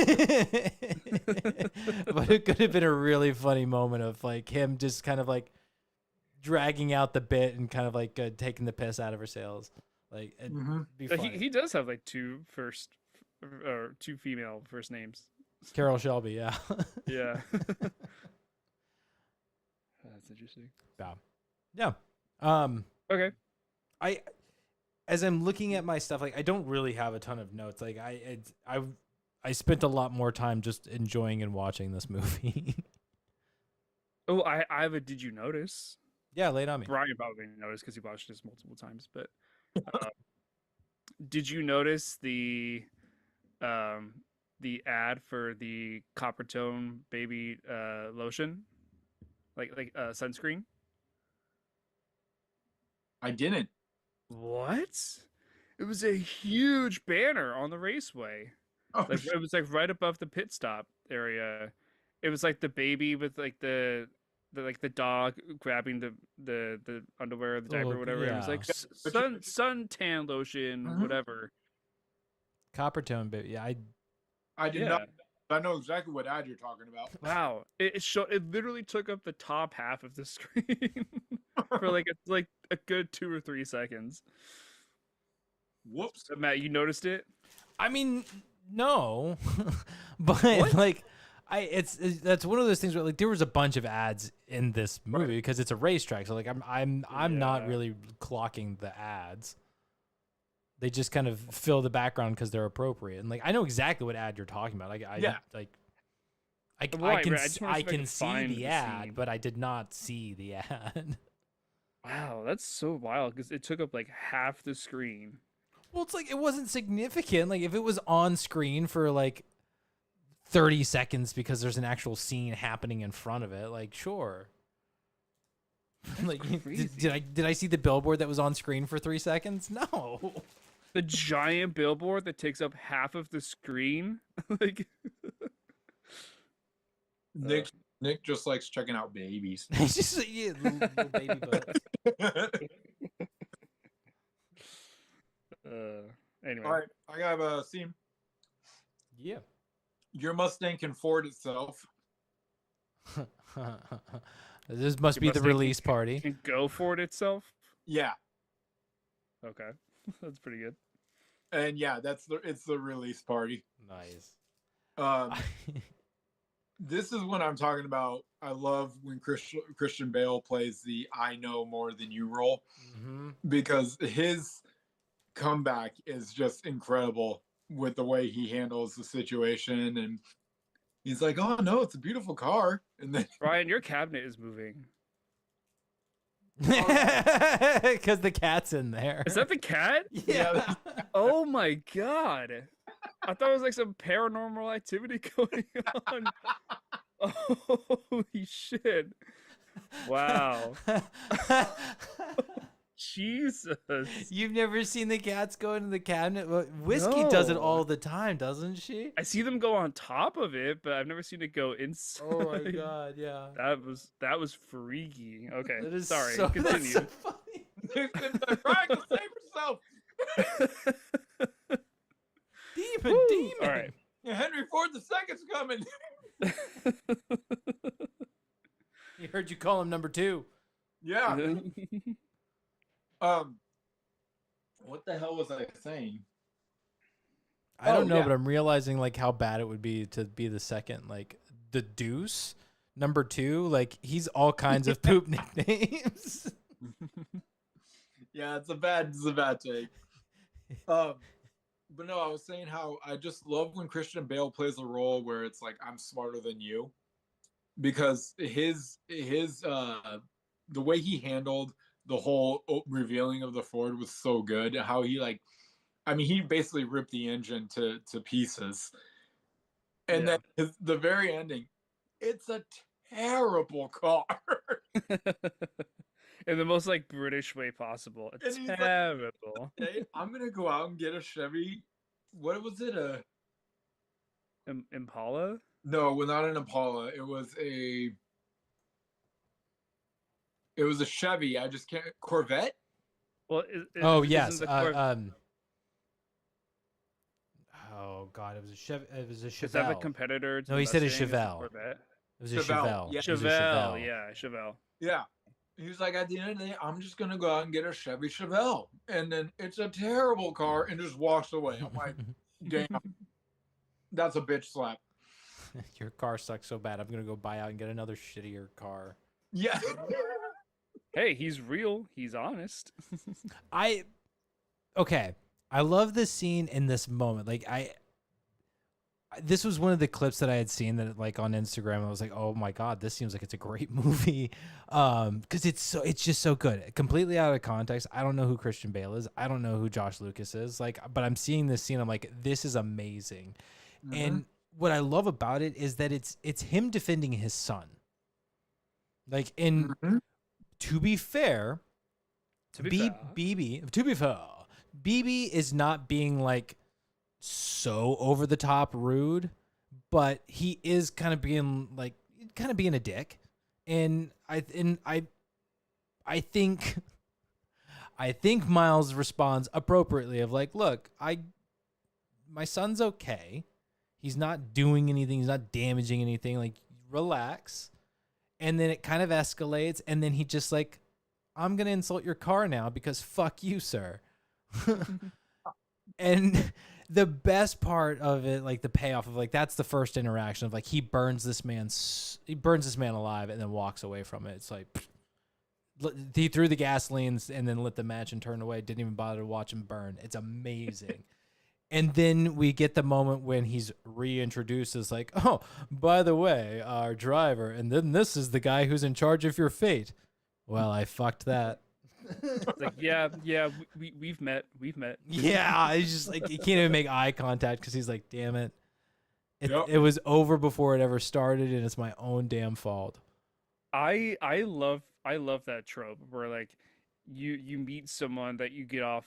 it could have been a really funny moment of like him just kind of like dragging out the bit and kind of like taking the piss out of her sales. Like, be he does have like 2 female first names. Carol Shelby, yeah. Yeah. That's interesting. Yeah. Okay. As I'm looking at my stuff, like, I don't really have a ton of notes. Like, I spent a lot more time just enjoying and watching this movie. Oh, I have a did you notice? Yeah, lay it on me. Brian probably noticed because he watched this multiple times, but did you notice the ad for the Coppertone baby lotion? Like sunscreen? I didn't. What? It was a huge banner on the raceway. Oh, Like, it was like right above the pit stop area. It was like the baby with like the dog grabbing the underwear, the diaper, whatever. It was like suntan lotion, whatever. Coppertone, baby. Yeah, I did not. I know exactly what ad you're talking about. Wow, it literally took up the top half of the screen for like a good 2 or 3 seconds. Whoops. Matt, you noticed it? I mean, no, but What? like, That's one of those things where like there was a bunch of ads in this movie Right. because it's a racetrack. So like I'm not Yeah. really clocking the ads. They just kind of fill the background because they're appropriate. And like I know exactly what ad you're talking about. Like I Yeah. like I Right, can right. I just wanna I see if I can could see find the the ad, scene. but I did not see the ad. Wow, that's so wild because it took up like half the screen. Well, it's like it wasn't significant. Like if it was on screen for like 30 seconds because there's an actual scene happening in front of it, like sure. Like did I see the billboard that was on screen for 3 seconds? No. The giant billboard that takes up half of the screen. Like Nick just likes checking out babies. It's just yeah, little baby butts. anyway. All right, I got a scene. Yeah. Your Mustang can Ford itself. This must Your be the Mustang release party. Can go for it itself. Yeah, Okay. That's pretty good. and yeah, it's the release party. Nice. Um, this is what I'm talking about. I love when Christian Bale plays the "I know more than you" role Mm-hmm. because his comeback is just incredible with the way he handles the situation, and he's like, "Oh no, it's a beautiful car," and then Ryan, your cabinet is moving. Because the cat's in there. Is that the cat? Yeah. Oh my god. I thought it was like some paranormal activity going on. Holy shit. Wow. Jesus. You've never seen the cats go into the cabinet? Well, Whiskey does it No. all the time, doesn't she? I see them go on top of it, but I've never seen it go inside. Oh my god, yeah. That was freaky. Okay. That is Sorry. so, that's Continue. so funny. Ryan, go save yourself. Demon, demon. All right. Henry Ford II's coming. He heard you call him number 2. Yeah. What the hell was I saying? I don't Oh, know, yeah. but I'm realizing like how bad it would be to be the second. Like the Deuce, number 2. Like he's all kinds of poop nicknames. Yeah, it's a bad take. But no, I was saying how I just love when Christian Bale plays a role where it's like I'm smarter than you, because his the way he handled the whole revealing of the Ford was so good. How he he basically ripped the engine to pieces, and Yeah. then the very ending, it's a terrible car. In the most like British way possible. And he's like, Terrible. Hey, I'm gonna go out and get a Chevy. What was it? Impala? No, well, not an Impala. It was a Chevy. I just can't. Corvette. Well, Oh isn't yes. the Corv- Oh god, it was a Chevelle. is that the competitor? To No, the he said a Mustang, is the Chevelle. Corvette? It was a Chevelle, Chevelle. yeah. It was a Chevelle, yeah, Chevelle. Yeah. He was like, at the end of the day, I'm just gonna go out and get a Chevy Chevelle, and then it's a terrible car, and just walks away. I'm like, damn, that's a bitch slap. Your car sucks so bad. I'm gonna go buy out and get another shittier car. Yeah. Hey, he's real. He's honest. Okay. I love this scene in this moment. Like this was one of the clips that I had seen that like on Instagram. I was like, oh my god, this seems like it's a great movie. Because it's just so good. Completely out of context. I don't know who Christian Bale is. I don't know who Josh Lucas is. Like, but I'm seeing this scene. I'm like, this is amazing. And what I love about it is that it's him defending his son. Like, in to be fair, To be fair. BB is not being like so over the top rude, but he is kind of being a dick. And I think Miles responds appropriately of like, look, my son's okay. He's not doing anything. He's not damaging anything. Like, relax. And then it kind of escalates. And then he just like, I'm going to insult your car now because fuck you, sir. And the best part of it, like the payoff of like that's the first interaction of like he burns this man alive and then walks away from it. It's like he threw the gasoline and then lit the match and turned away. Didn't even bother to watch him burn. It's amazing. And then we get the moment when he's reintroduced as like, oh, by the way, our driver, and then this is the guy who's in charge of your fate. Well, I fucked that. It's like, yeah, we've met. Yeah, he's just like he can't even make eye contact because he's like, damn it. Yep. It was over before it ever started, and it's my own damn fault. I love that trope where like you meet someone that you get off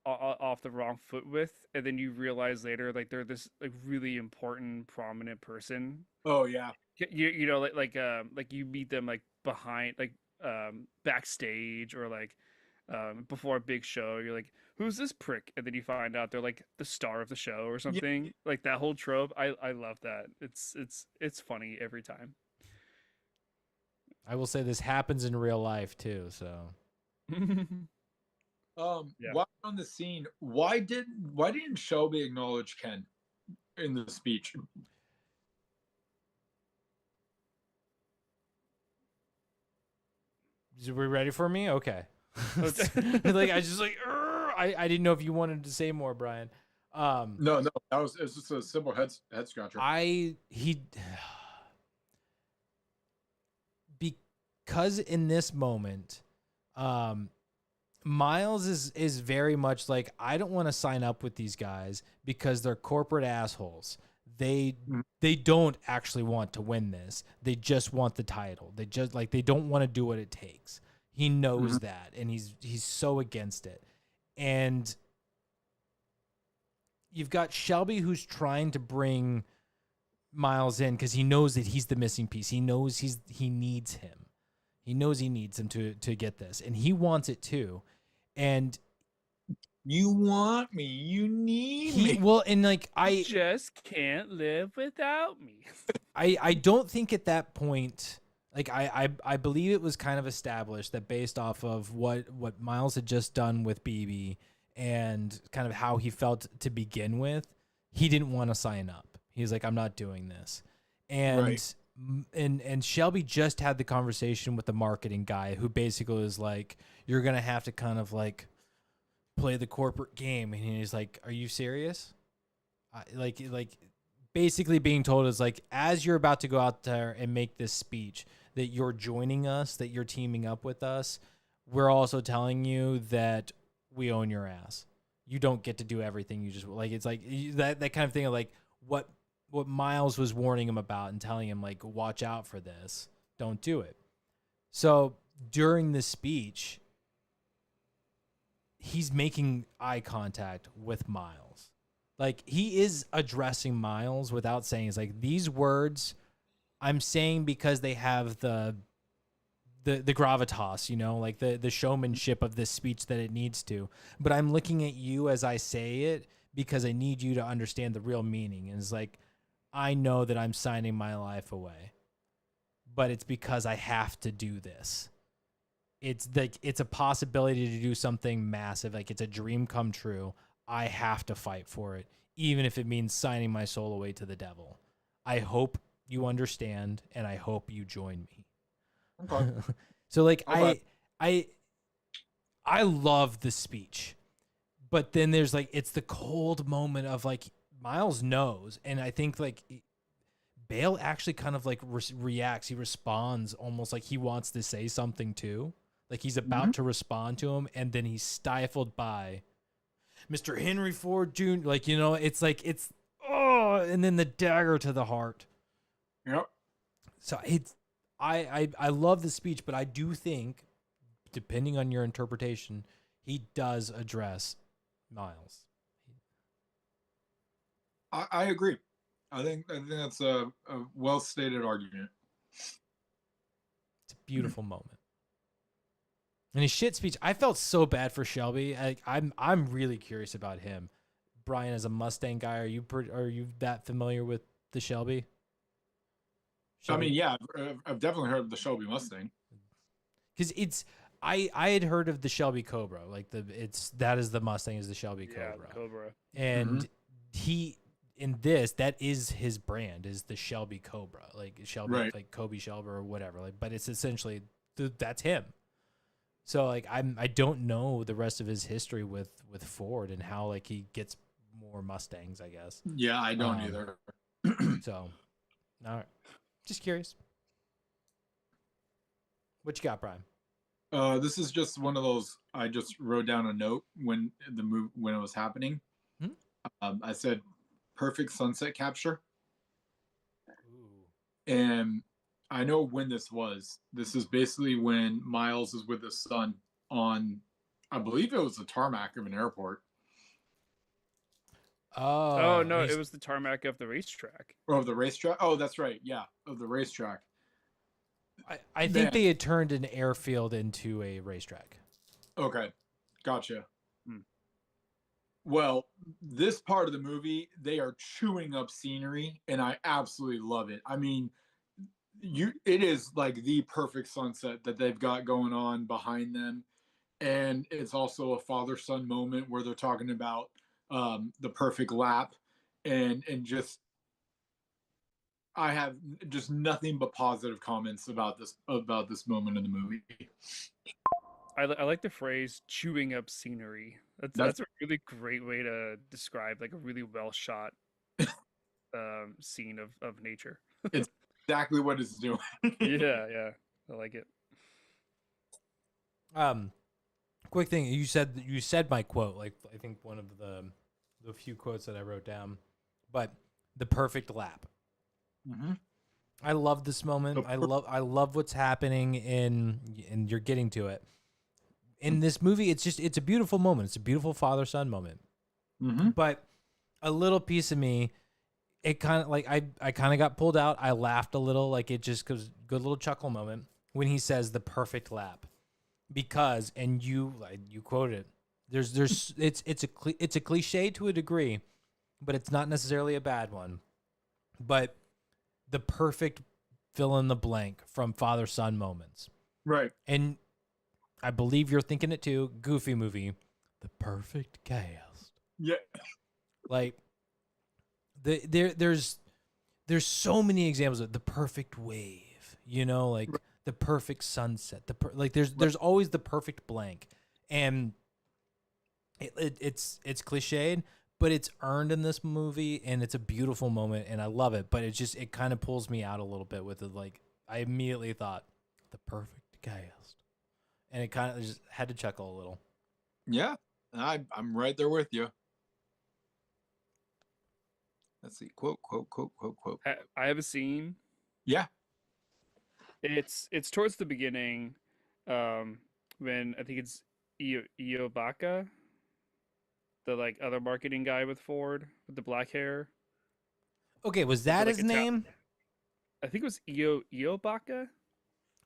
the wrong foot with, and then you realize later like they're this like really important, prominent person. Oh yeah. You know like you meet them like behind like backstage or like before a big show. You're like, who's this prick? And then you find out they're like the star of the show or something. Yeah. Like that whole trope. I love that. It's funny every time. I will say this happens in real life too. So, yeah. While on the scene, why didn't Shelby acknowledge Ken in the speech? Are we ready for me? Okay. Like I just like I didn't know if you wanted to say more, Brian. No, it's just a simple head scratcher. Because in this moment, Miles is very much like, I don't want to sign up with these guys because they're corporate assholes. They don't actually want to win this. They just want the title. They don't want to do what it takes. He knows that, and he's so against it. And you've got Shelby who's trying to bring Miles in because he knows that he's the missing piece. He knows he needs him. He knows he needs him to get this, and he wants it too. And you want me, you need me. Well, and like I just can't live without me. I don't think at that point, like I believe it was kind of established that based off of what Miles had just done with BB and kind of how he felt to begin with, he didn't want to sign up. He's like, I'm not doing this. And right. And Shelby just had the conversation with the marketing guy who basically was like, you're going to have to kind of like play the corporate game. And he's like, are you serious? Like basically being told is like, as you're about to go out there and make this speech that you're joining us, that you're teaming up with us, we're also telling you that we own your ass. You don't get to do everything. You just like, it's like that kind of thing of like what Miles was warning him about and telling him like, watch out for this. Don't do it. So during the speech, he's making eye contact with Miles. Like he is addressing Miles without saying, it's like, these words I'm saying because they have the gravitas, you know, like the showmanship of this speech that it needs to. But I'm looking at you as I say it because I need you to understand the real meaning. And it's like, I know that I'm signing my life away, but it's because I have to do this. It's like, it's a possibility to do something massive. Like it's a dream come true. I have to fight for it, even if it means signing my soul away to the devil. I hope you understand, and I hope you join me. Okay. So like, okay. I love the speech, but then there's like, it's the cold moment of like, Miles knows, and I think like Bale actually kind of like reacts. He responds almost like he wants to say something too. Like he's about to respond to him, and then he's stifled by Mr. Henry Ford Jr. Like, you know, it's like, and then the dagger to the heart. Yep. So I love the speech, but I do think, depending on your interpretation, he does address Miles. I agree. I think that's a well stated argument. It's a beautiful moment. And his shit speech, I felt so bad for Shelby. I'm really curious about him. Brian, as a Mustang guy, are you that familiar with the Shelby? I mean, yeah, I've definitely heard of the Shelby Mustang. Because I had heard of the Shelby Cobra, like that is the Mustang, is the Shelby Cobra. Yeah, Cobra. And he in this, that is his brand, is the Shelby Cobra, like Shelby, Right. like Kobe Shelby or whatever. Like, but it's essentially that's him. So like I don't know the rest of his history with Ford and how like he gets more Mustangs, I guess. Yeah, I don't Um, either. So, all right, just curious. What you got, Brian? This is just one of those. I just wrote down a note when when it was happening. Hmm? I said, "Perfect sunset capture," Ooh. and I know when this was. This is basically when Miles is with his son on, I believe it was the tarmac of an airport Oh no, it he's- was the tarmac of the racetrack. or of the racetrack. Oh, that's right. Yeah, of the racetrack. I think Man. they had turned an airfield into a racetrack. Okay, gotcha. Hmm. Well, this part of the movie, they are chewing up scenery, and I absolutely love it. I mean, it is like the perfect sunset that they've got going on behind them, and it's also a father-son moment where they're talking about the perfect lap, and just I have just nothing but positive comments about this moment in the movie. I like the phrase "chewing up scenery." That's a really great way to describe like a really well shot scene of nature. It's exactly what it's doing. Yeah, I like it. Quick thing, you said my quote, like I think one of the few quotes that I wrote down, but the perfect lap. Mm-hmm. I love this moment. I love what's happening and you're getting to it. In this movie, it's a beautiful moment. It's a beautiful father-son moment. Mm-hmm. But a little piece of me, it kind of like I kind of got pulled out. I laughed a little, like it just goes good little chuckle moment when he says the perfect lap, because and you quoted it. It's a cliche to a degree, but it's not necessarily a bad one. But the perfect fill in the blank from father-son moments. Right. And I believe you're thinking it too. Goofy movie, the perfect chaos. Yeah. Like there's so many examples of the perfect wave. You know, like the perfect sunset. There's always the perfect blank, and it's cliched, but it's earned in this movie, and it's a beautiful moment, and I love it. But it kind of pulls me out a little bit with it. Like I immediately thought the perfect chaos, and it kind of just had to chuckle a little. Yeah. I'm right there with you. Let's see. Quote. I have a scene. Yeah. It's towards the beginning, when I think it's Iobaka, the like other marketing guy with Ford with the black hair. Okay, was that like his name? I think it was Iobaka.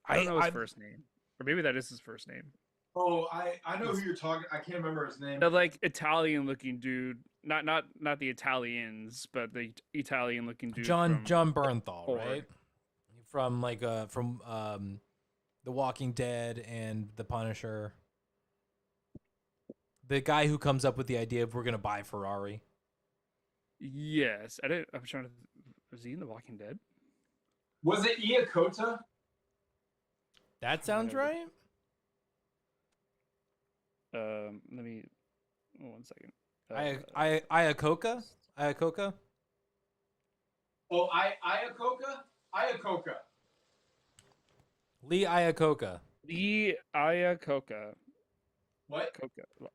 I don't know his first name, or maybe that is his first name. Oh, I know who you're talking. I can't remember his name. The like Italian-looking dude, not the Italians, but the Italian-looking dude. John from Bernthal, Ford. right? From The Walking Dead and The Punisher. The guy who comes up with the idea of we're gonna buy Ferrari. Yes, I didn't. I'm trying to. Was he in The Walking Dead? Was it Iacota? That sounds right. Let me. 1 second. Iacocca? Iacocca? Oh, Iacocca. Lee Iacocca. Lee Iacocca. What?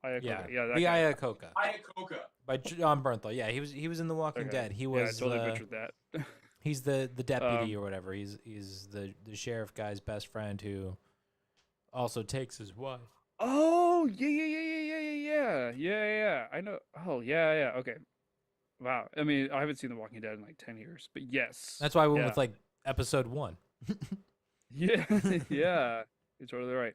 Iacocca. Yeah, Yeah, that Lee guy. Iacocca. Iacocca. By John Bernthal. Yeah, he was in The Walking Okay. Dead. He Yeah, was I totally butchered that. he's the deputy or whatever. He's the sheriff guy's best friend who also takes his wife. Oh yeah. I know. Oh yeah. Okay. Wow. I mean, I haven't seen The Walking Dead in like 10 years, but yes. That's why I went Yeah. with like episode 1. Yeah, yeah, you're totally right.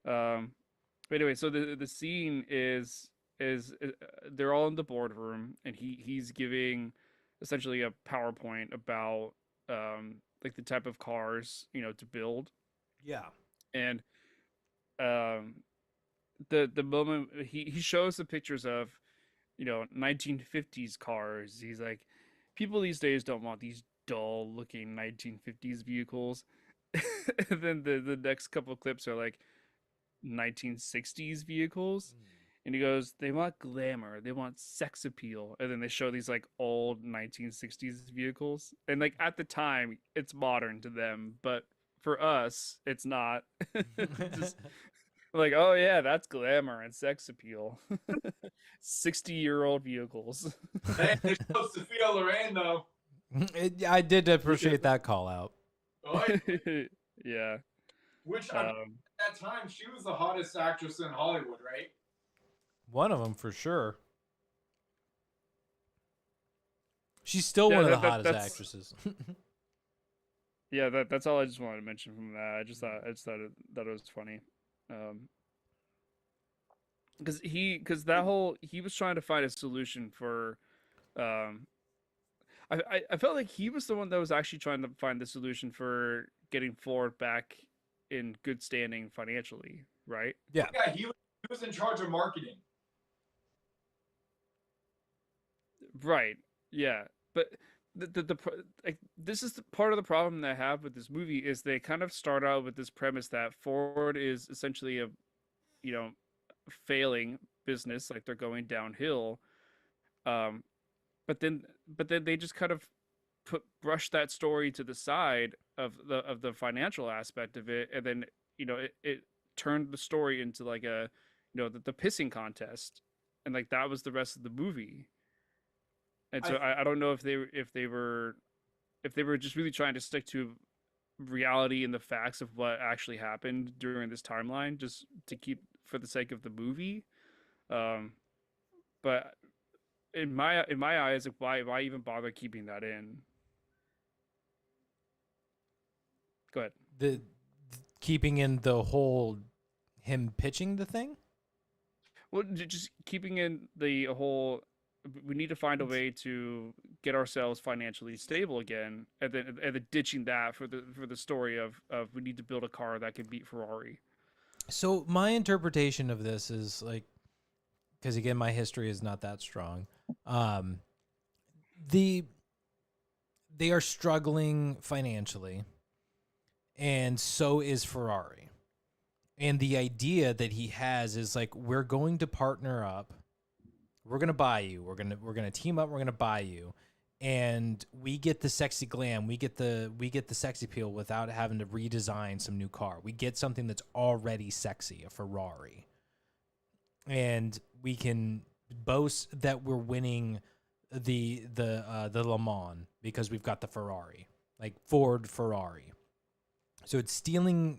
But anyway, so the scene is they're all in the boardroom, and he's giving essentially a PowerPoint about like the type of cars to build, Yeah. and the moment he shows the pictures of 1950s cars. He's like, people these days don't want these dull looking 1950s vehicles. And then the next couple clips are like 1960s vehicles. And he goes, they want glamour, they want sex appeal. And then they show these like old 1960s vehicles. And like at the time, it's modern to them, but for us, it's not. Just like, oh yeah, that's glamour and sex appeal. 60-year-old vehicles. Hey, they showed Sophia Loren though. I did appreciate that call out. Oh, yeah. Yeah. Which at that time she was the hottest actress in Hollywood, right? One of them for sure. She's still Yeah, one of the that- hottest that's- actresses. Yeah, that's all I just wanted to mention from that. I just thought that it was funny. Because he was trying to find a solution for um I felt like he was the one that was actually trying to find the solution for getting Ford back in good standing financially, right? Yeah. Yeah, he was in charge of marketing. Right. Yeah. But like this is part of the problem that I have with this movie is they kind of start out with this premise that Ford is essentially a you know failing business, like they're going downhill. Um, but then they just kind of brush that story to the side of the financial aspect of it, and then it turned the story into like a the pissing contest, and like that was the rest of the movie. And so I don't know if they were just really trying to stick to reality and the facts of what actually happened during this timeline just to keep for the sake of the movie. um but in my eyes, like why even bother keeping that in? Go ahead. The keeping in the whole him pitching the thing. Well, just keeping in the whole, we need to find a way to get ourselves financially stable again, and then ditching that for the story of we need to build a car that can beat Ferrari. So my interpretation of this is like, because again, my history is not that strong. Um, the they are struggling financially, and so is Ferrari. And the idea that he has is like, we're going to partner up. We're gonna buy you. We're gonna team up. We're gonna buy you, and we get the sexy glam. We get the sexy appeal without having to redesign some new car. We get something that's already sexy, a Ferrari, and we can boast that we're winning the Le Mans because we've got the Ferrari, like Ford Ferrari. So it's stealing.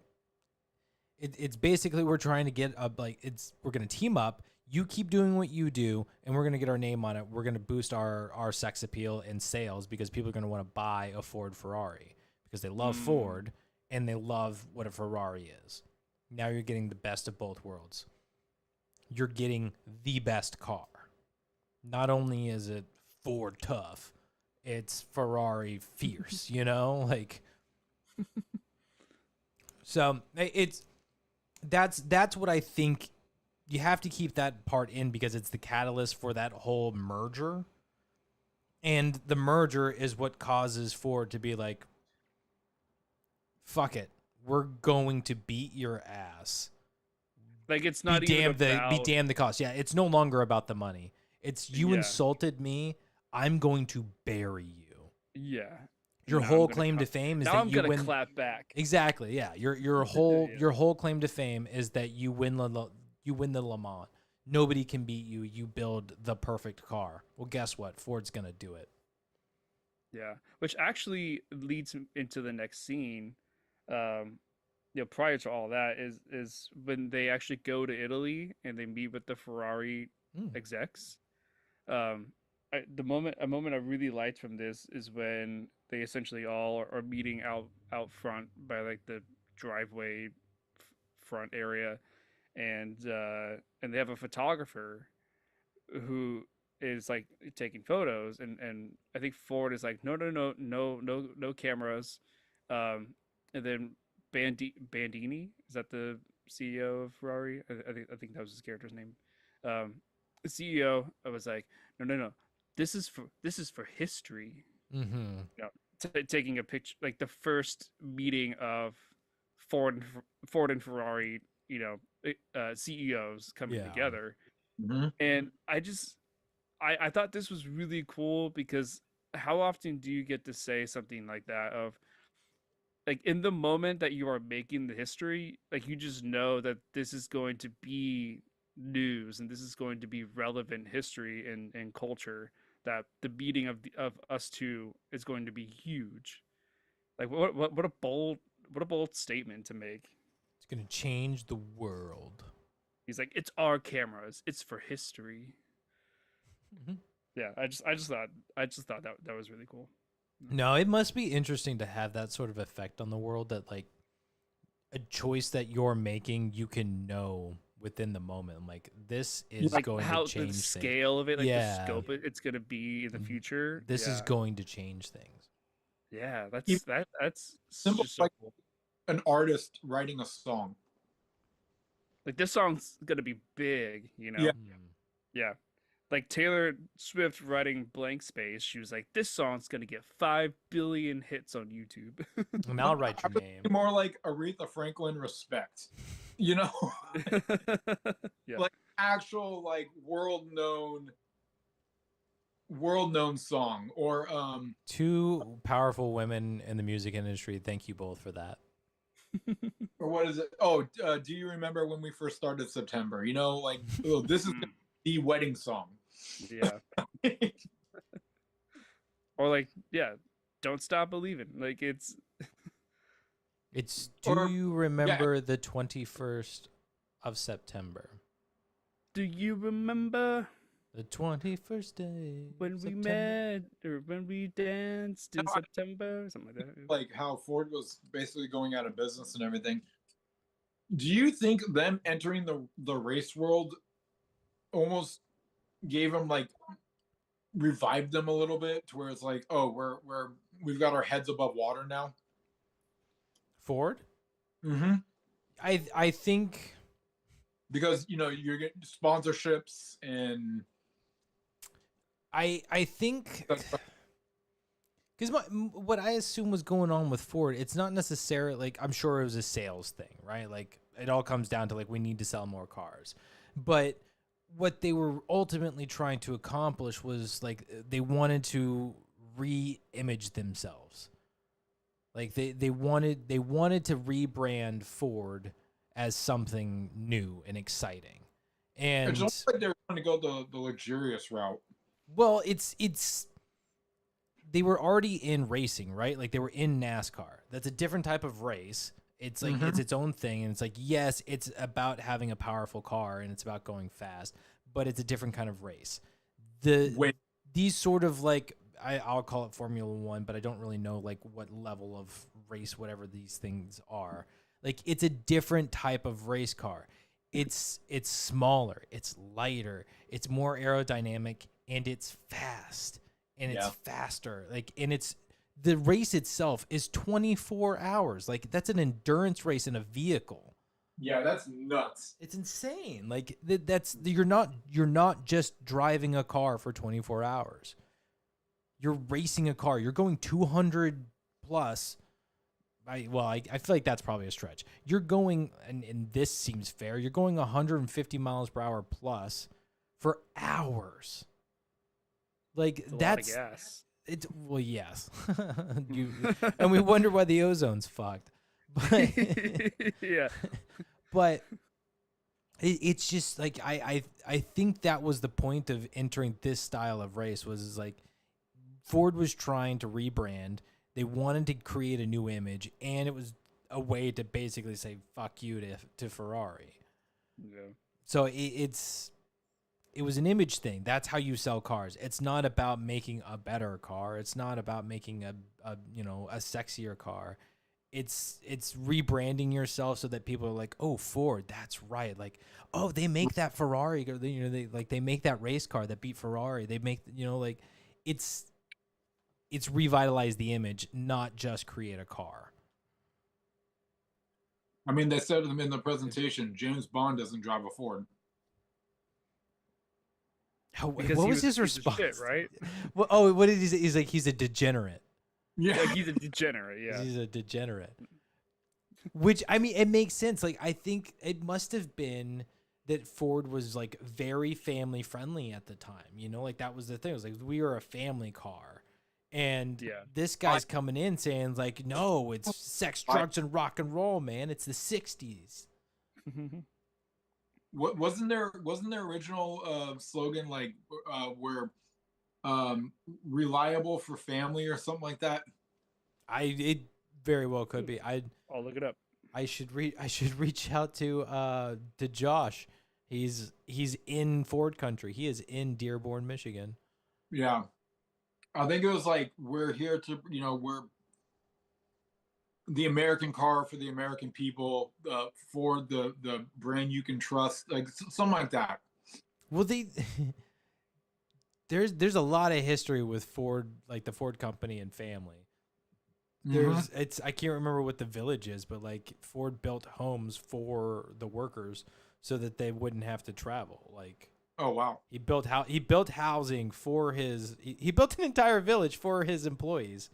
It's basically we're trying to get up, like we're gonna team up. You keep doing what you do, and we're gonna get our name on it. We're gonna boost our sex appeal and sales because people are gonna want to buy a Ford Ferrari because they love Ford and they love what a Ferrari is. Now you're getting the best of both worlds. You're getting the best car. Not only is it Ford tough, it's Ferrari fierce. Like. So that's what I think. You have to keep that part in because it's the catalyst for that whole merger. And the merger is what causes Ford to be like, fuck it. We're going to beat your ass. Like it's not even about... Be damned the cost. Yeah, it's no longer about the money. It's you insulted me. I'm going to bury you. Yeah. Your whole claim to fame is that you win. Clap back. Exactly. Yeah. Your whole claim to fame is that you win the Le Mans. Nobody can beat you. You build the perfect car. Well, guess what? Ford's gonna do it. Yeah, which actually leads into the next scene. Prior to all that is when they actually go to Italy and they meet with the Ferrari execs. A moment I really liked from this is when they essentially all are meeting out front by like the driveway front area, and they have a photographer who is like taking photos, and I think Ford is like no cameras, and then Bandini, is that the CEO of Ferrari? I think that was his character's name. the CEO was like, no, no, no, this is for history. Mm-hmm. You know, taking a picture, like the first meeting of Ford and Ferrari, CEOs coming Yeah. together, Mhm. and I thought this was really cool because how often do you get to say something like that of like in the moment that you are making the history, like you just know that this is going to be news and this is going to be relevant history and culture, that the meeting of us two is going to be huge. Like what a bold statement to make. It's gonna change the world. He's like, it's our cameras, it's for history. Mm-hmm. Yeah, I just thought that that was really cool. No, it must be interesting to have that sort of effect on the world, that like a choice that you're making, you can know within the moment. Like this is Like going how to change the things. scale of it, like the Yeah. scope it's gonna be in the Mhm. future. This is Yeah. going to change things. Yeah, Even that's simple just so like cool. an artist writing a song. Like this song's gonna be big, you know? Yeah. Mm. Yeah. Like Taylor Swift writing Blank Space, she was like, this song's gonna get 5 billion hits on YouTube. And I'll write I your would name. say more like Aretha Franklin respect. You know, Yeah. like actual like world known song or Two powerful women in the music industry. Thank you both for that. or what is it? Oh, do you remember when we first started September? You know, like oh, this is Mm, the wedding song. yeah. Or like, yeah, Don't Stop Believing. Like it's It's do Or you yeah, remember the 21st of September? do you remember The 21st day when of we September. met or when we danced in how I September? Something like that. like how Ford was basically going out of business and everything. Do you think them entering the race world almost gave them like revived them a little bit to where it's like, oh, we've got our heads above water now? Ford? Mm-hmm. I think Because you know you're getting sponsorships and I think because what I assume was going on with Ford, it's not necessarily like, I'm sure it was a sales thing, right? Like it all comes down to like, we need to sell more cars, but what they were ultimately trying to accomplish was like they wanted to re-image themselves. Like they wanted to rebrand Ford as something new and exciting. it's And almost like they're trying to go the luxurious route. well, it's they were already in racing, right? Like they were in NASCAR. That's a different type of race. It's like Mhm. it's its own thing, and it's like, yes, it's about having a powerful car and it's about going fast, but it's a different kind of race. Wait, These sort of like, I'll call it Formula One, but I don't really know like what level of race whatever these things are. Like it's a different type of race car. It's smaller, it's lighter, it's more aerodynamic, and it's fast, and it's yeah, faster. Like, and it's the race itself is 24 hours. Like that's an endurance race in a vehicle. yeah, that's nuts. It's insane. Like that's you're not just driving a car for 24 hours. You're racing a car. You're going 200 plus. I feel like that's probably a stretch. You're going, and this seems fair. You're going 150 miles per hour plus for hours. Like It's a lot of that's gas. it's well, yes. And we wonder why the ozone's fucked. But Yeah. but it's just like I think that was the point of entering this style of race, was is like Ford was trying to rebrand. They wanted to create a new image, and it was a way to basically say fuck you to Ferrari. Yeah. So it was an image thing. That's how you sell cars. It's not about making a better car. It's not about making a sexier car. It's rebranding yourself so that people are like, oh, Ford, that's right. Like, oh, they make that Ferrari. They make that race car that beat Ferrari. They make like it's revitalize the image, not just create a car. I mean, they said in the presentation, James Bond doesn't drive a Ford. because what he was his a piece of response? shit, right? Well, oh, what did he say? He's like, he's a degenerate. Yeah. Like he's a degenerate. Yeah. He's a degenerate. Which, I mean, it makes sense. Like, I think it must have been that Ford was like very family friendly at the time. You know, like that was the thing. It was like, we are a family car. And Yeah. this guy's coming in saying like, no, it's sex, drugs, and rock and roll, man. It's the 60s. What wasn't their original slogan like we're reliable for family or something like that? It very well could be. I'll look it up. I should reach out to Josh. He's in Ford country. He is in Dearborn, Michigan. Yeah. I think it was like, we're here to, we're the American car for the American people, for the brand you can trust, like something like that. Well, there's a lot of history with Ford, like the Ford company and family. I can't remember what the village is, but like Ford built homes for the workers so that they wouldn't have to travel. Like, Oh wow. he built housing for he built an entire village for his employees.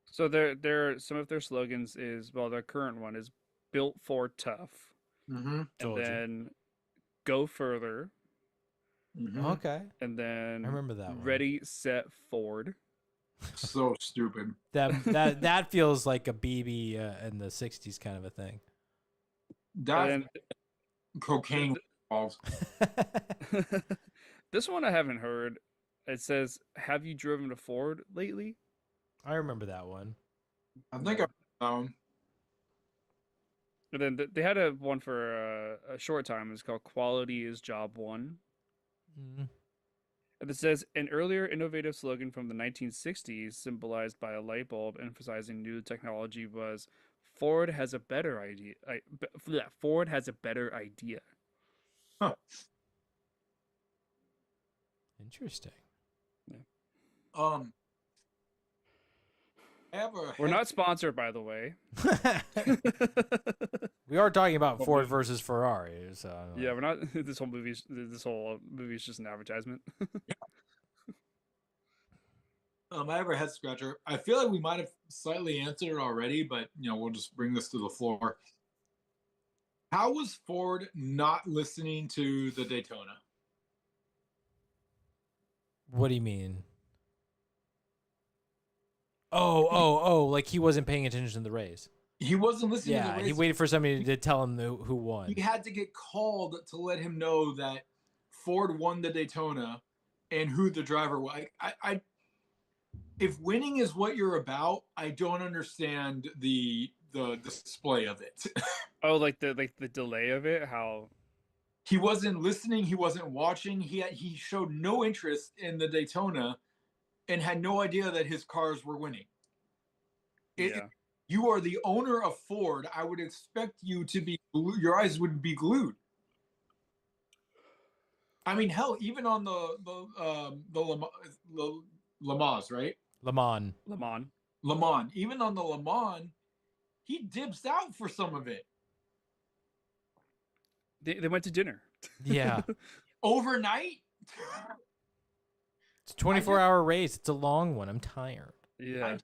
So their some of their slogans is, well, their current one is built for tough, Mm-hmm. and Told you. then go further, Mm-hmm. Okay, and then I remember that one. ready, set, Ford. So stupid. That feels like a BB in the 60s kind of a thing. That And cocaine balls. this one I haven't heard. It says, "Have you driven a Ford lately?" I remember that one. I think I found. And then they had a one for a short time. It's called "Quality is Job One." Mm. And it says an earlier innovative slogan from the 1960s, symbolized by a light bulb emphasizing new technology, was "Ford has a better idea." Ford has a better idea. Huh. Interesting. I have a We're not sponsored, by the way. We are talking about Ford versus Ferrari. So Yeah, we're not. This whole movie is just an advertisement. I have a head scratcher. I feel like we might have slightly answered it already, but we'll just bring this to the floor. How was Ford not listening to the Daytona? What do you mean? Oh, like he wasn't paying attention to the race. He wasn't listening to Yeah, the race. he waited for somebody to tell him who won. He had to get called to let him know that Ford won the Daytona and who the driver was. If winning is what you're about, I don't understand the display of it. Oh, like the delay of it. How He wasn't listening. He wasn't watching. He showed no interest in the Daytona, and had no idea that his cars were winning. yeah. You are the owner of Ford. I would expect you to be. Your eyes would be glued. I mean, hell, even on the Le Mans, right? Le Mans. Le Mans. Le Mans. Even on the Le Mans, he dips out for some of it. They went to dinner. Yeah. Overnight? It's a 24-hour race. It's a long one. I'm tired. Yeah.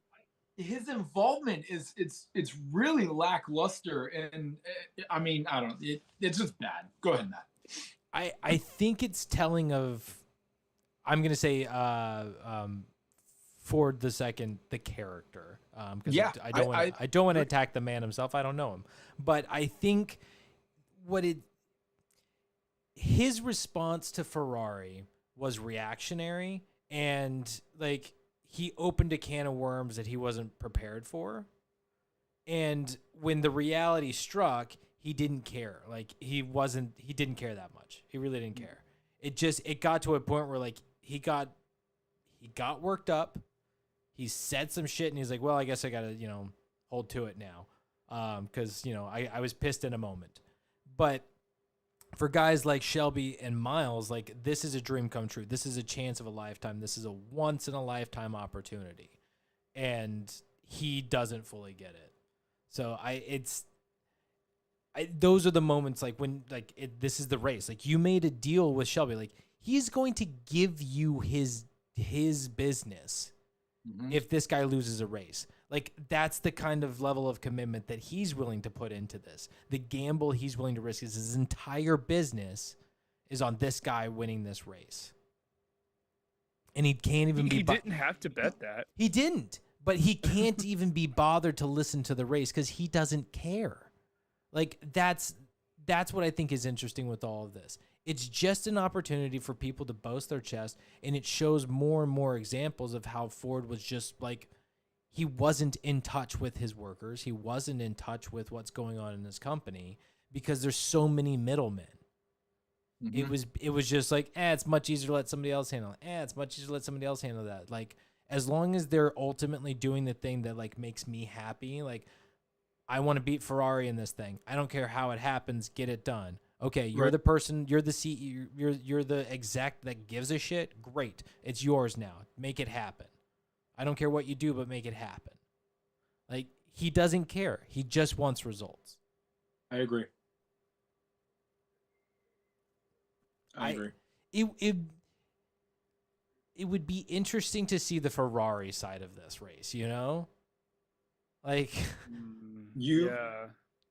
His involvement it's really lackluster, and I mean, I don't. It's just bad. Go ahead, Matt. I think it's telling of, I'm gonna say Ford the second, the character. Because Yeah, I don't want to attack the man himself. I don't know him, but I think his response to Ferrari was reactionary, and like he opened a can of worms that he wasn't prepared for. And when the reality struck, he didn't care. Like he didn't care that much. He really didn't care. It got to a point where like he got worked up. He said some shit and he's like, well, I guess I got to, hold to it now. Cause I was pissed in a moment. But for guys like Shelby and Miles, like this is a dream come true. This is a chance of a lifetime. This is a once in a lifetime opportunity. And he doesn't fully get it. So those are the moments like when like this is the race. Like you made a deal with Shelby. Like he's going to give you his business if this guy loses a race. Like that's the kind of level of commitment that he's willing to put into this. The gamble he's willing to risk is his entire business is on this guy winning this race. And he can't even He didn't have to bet that. He didn't. But he can't even be bothered to listen to the race because he doesn't care. Like that's what I think is interesting with all of this. It's just an opportunity for people to boast their chest, and it shows more and more examples of how Ford was just like he wasn't in touch with his workers. He wasn't in touch with what's going on in his company because there's so many middlemen. It was just like, it's much easier to let somebody else handle it. It's much easier to let somebody else handle that. Like as long as they're ultimately doing the thing that like makes me happy, like I want to beat Ferrari in this thing. I don't care how it happens. Get it done. Okay, you're the person. You're the CEO. You're the exec that gives a shit. Great, it's yours now. Make it happen. I don't care what you do, but make it happen. Like he doesn't care. He just wants results. I agree. I agree. It would be interesting to see the Ferrari side of this race. You know, like. Yeah.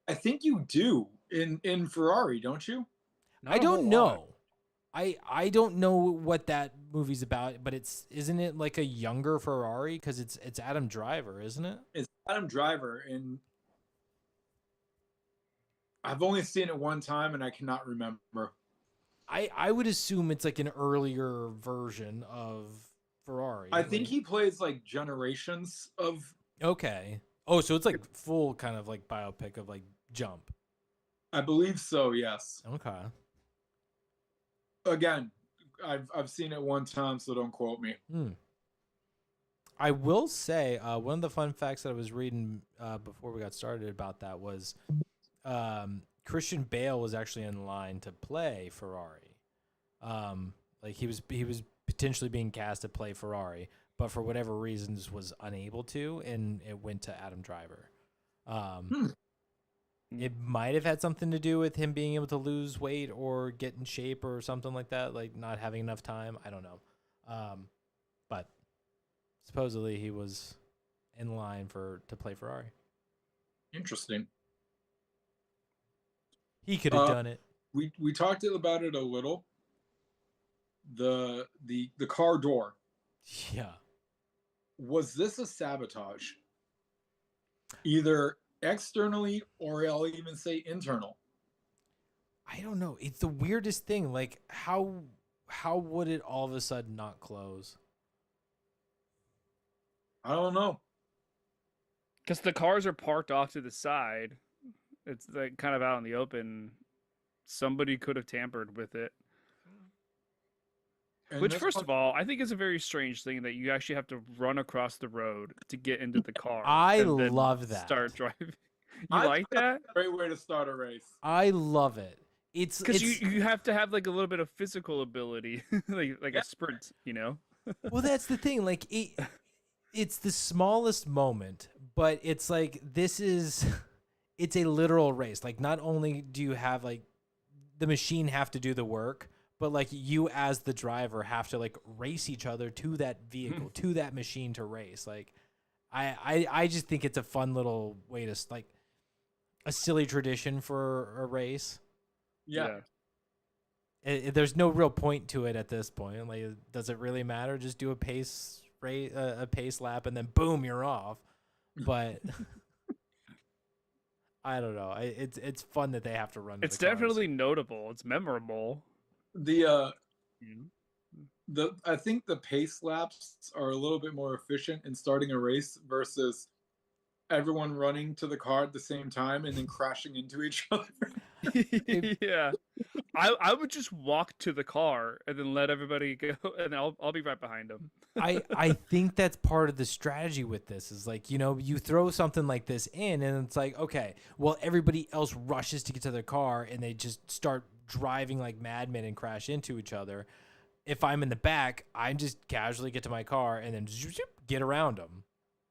I think you do in Ferrari, don't you? I don't know. I don't know what that movie's about, but isn't it like a younger Ferrari because it's Adam Driver, isn't it? It's Adam Driver, and I've only seen it one time, and I cannot remember. I would assume it's like an earlier version of Ferrari. I think he plays like generations of. Okay. Oh, so it's like full kind of like biopic of like Jump. I believe so. Yes. Okay. Again, I've seen it one time, so don't quote me. I will say one of the fun facts that I was reading before we got started about that was Christian Bale was actually in line to play Ferrari. Like he was potentially being cast to play Ferrari, but for whatever reasons was unable to, and it went to Adam Driver. It might have had something to do with him being able to lose weight or get in shape or something like that, like not having enough time. I don't know. But supposedly he was in line to play Ferrari. Interesting. He could have done it. We talked about it a little. The car door. Yeah. Was this a sabotage? Either externally or I'll even say internal. I don't know. It's the weirdest thing. Like how would it all of a sudden not close? I don't know. Because the cars are parked off to the side. It's like kind of out in the open. Somebody could have tampered with it. And Which, this first one- of all, I think is a very strange thing that you actually have to run across the road to get into the car. I and then love that. Start driving. You I like think that? that's a great way to start a race. I love it. It's Because you have to have like a little bit of physical ability, like a sprint, you know? well, that's the thing. Like it's the smallest moment, but it's like it's a literal race. Like not only do you have like the machine have to do the work, but like you as the driver have to like race each other to that vehicle, to that machine to race. Like I just think it's a fun little way to like a silly tradition for a race. Yeah. There's no real point to it at this point. Like, does it really matter? Just do a pace lap, and then boom, you're off. But I don't know. It's fun that they have to run. It's to the cars. definitely notable. It's memorable. I think the pace laps are a little bit more efficient in starting a race versus everyone running to the car at the same time and then crashing into each other. Yeah, I would just walk to the car and then let everybody go, and I'll be right behind them. I think that's part of the strategy with this is like, you throw something like this in and it's like, okay, well, everybody else rushes to get to their car and they just start driving like madmen and crash into each other. If I'm in the back, I just casually get to my car and then get around them.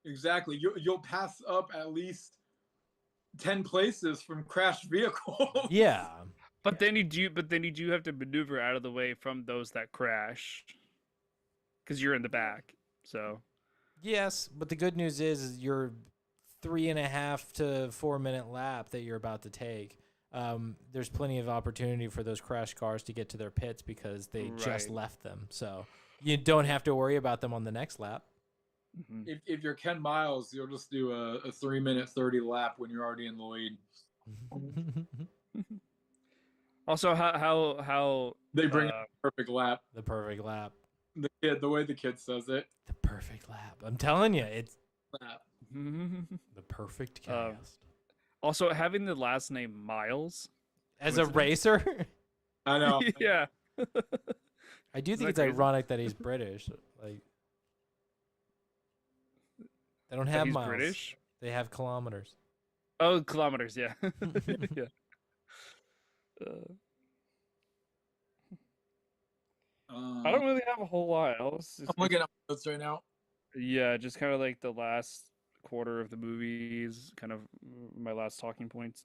Exactly. You'll pass up at least 10 places from crashed vehicles. Yeah. But then you do have to maneuver out of the way from those that crash, because you're in the back. So Yes, but the good news is your 3.5 to 4 minute lap that you're about to take. There's plenty of opportunity for those crash cars to get to their pits because they just Right. left them. So you don't have to worry about them on the next lap. If you're Ken Miles, you'll just do a 3-minute 30 lap when you're already in the lead. also how They bring up the perfect lap. The perfect lap. The way the kid says it. The perfect lap. I'm telling you, it's Lap. the perfect cast. also having the last name Miles As a racer, I know. yeah. I do Isn't think it's that crazy? ironic that he's British. Like they don't That have he's miles. British. They have kilometers. Oh, kilometers. Yeah. Yeah. I don't really have a whole lot else. I'm looking at my notes right now. Yeah, just kind of like the last quarter of the movie is kind of my last talking points.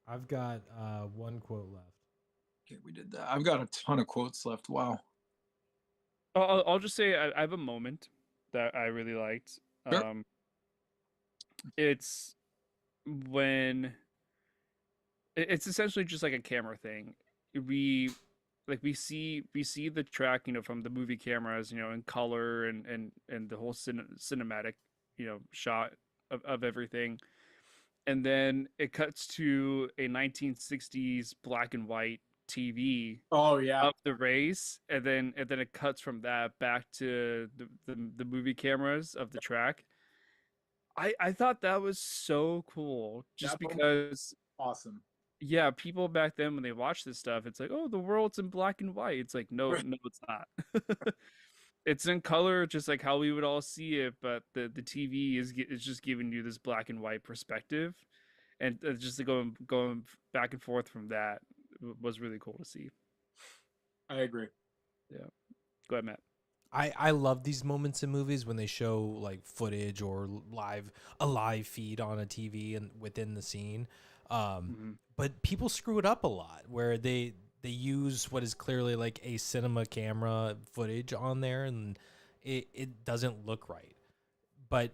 I've got one quote left. Okay, we did that. I've got a ton of quotes left. Wow. I'll just say I have a moment that I really liked. Sure. It's when it's essentially just like a camera thing. We see the track, from the movie cameras, in color and the whole cinematic, shot of everything. And then it cuts to a 1960s black and white TV Oh yeah. of the race, and then it cuts from that back to the movie cameras of the track. I thought that was so cool, just That moment- because Awesome. yeah, people back then when they watch this stuff, it's like, oh, the world's in black and white. It's like, no, Right. no, it's not. It's in color, just like how we would all see it, but the TV is just giving you this black and white perspective, and just going back and forth from that was really cool to see. I agree. Go ahead, Matt. I love these moments in movies when they show like footage or a live feed on a TV and within the scene. But people screw it up a lot where they use what is clearly like a cinema camera footage on there and it doesn't look right. But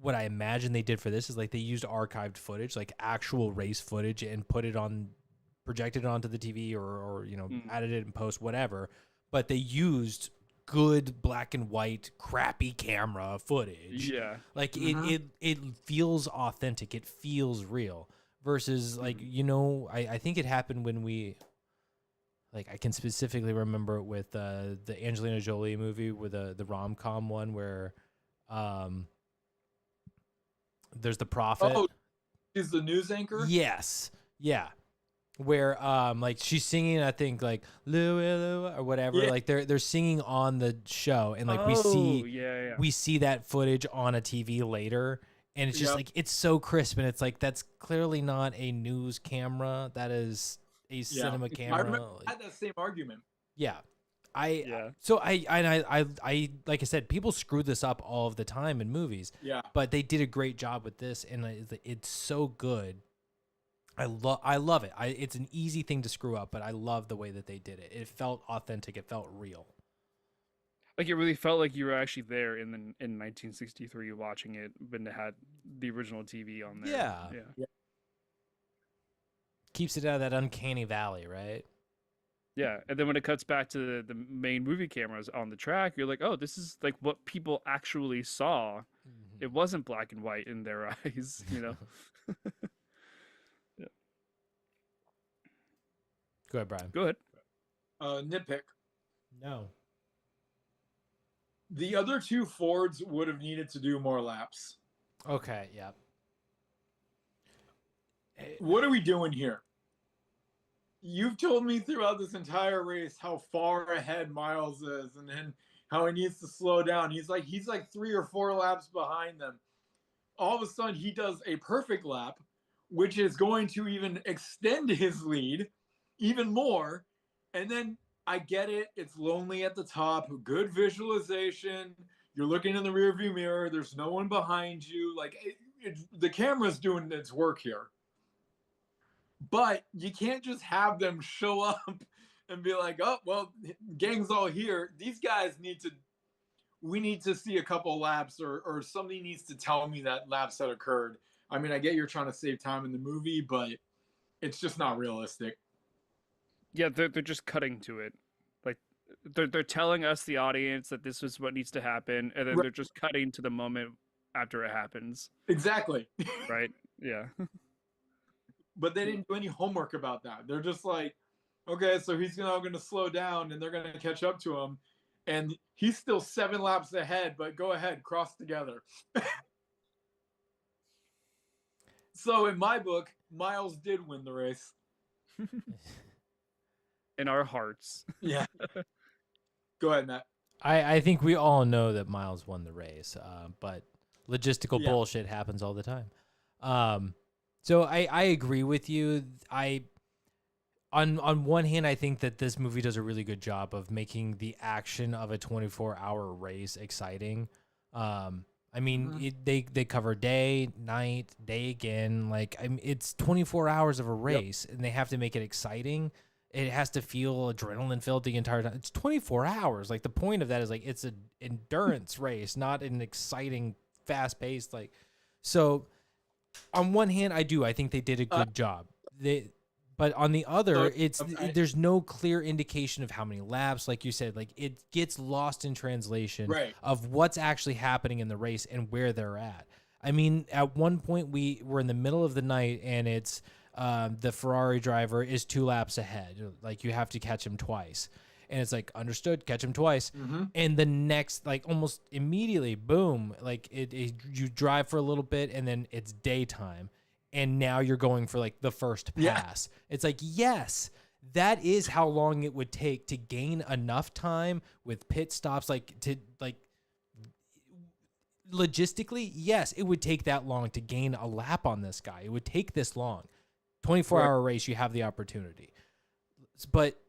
what I imagine they did for this is like they used archived footage, like actual race footage, and projected it onto the TV or added it in post, whatever. But they used good black and white crappy camera footage. Yeah. Like it feels authentic. It feels real versus like, I think it happened when I can specifically remember it with the Angelina Jolie movie with the rom-com one where there's the prophet. Oh, is the news anchor? Yes. Yeah. Where like she's singing, I think like Lua or whatever. Yeah. Like they're singing on the show, and like we see that footage on a TV later, and it's just like it's so crisp, and it's like that's clearly not a news camera. That is a cinema camera. I had that same argument. Yeah. Yeah. So I like I said, people screw this up all of the time in movies. Yeah. But they did a great job with this, and it's so good. I love it. It's an easy thing to screw up, but I love the way that they did it. It felt authentic. It felt real. Like it really felt like you were actually there in 1963 watching it when it had the original TV on there. Yeah. Keeps it out of that uncanny valley, right? Yeah, and then when it cuts back to the main movie cameras on the track, you're like, oh, this is like what people actually saw. Mm-hmm. It wasn't black and white in their eyes, Yeah. Go ahead, Brian. Go ahead. Nitpick. No. The other two Fords would have needed to do more laps. Okay, yeah. What are we doing here? You've told me throughout this entire race how far ahead Miles is and then how he needs to slow down. He's like 3 or 4 laps behind them. All of a sudden he does a perfect lap, which is going to even extend his lead even more. And then I get it. It's lonely at the top. Good visualization. You're looking in the rearview mirror. There's no one behind you. Like the camera's doing its work here, but you can't just have them show up and be like, oh, well, gang's all here. These guys we need to see a couple laps, or somebody needs to tell me that laps had occurred. I mean, I get you're trying to save time in the movie, but it's just not realistic. Yeah, they're just cutting to it. Like they're telling us, the audience, that this is what needs to happen, and then Right. they're just cutting to the moment after it happens. Exactly. Right? Yeah. But they didn't do any homework about that. They're just like, okay, so he's now going to slow down and they're going to catch up to him. And he's still 7 laps ahead, but go ahead, cross together. So in my book, Miles did win the race. In our hearts. Yeah. Go ahead, Matt. I think we all know that Miles won the race, but logistical Yeah. bullshit happens all the time. So I agree with you. On one hand, I think that this movie does a really good job of making the action of a 24-hour race exciting. I mean, they cover day, night, day again. Like, I mean, it's 24 hours of a race, and they have to make it exciting. It has to feel adrenaline filled the entire time. It's 24 hours. Like, the point of that is like it's an endurance race, not an exciting, fast paced. Like, so on one hand, I think they did a good job. But on the other, there's no clear indication of how many laps. Like you said, like it gets lost in translation of what's actually happening in the race and where they're at. I mean, at one point we were in the middle of the night and it's the Ferrari driver is 2 laps ahead. Like you have to catch him twice. And it's like, understood, catch him twice. And the next, like almost immediately, boom, like you drive for a little bit and then it's daytime. And now you're going for like the first pass. It's like, yes, that is how long it would take to gain enough time with pit stops. Like logistically, yes, it would take that long to gain a lap on this guy. It would take this long. 24-hour race, you have the opportunity. But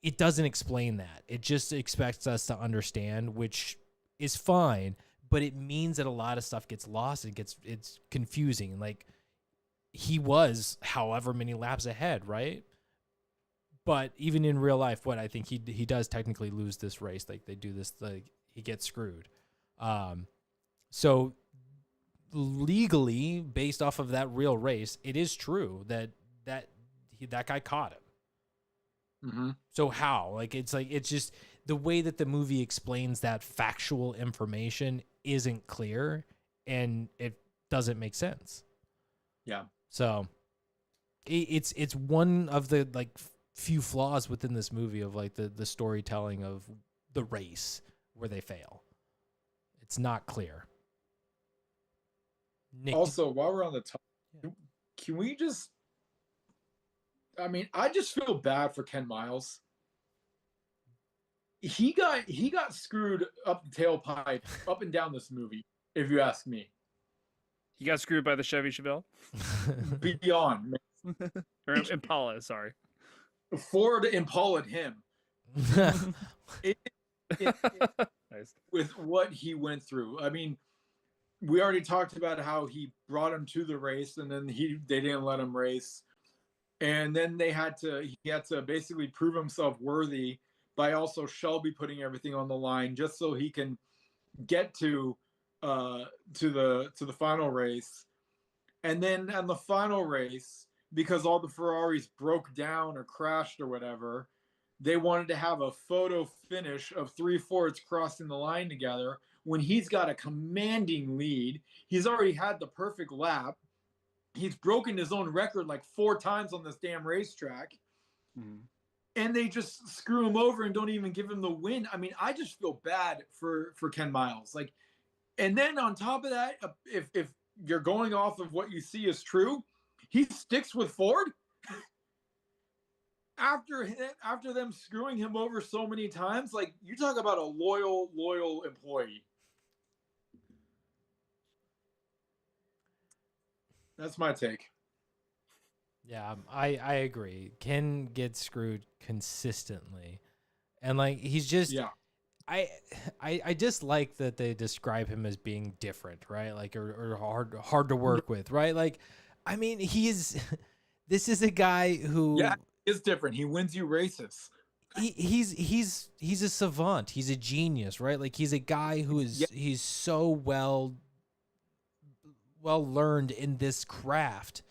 it doesn't explain that. It just expects us to understand, which is fine, but it means that a lot of stuff gets lost. It's confusing. Like, he was however many laps ahead, right? But even in real life, I think he does technically lose this race. Like they do this, like he gets screwed. So legally, based off of that real race, it is true that guy caught him. So how? Like it's just the way that the movie explains that factual information isn't clear, and it doesn't make sense. Yeah. So it's one of the like few flaws within this movie of like the storytelling of the race where they fail. It's not clear. Nick, also, while we're on the topic, can we just? I mean, I just feel bad for Ken Miles. He got screwed up the tailpipe up and down this movie, if you ask me. He got screwed by the Chevy Chevelle? Beyond. Or Impala, sorry. Ford Impala'd him. Nice. With what he went through. I mean, we already talked about how he brought him to the race and then they didn't let him race. And then he had to basically prove himself worthy by also Shelby putting everything on the line just so he can get to the final race. And then on the final race, because all the Ferraris broke down or crashed or whatever, they wanted to have a photo finish of 3 Fords crossing the line together when he's got a commanding lead. He's already had the perfect lap. He's broken his own record like 4 times on this damn racetrack. And they just screw him over and don't even give him the win. I mean, I just feel bad for Ken Miles. Like, and then on top of that, if you're going off of what you see is true, he sticks with Ford after them screwing him over so many times. Like, you talk about a loyal employee. That's my take. Yeah, I agree. Ken gets screwed consistently. And like he's just I I just like that they describe him as being different, right? Like or hard to work with, right? Like, I mean, he's this is a guy who Yeah, it's different. He wins you races. he's a savant. He's a genius, right? Like he's a guy who is Yeah. he's so well learned in this craft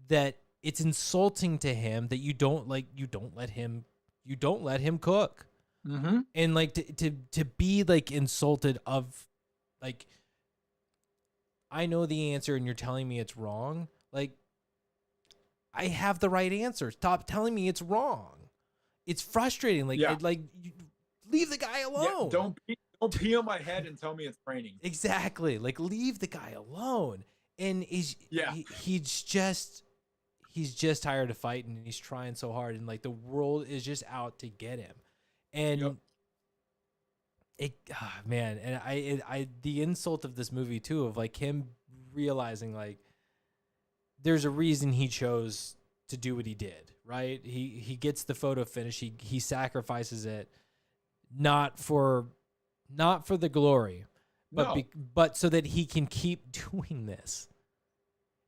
that it's insulting to him that you don't let him cook. Mm-hmm. And like to be like insulted of like I know the answer and you're telling me it's wrong. Like I have the right answer. Stop telling me it's wrong. It's frustrating. Like Yeah. you, leave the guy alone. Yeah, don't pee on my head and tell me it's raining. Exactly. Like leave the guy alone. And he's just tired of fighting and he's trying so hard and like the world is just out to get him. And man, and I the insult of this movie too of like him realizing like there's a reason he chose to do what he did, right? He gets the photo finish. He sacrifices it not for the glory, but No. but so that he can keep doing this.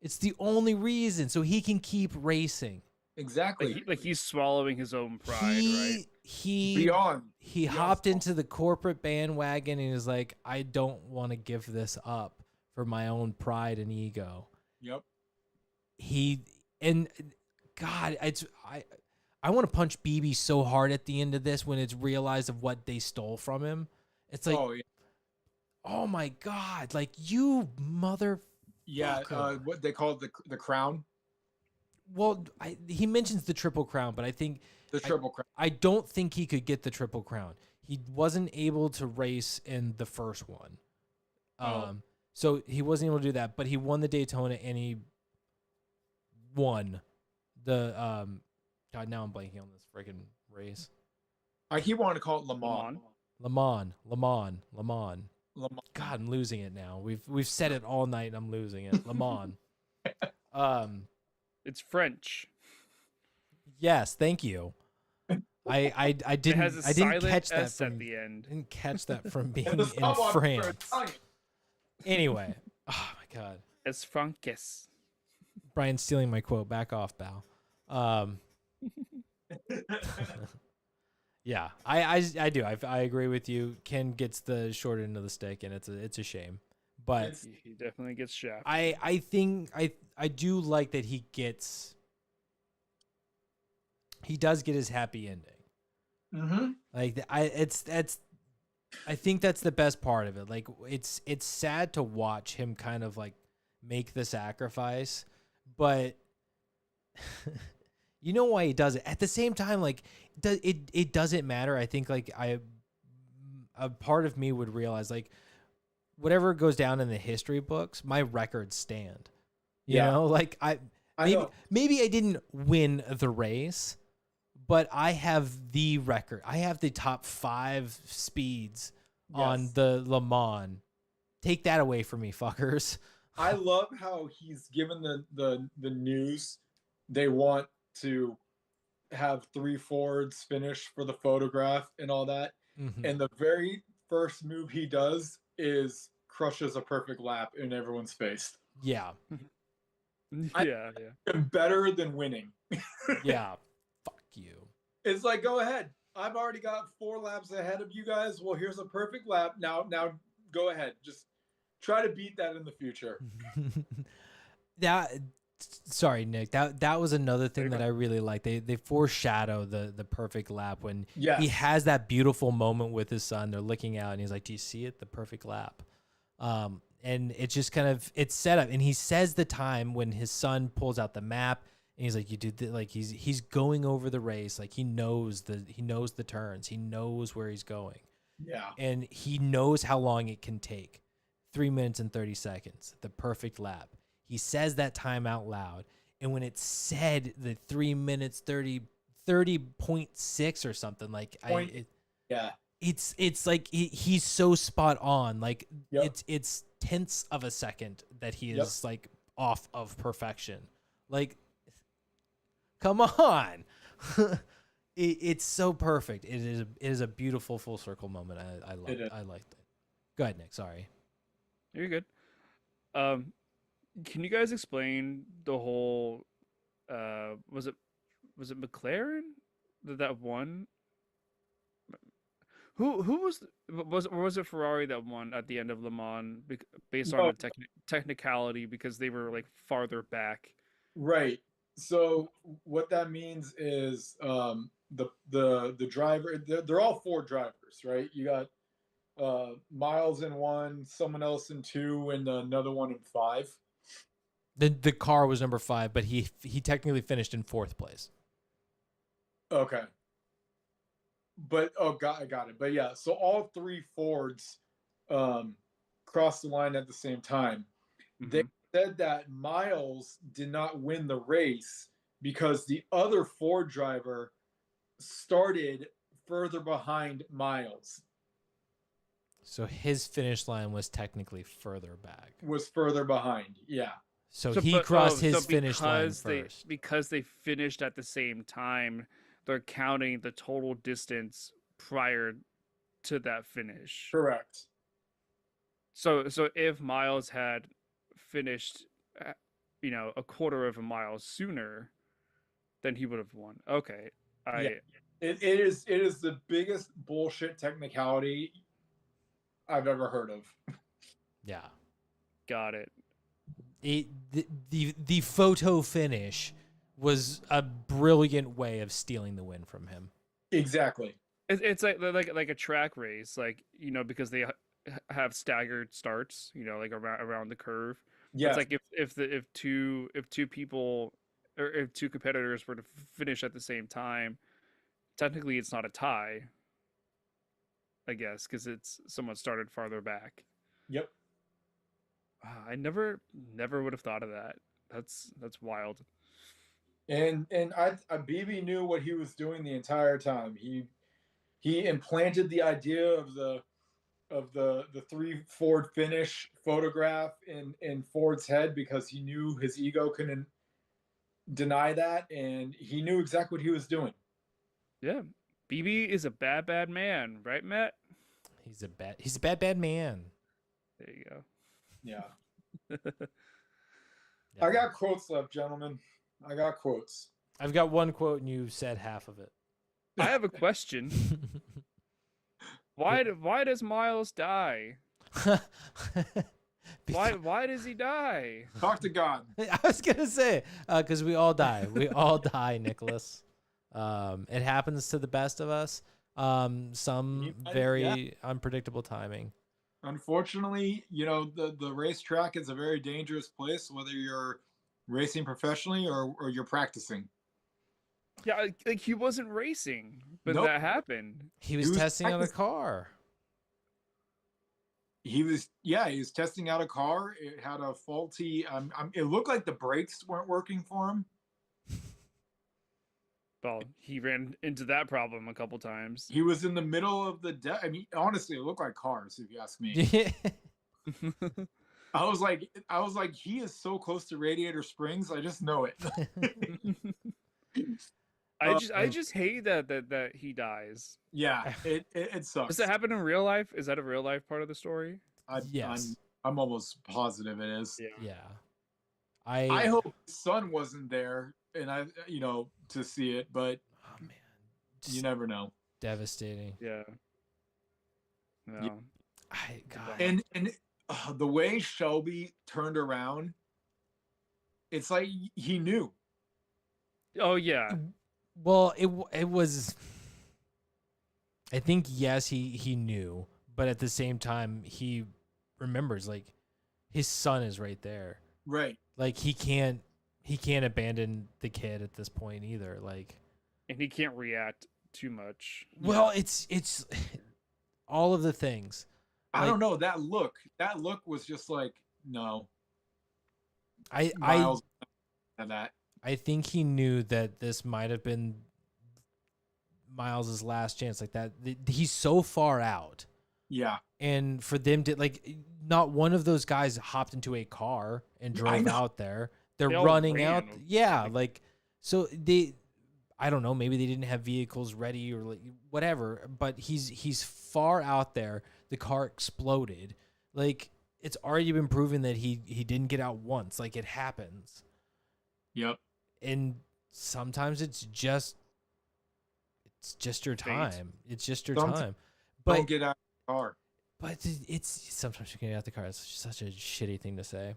It's the only reason, so he can keep racing. Exactly. Like he's swallowing his own pride, right? He Beyond. hopped into the corporate bandwagon and is like, I don't want to give this up for my own pride and ego. Yep. God, I want to punch BB so hard at the end of this when it's realized of what they stole from him. It's like, Oh yeah. oh my God, like you mother. Yeah. What they call it, the crown. Well, he mentions the Triple Crown, but I think The Triple Crown. I don't think he could get the Triple Crown. He wasn't able to race in the first one. So he wasn't able to do that, but he won the Daytona and he won the God, now I'm blanking on this freaking race. I keep wanting to call it Le Mans. Le Mans. Le Mans. God, I'm losing it now. We've said it all night and I'm losing it. Le Mans. It's French. Yes, thank you. I It didn't has a I didn't silent catch that S from at the end. didn't catch that from being And the in stop on for France. Italian. Anyway, oh my God, Es Franques. Brian's stealing my quote. Back off, Bal. Yeah, I do. I agree with you. Ken gets the short end of the stick, and it's a shame. But He definitely gets shafted. I think I do like that he does get his happy ending. Mm-hmm. Like I think that's the best part of it. Like it's sad to watch him kind of like make the sacrifice, but you know why he does it. At the same time, like it doesn't matter. I think like a part of me would realize like whatever goes down in the history books, my records stand. You know, like maybe I didn't win the race, but I have the record. I have the top 5 speeds on the Le Mans. Take that away from me, fuckers. I love how he's given the news they want to have 3 Fords finish for the photograph and all that. Mhm. And the very first move he does is crushes a perfect lap in everyone's face. Yeah. Yeah. And better than winning. Yeah. Fuck you. It's like, go ahead. I've already got 4 laps ahead of you guys. Well, here's a perfect lap. Now go ahead. Just try to beat that in the future. Sorry, Nick. That was another thing that I really liked. They foreshadow the perfect lap when he has that beautiful moment with his son. They're looking out and he's like, "Do you see it? The perfect lap." And it's just kind of it's set up. And he says the time when his son pulls out the map and he's like, "You do like he's going over the race. Like he knows the turns. He knows where he's going. Yeah. And he knows how long it can take. 3 minutes and 30 seconds. The perfect lap." He says that time out loud. And when it's said the 3 minutes 30.6 or something, like it's like he's so spot on. Like it's tenths of a second that he is like off of perfection. Like, come on. it's so perfect. It is a beautiful full circle moment. I liked it. Go ahead, Nick. Sorry. You're good. Can you guys explain the whole? Was it McLaren that won? Who was it Ferrari that won at the end of Le Mans based on No. a technicality because they were like farther back? Right. So what that means is the driver. They're all four drivers, right? You got Miles in one, someone else in two, and another one in five. The car was number 5, but he technically finished in 4th place. Okay. But I got it. But yeah, so all three Fords crossed the line at the same time. They said that Miles did not win the race because the other Ford driver started further behind Miles. So his finish line was technically further back. Was further behind, yeah. So he crossed his finish line because first. Because they finished at the same time, they're counting the total distance prior to that finish. Correct. So if Miles had finished, a quarter of a mile sooner, then he would have won. Okay, It is the biggest bullshit technicality I've ever heard of. Yeah. Got it. The photo finish was a brilliant way of stealing the win from him. Exactly. It's like a track race, because they have staggered starts, like around the curve. Yeah. It's like if two people or if two competitors were to finish at the same time, technically it's not a tie, I guess, because it's someone started farther back. Yep. I never would have thought of that. That's wild. And BB knew what he was doing the entire time. He implanted the idea of the three Ford finish photograph in Ford's head because he knew his ego couldn't deny that, and he knew exactly what he was doing. Yeah, BB is a bad man, right, Matt? He's a bad man. There you go. Yeah. Yeah. I got quotes left, gentlemen. I got quotes. I've got one quote, and you said half of it. I have a question. Why does Miles die? Why does he die? Talk to God. I was gonna say because we all die. We all die, Nicholas. It happens to the best of us. Some very unpredictable timing. Unfortunately, the racetrack is a very dangerous place, whether you're racing professionally or you're practicing. Yeah, like he wasn't racing, but Nope. that happened. He was testing out a car. He was testing out a car. It had a faulty. It looked like the brakes weren't working for him. Well, he ran into that problem a couple times. He was in the middle of the I mean, honestly, it looked like cars, if you ask me. I was like, he is so close to Radiator Springs. I just know it. I just hate that he dies. Yeah, it sucks. Does that happen in real life? Is that a real life part of the story? Yes. I'm almost positive it is. Yeah. I hope his son wasn't there, and to see it, but oh man, you never know. Devastating. Yeah. No. Yeah. God. And the way Shelby turned around, it's like he knew. Oh yeah. Well, it was. I think yes, he knew, but at the same time, he remembers like his son is right there. Right. Like he can't abandon the kid at this point either. Like, and he can't react too much. Well, it's all of the things. I don't know, that look was just like, no. I that. I think he knew that this might have been Miles's last chance. Like that, he's so far out. Yeah. And for them to not one of those guys hopped into a car and drove out there. They're running out. Yeah, like so I don't know, maybe they didn't have vehicles ready or like whatever, but he's far out there. The car exploded. Like, it's already been proven that he didn't get out once. Like, it happens. Yep. And sometimes it's just your time. It's just your time. But Don't get out of the car. But it's sometimes you can get out the car. It's such a shitty thing to say.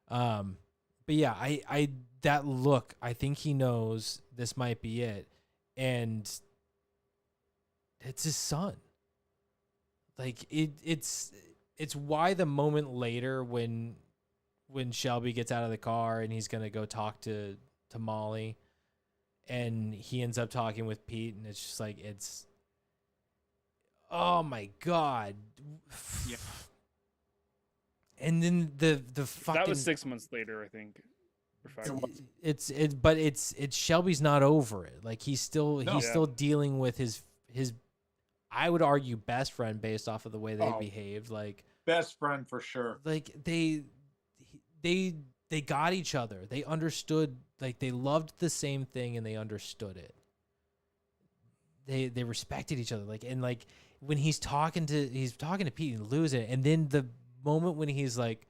But yeah, I that look, I think he knows this might be it, and it's his son. Like it's why the moment later when Shelby gets out of the car and he's gonna go talk to Molly, and he ends up talking with Pete, and it's just like oh my god. Yeah. And then the fucking That was 6 months later, I think. Or 5 months. But it's Shelby's not over it. Like he's still dealing with his I would argue best friend based off of the way they behaved. Like best friend for sure. Like they got each other. They understood, like they loved the same thing and they understood it. They respected each other. Like, and like when he's talking to Pete and lose it, and then the moment when he's like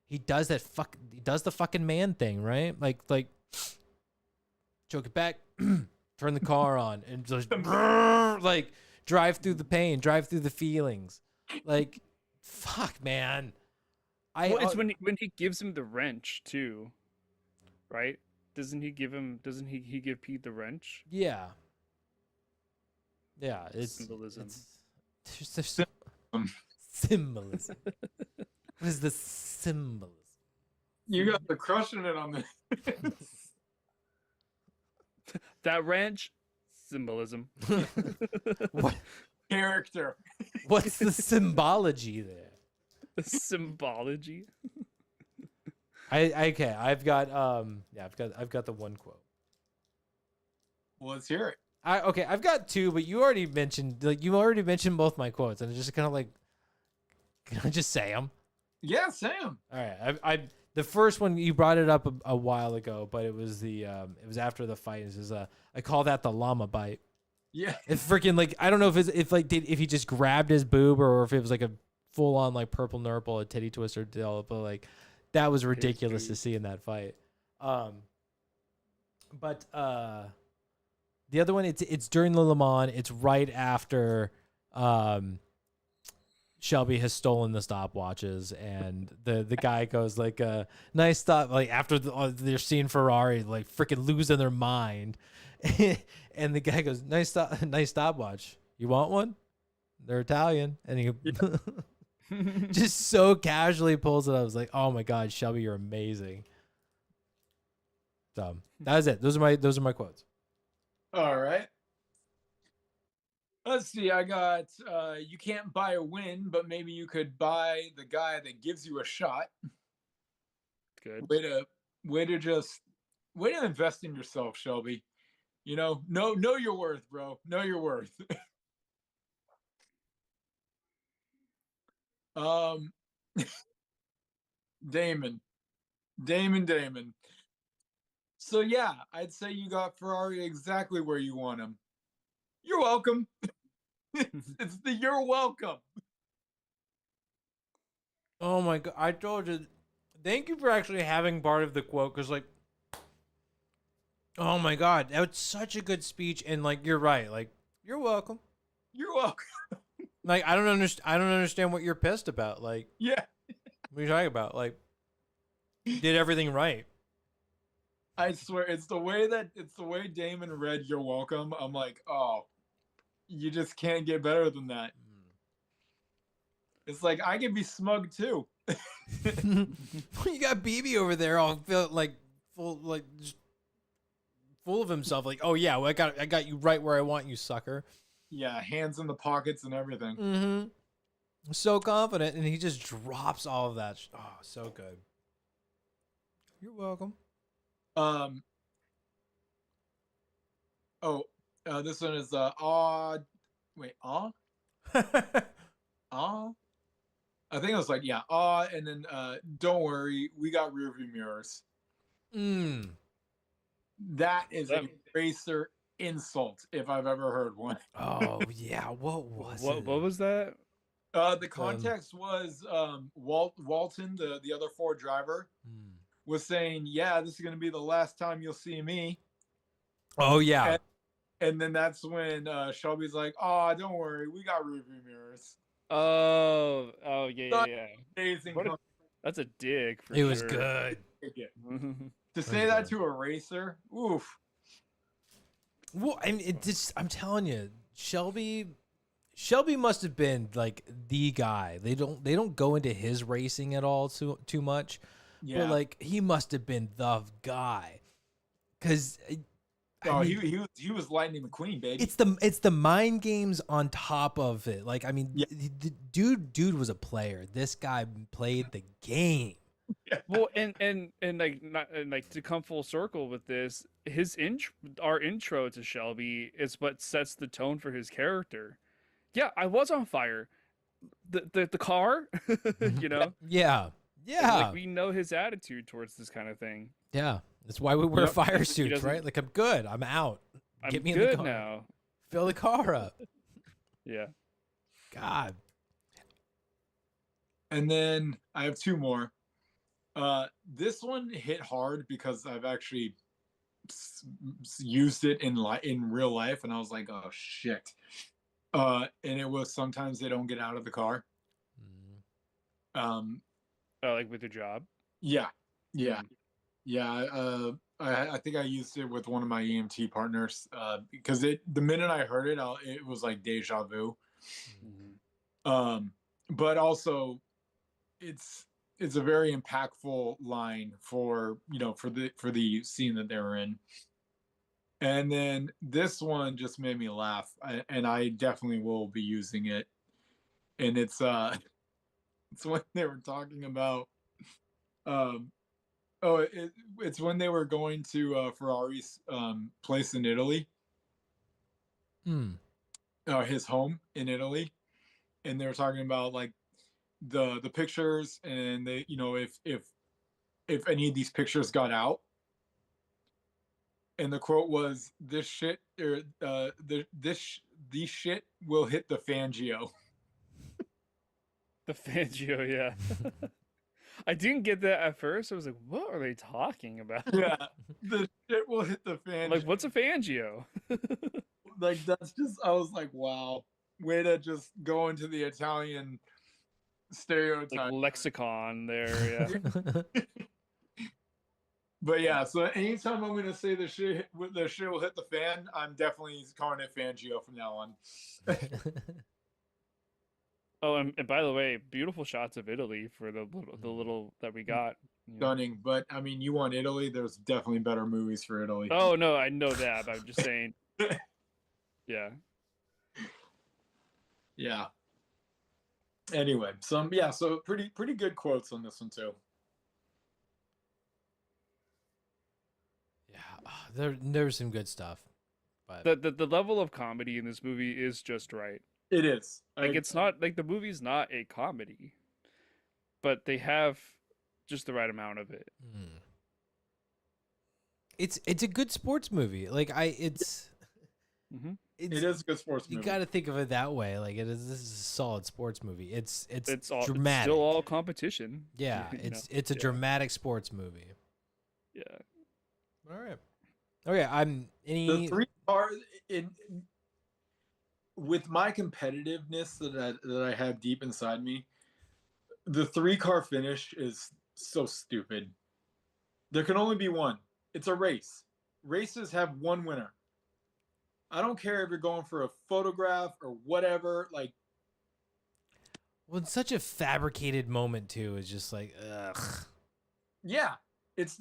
he does the fucking man thing, right? Like choke it back, turn the car on, and just like drive through the pain, drive through the feelings. Like, fuck, man. It's when he gives him the wrench too, right? Doesn't he give Pete the wrench? Yeah. Yeah, it's symbolism. There's symbolism. What is the symbolism? You got the crushing it on this. That wrench, symbolism. What character? What's the symbology there? The symbology. I've got the one quote. Well, let's hear it. I've got two, but you already mentioned both my quotes, and it's just kind of like, can I just say them? Yeah, Sam. All right, the first one you brought it up a while ago, but it was it was after the fight. It says, I call that the llama bite. Yeah, it's freaking like, I don't know if he just grabbed his boob or if it was like a full on like purple nurple, a titty twister deal, but like that was ridiculous to see in that fight. But the other one, it's during the Le Mans. It's right after Shelby has stolen the stopwatches, and the guy goes like, nice stop, like after they're seeing Ferrari like freaking losing their mind. And the guy goes, nice stopwatch. You want one? They're Italian. And he just so casually pulls it up. I was like, oh my God, Shelby, you're amazing. So that was it. Those are my quotes. All right. Let's see. I got you can't buy a win, but maybe you could buy the guy that gives you a shot. Good. Way to invest in yourself, Shelby. You know your worth, bro. Know your worth. Damon. So yeah, I'd say you got Ferrari exactly where you want him. You're welcome. It's the you're welcome. Oh my God. I told you. Thank you for actually having part of the quote, because like, oh my God, that was such a good speech. And like, you're right. Like, you're welcome. You're welcome. Like, I don't understand what you're pissed about. Like, Yeah. what are you talking about? Like, you did everything right. I swear, it's the way Damon read "You're welcome." I'm like, oh, you just can't get better than that. It's like I can be smug too. You got BB over there, all full of himself. Like, oh yeah, well, I got you right where I want you, sucker. Yeah, hands in the pockets and everything. Mm-hmm. So confident, and he just drops all of that. Oh, so good. You're welcome. This one is wait, I think it was like, yeah, and then don't worry, we got rearview mirrors. That is a racer insult if I've ever heard one. Oh yeah, what was it? What was that? The context was Walton, the other Ford driver, Hmm. was saying, "Yeah, this is going to be the last time you'll see me." Oh yeah. And then that's when Shelby's like, "Oh, don't worry, we got rearview mirrors." Oh, yeah, Such yeah. Amazing. What that's a dig for It was sure. good. To say that to a racer, oof. Well, I mean, it just, I'm telling you, Shelby must have been like the guy. They don't go into his racing at all too much, Yeah. but like he must have been the guy, because Oh, he was Lightning McQueen, baby. it's the mind games on top of it. Like, I mean, Yeah. the dude was a player. This guy played the game. Well, and like not and like to come full circle with this, our intro to Shelby is what sets the tone for his character. Yeah, I was on fire. The car, you know. Yeah, Like we know his attitude towards this kind of thing. yeah. That's why we wear fire He suits, doesn't- right? Like, I'm good. I'm out. I'm Get me in good the car. now. Fill the car up. Yeah. God. And then I have two more. This one hit hard because I've actually used it in real life, and I was like, oh shit. And it was sometimes they don't get out of the car. Mm. Like with your job. Yeah. I think I used it with one of my EMT partners because the minute I heard it, it was like deja vu. But also, it's a very impactful line for the scene that they were in. And then this one just made me laugh, and I definitely will be using it. And it's when they were talking about it's when they were going to Ferrari's place in Italy, his home in Italy, and they were talking about like the pictures, and they, if any of these pictures got out, and the quote was, "This shit, or these shit will hit the Fangio." The Fangio, yeah. I didn't get that at first. I was like, what are they talking about? Yeah, the shit will hit the Fangio. Like, what's a Fangio? Like, that's just, I was like, wow, way to just go into the Italian stereotype. Like lexicon there, yeah. But yeah, so anytime I'm gonna say the shit will hit the fan, I'm definitely calling it Fangio from now on. Oh, and by the way, beautiful shots of Italy for the little that we got. Stunning, but I mean, you want Italy? There's definitely better movies for Italy. Oh no, I know that, but I'm just saying. Yeah. Yeah. Anyway, so pretty good quotes on this one too. Yeah, there's some good stuff, but The level of comedy in this movie is just right. It is. Like it's not like the movie's not a comedy, but they have just the right amount of it. It's a good sports movie. Like it's it is a good sports movie. You got to think of it that way. Like this is a solid sports movie. It's dramatic. It's still all competition. Yeah, it's a dramatic sports movie. Yeah. All right. Okay, the three cars with my competitiveness that I have deep inside me. The 3-car finish is so stupid. There can only be one. It's a race. Races have one winner. I don't care if you're going for a photograph or whatever. Like, well, it's such a fabricated moment too. It's just like, ugh. Yeah, it's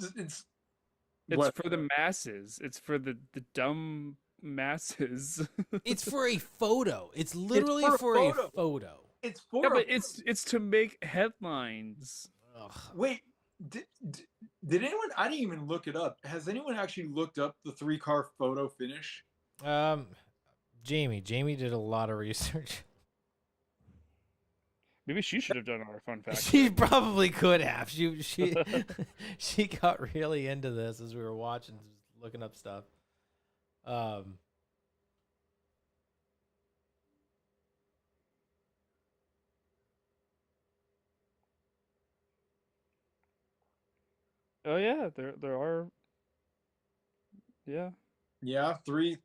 for the masses. It's for the dumb masses. It's for a photo. It's literally for a photo. It's for yeah, but it's to make headlines. Ugh. Wait, did anyone? I didn't even look it up. Has anyone actually looked up the 3-car photo finish? Jamie did a lot of research. Maybe she should have done our fun fact. She probably could have. She got really into this as we were watching, looking up stuff. Oh yeah, there are. Yeah. Yeah, three.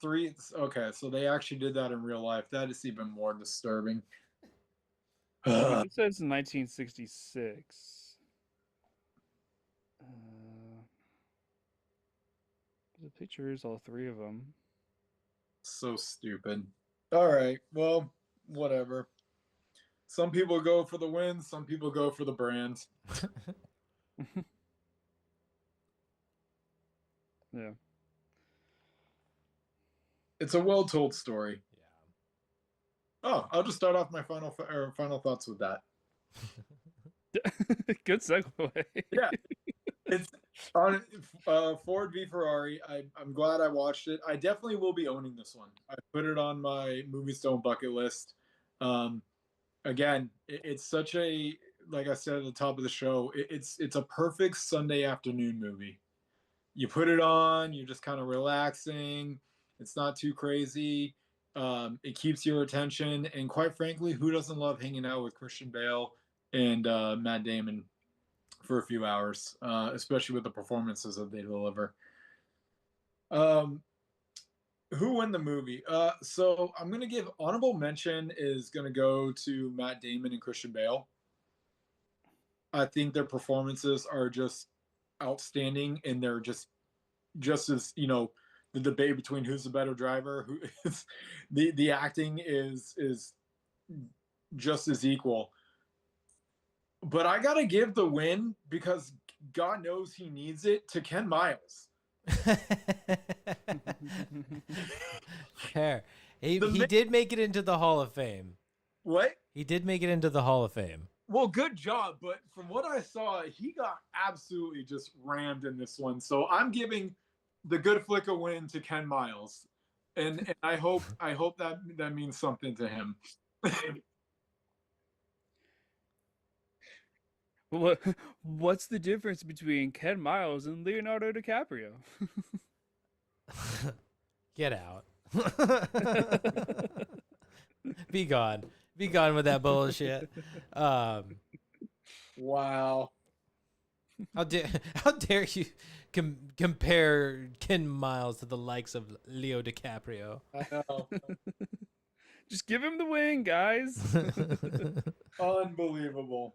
Okay, so they actually did that in real life. That is even more disturbing. I mean, this says 1966. The pictures, all three of them. So stupid. All right, well, whatever. Some people go for the win, some people go for the brand. Yeah. It's a well-told story. Oh, I'll just start off my final thoughts with that. Good segue. Yeah, it's on Ford v Ferrari. I'm glad I watched it. I definitely will be owning this one. I put it on my movie stone bucket list. Again, it's such a, like I said at the top of the show, it's a perfect Sunday afternoon movie. You put it on, you're just kind of relaxing. It's not too crazy. It keeps your attention, and quite frankly, who doesn't love hanging out with Christian Bale and Matt Damon for a few hours, especially with the performances that they deliver. Um, who won the movie? So I'm gonna give honorable mention is gonna go to Matt Damon and Christian Bale. I think their performances are just outstanding, and they're just as the debate between who's the better driver, who is the acting is just as equal. But I gotta give the win, because God knows he needs it, to Ken Miles. Fair. He did make it into the Hall of Fame. What? He did make it into the Hall of Fame. Well, good job, but from what I saw, he got absolutely just rammed in this one. So I'm giving the good flick a win to Ken Miles, and I hope that means something to him. What's the difference between Ken Miles and Leonardo DiCaprio? Get out. Be gone. Be gone with that bullshit. Wow. How dare you compare Ken Miles to the likes of Leo DiCaprio? I know. Just give him the win, guys. Unbelievable.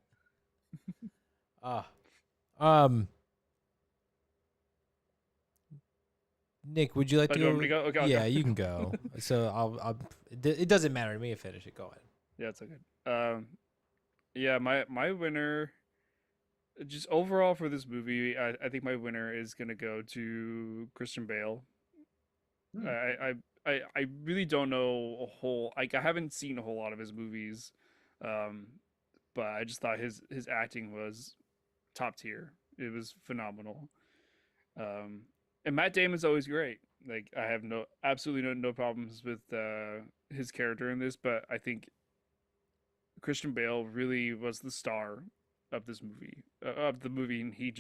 Nick, would you like to do you want me to go? Okay, I'll yeah, go. you can go. So I'll. It doesn't matter to me if finish it. Go ahead. Yeah, it's okay. Yeah, my winner, just overall for this movie, I think my winner is gonna go to Christian Bale. I really don't know a whole, like, I haven't seen a whole lot of his movies, but I just thought his acting was top tier. It was phenomenal. And Matt Damon's always great. Like, I have absolutely no problems with his character in this, but I think Christian Bale really was the star of this movie, and he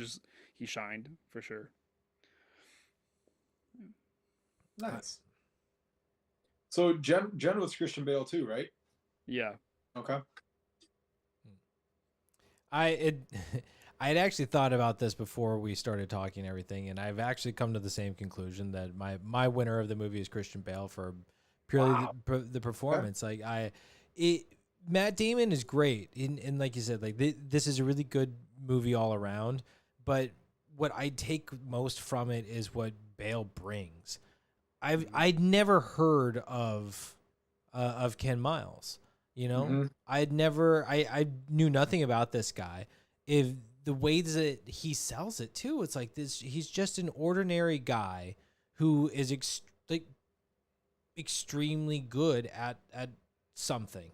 shined for sure. Nice. So Jen was Christian Bale too, right? Yeah. Okay. I had actually thought about this before we started talking and everything, and I've actually come to the same conclusion that my winner of the movie is Christian Bale for purely the performance. Like Matt Damon is great, and like you said, like this is a really good movie all around. But what I take most from it is what Bale brings. I'd never heard of Ken Miles. You know, I knew nothing about this guy. If the way that he sells it too, it's like this. He's just an ordinary guy who is extremely good at something,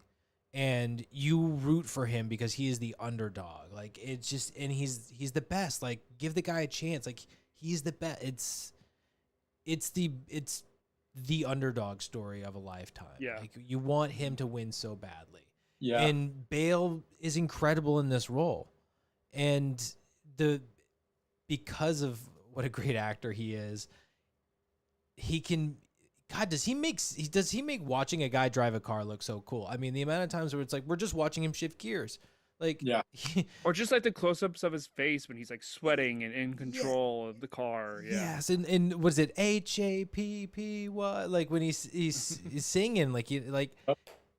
and you root for him because he is the underdog. Like, it's just, and he's the best. Like, give the guy a chance. Like, he's the best. It's the underdog story of a lifetime. Yeah. Like, you want him to win so badly. Yeah. And Bale is incredible in this role. And because of what a great actor he is, he can, God, does he make watching a guy drive a car look so cool? I mean, the amount of times where it's like, we're just watching him shift gears. Like, Yeah. Or just like the close-ups of his face when he's like sweating and in control of the car. Yeah. yes, and was it HAPPY? Like when he's singing, like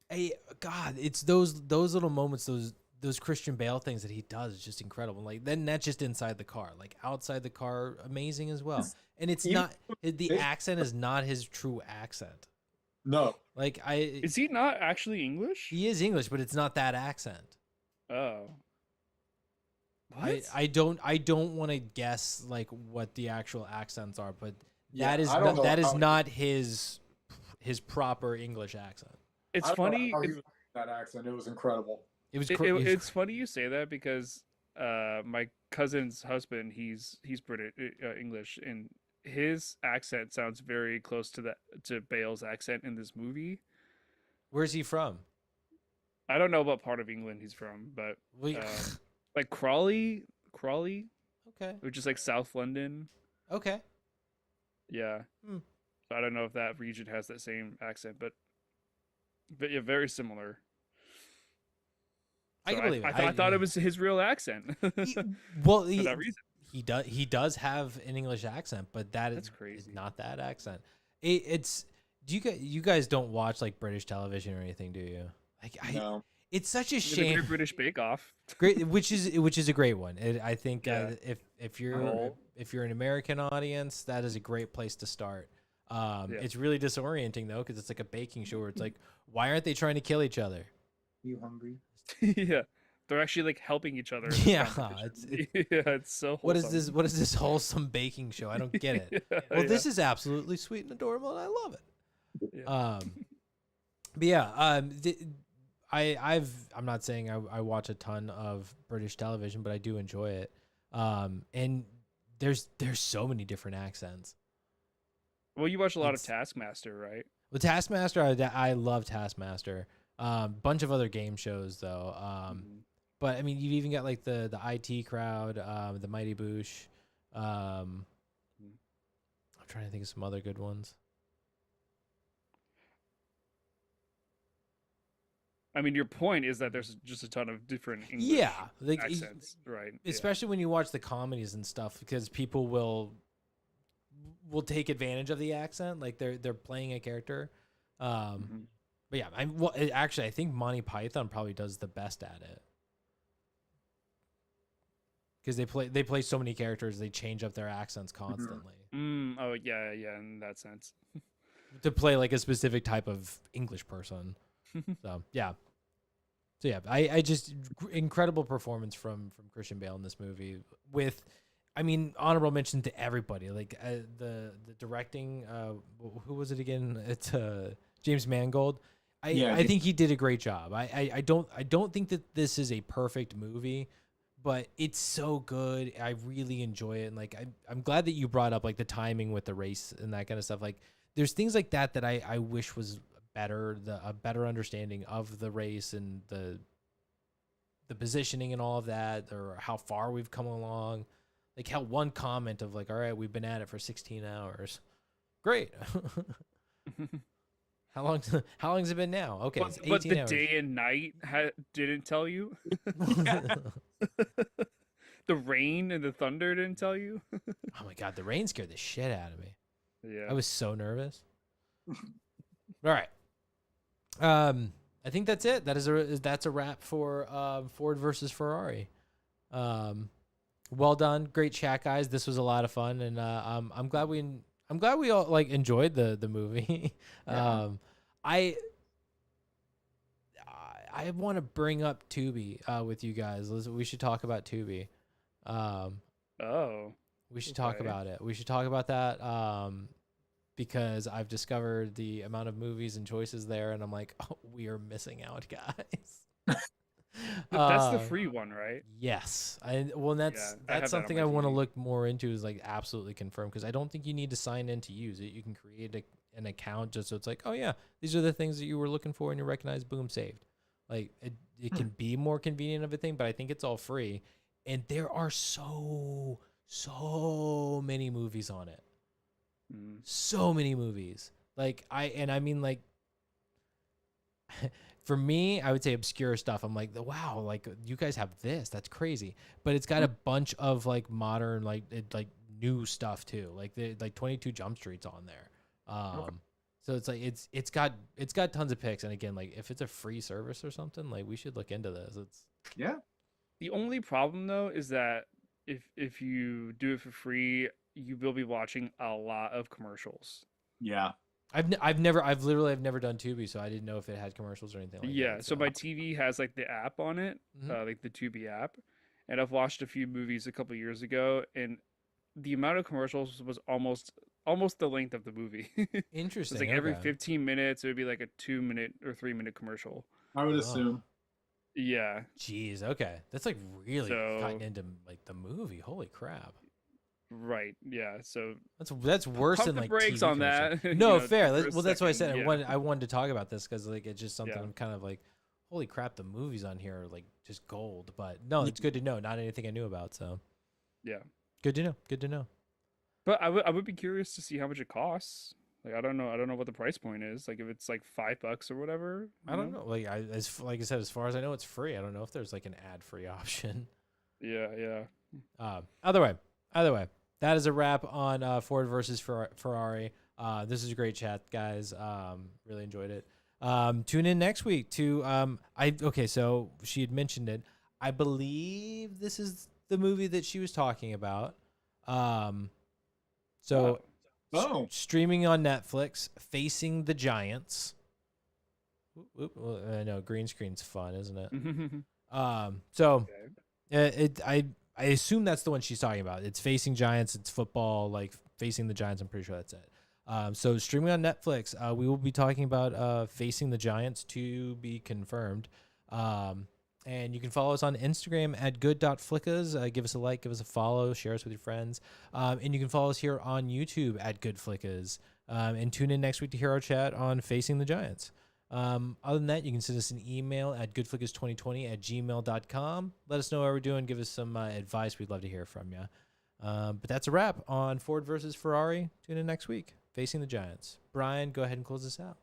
hey, God, it's those little moments, those Christian Bale things that he does is just incredible. Like then that's just inside the car, like outside the car, amazing as well. And it's Even- not the accent is not his true accent. No. Like Is he not actually English? he is English, but it's not that accent. Oh. What? I don't want to guess like what the actual accents are, but Yeah, that is I don't know that is how- not his proper English accent. It's I don't know funny. how he was that accent. It was incredible. It was It's funny you say that because my cousin's husband, he's British, English, and his accent sounds very close to Bale's accent in this movie. Where's he from? I don't know what part of England he's from, but We, like Crawley, okay. which is like South London. Okay. Yeah. Hmm. So I don't know if that region has that same accent, but yeah, very similar. I So can believe it. I thought it was his real accent. Well, For that reason. he does have an English accent, but That's is crazy. not that accent. It's do you guys don't watch like British television or anything, do you? Like No. it's such a The shame. Great British Bake Off. Great, which is a great one. I think Yeah. if you're Oh. if you're an American audience, that is a great place to start. Yeah. It's really disorienting though, because it's like a baking show where it's like, why aren't they trying to kill each other? You hungry? Yeah. They're actually like helping each other. in this Yeah, competition. Yeah, it's so What is wholesome. this? What is this wholesome baking show? I don't get it. Yeah, Well, yeah. this is absolutely sweet and adorable, and I love it. Yeah. But yeah, I'm not saying I watch a ton of British television, but I do enjoy it. And there's so many different accents. Well, you watch a lot of It's- Taskmaster, right? With Taskmaster, I love Taskmaster. Bunch of other game shows though. Mhm. But I mean, you've even got like the IT Crowd, the Mighty Boosh. I'm trying to think of some other good ones. I mean, your point is that there's just a ton of different English Yeah, like accents, right? Yeah. especially when you watch the comedies and stuff, because people will take advantage of the accent, like they're playing a character. Mhm. But yeah, actually I think Monty Python probably does the best at it, because they play so many characters, they change up their accents constantly Oh yeah, yeah. In that sense. to play like a specific type of English person. So yeah. I just incredible performance from Christian Bale in this movie. With, I mean, honorable mention to everybody. Like the directing. Who was it again? It's James Mangold. I think he did a great job. I don't think that this is a perfect movie, but it's so good. I really enjoy it, and like I'm glad that you brought up like the timing with the race and that kind of stuff. Like there's things like that I wish was better, a better understanding of the race and the positioning and all of that, or how far we've come along. Like how one comment of like, all right, we've been at it for 16 hours. Great. How long's it been now? Okay, it's 18 But the hours. day and night didn't tell you. The rain and the thunder didn't tell you. Oh my God, the rain scared the shit out of me. Yeah. I was so nervous. All right. I think that's it. That's a wrap for Ford versus Ferrari. Well done, great chat, guys. This was a lot of fun, and I'm glad we all like enjoyed the movie. Yeah. I want to bring up Tubi with you guys. We should talk about Tubi. Oh. We should talk Okay. about it. We should talk about that. Because I've discovered the amount of movies and choices there, and I'm like, oh, we are missing out, guys. That's the free one, right? Yes, that's Yeah, I have that on something my I want to TV. look more into. Is like absolutely confirm, because I don't think you need to sign in to use it. You can create an account just so it's like, oh yeah, these are the things that you were looking for and you recognize. Boom, saved. Like it can be more convenient of a thing, but I think it's all free, and there are so many movies on it. Mm. So many movies. Like I mean like for me, I would say obscure stuff. I'm like, wow, like you guys have this. That's crazy. But it's got a bunch of like modern, like new stuff too. Like 22 Jump Street's on there. So it's like it's got tons of picks. And again, like if it's a free service or something, like we should look into this. It's Yeah. The only problem though is that if you do it for free, you will be watching a lot of commercials. Yeah. I've never done Tubi, so I didn't know if it had commercials or anything like Yeah, that. so my TV has like the app on it, like the Tubi app, and I've watched a few movies a couple years ago, and the amount of commercials was almost the length of the movie. Interesting. It's like every okay. 15 minutes it would be like a 2-minute or 3-minute commercial. I would Oh. assume. Yeah. Jeez. Okay, that's like really So- cutting into like the movie. Holy crap. Right. Yeah. So That's worse pump than the like brakes TV on commercials. that. No, you know, fair. for a Well, that's why I said second, yeah. I wanted to talk about this because like it's just something Yeah. I'm kind of like, holy crap, the movies on here are like just gold. But no, it's good to know. Not anything I knew about. So Yeah. good to know. Good to know. But I would be curious to see how much it costs. Like I don't know what the price point is. Like if it's like $5 or whatever. I don't know. Like like I said, as far as I know, it's free. I don't know if there's like an ad-free option. Yeah. Yeah. Either way, that is a wrap on Ford versus Ferrari. This is a great chat, guys. Really enjoyed it. Tune in next week to so she had mentioned it. I believe this is the movie that she was talking about. Streaming on Netflix, Facing the Giants. I know green screen's fun, isn't it? I assume that's the one she's talking about. It's Facing Giants. It's football, like Facing the Giants. I'm pretty sure that's it. So streaming on Netflix, we will be talking about Facing the Giants, to be confirmed. And you can follow us on Instagram at good.flickas. Give us a like, give us a follow, share us with your friends. And you can follow us here on YouTube at GoodFlickas. And tune in next week to hear our chat on Facing the Giants. Other than that, you can send us an email at goodflickas2020@gmail.com. Let us know how we're doing. Give us some advice. We'd love to hear from you. But that's a wrap on Ford versus Ferrari. Tune in next week. Facing the Giants. Brian, go ahead and close this out.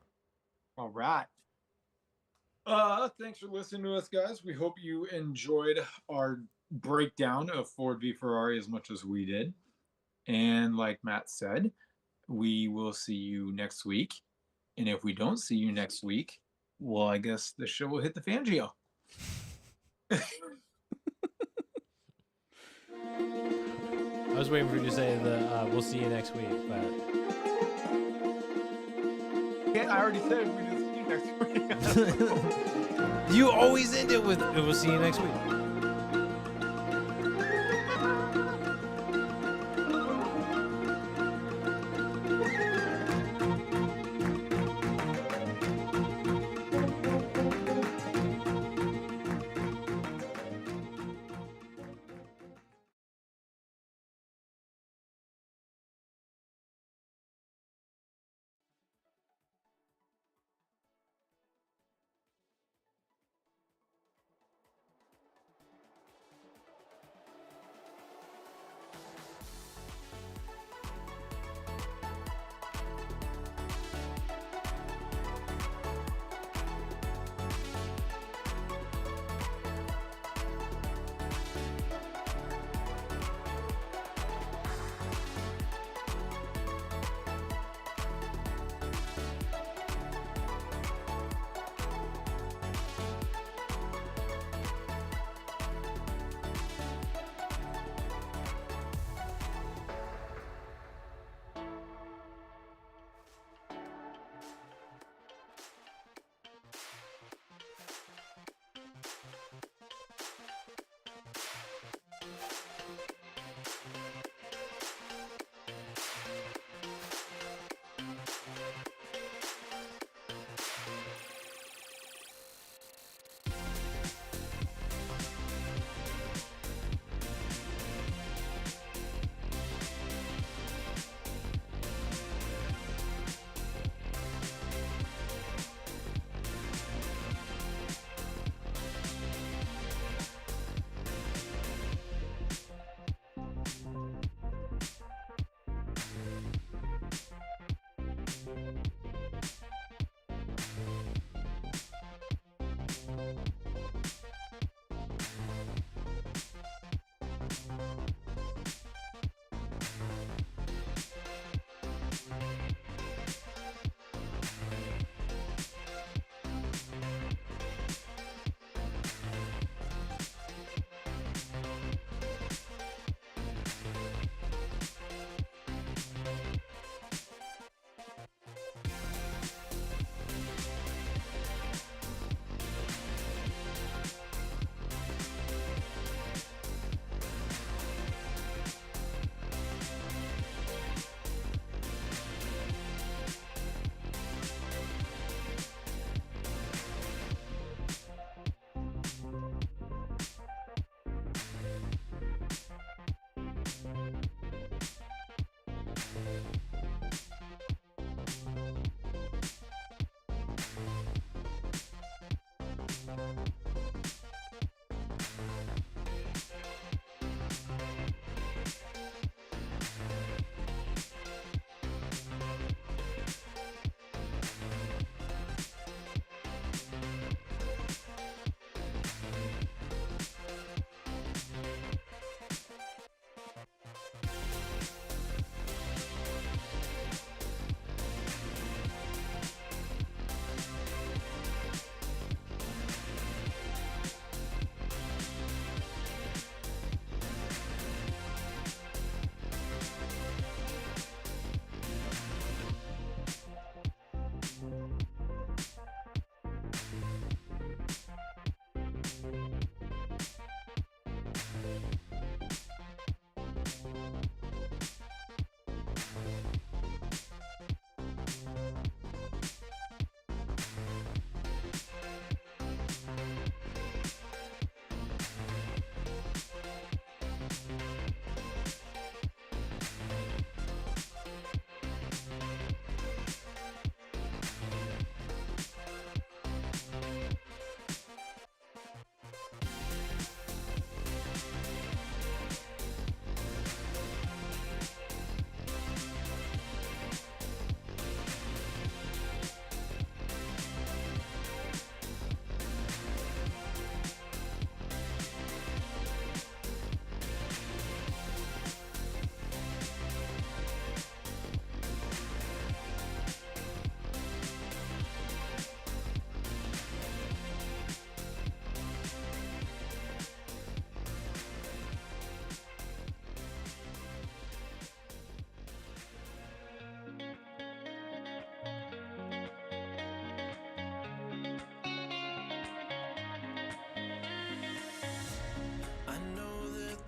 All right. Thanks for listening to us, guys. We hope you enjoyed our breakdown of Ford v Ferrari as much as we did. And like Matt said, we will see you next week. And if we don't see you next week, well, I guess the show will hit the Fangio. I was waiting for you to say we'll see you next week, but Yeah, I already said we just see you next week. you always end it with we'll see you next week.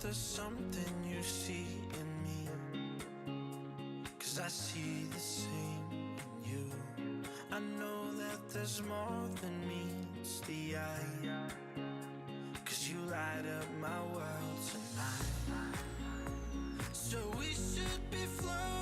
there's something you see in me, 'cause I see the same in you. I know that there's more than meets the eye, 'cause you light up my world tonight. So we should be floating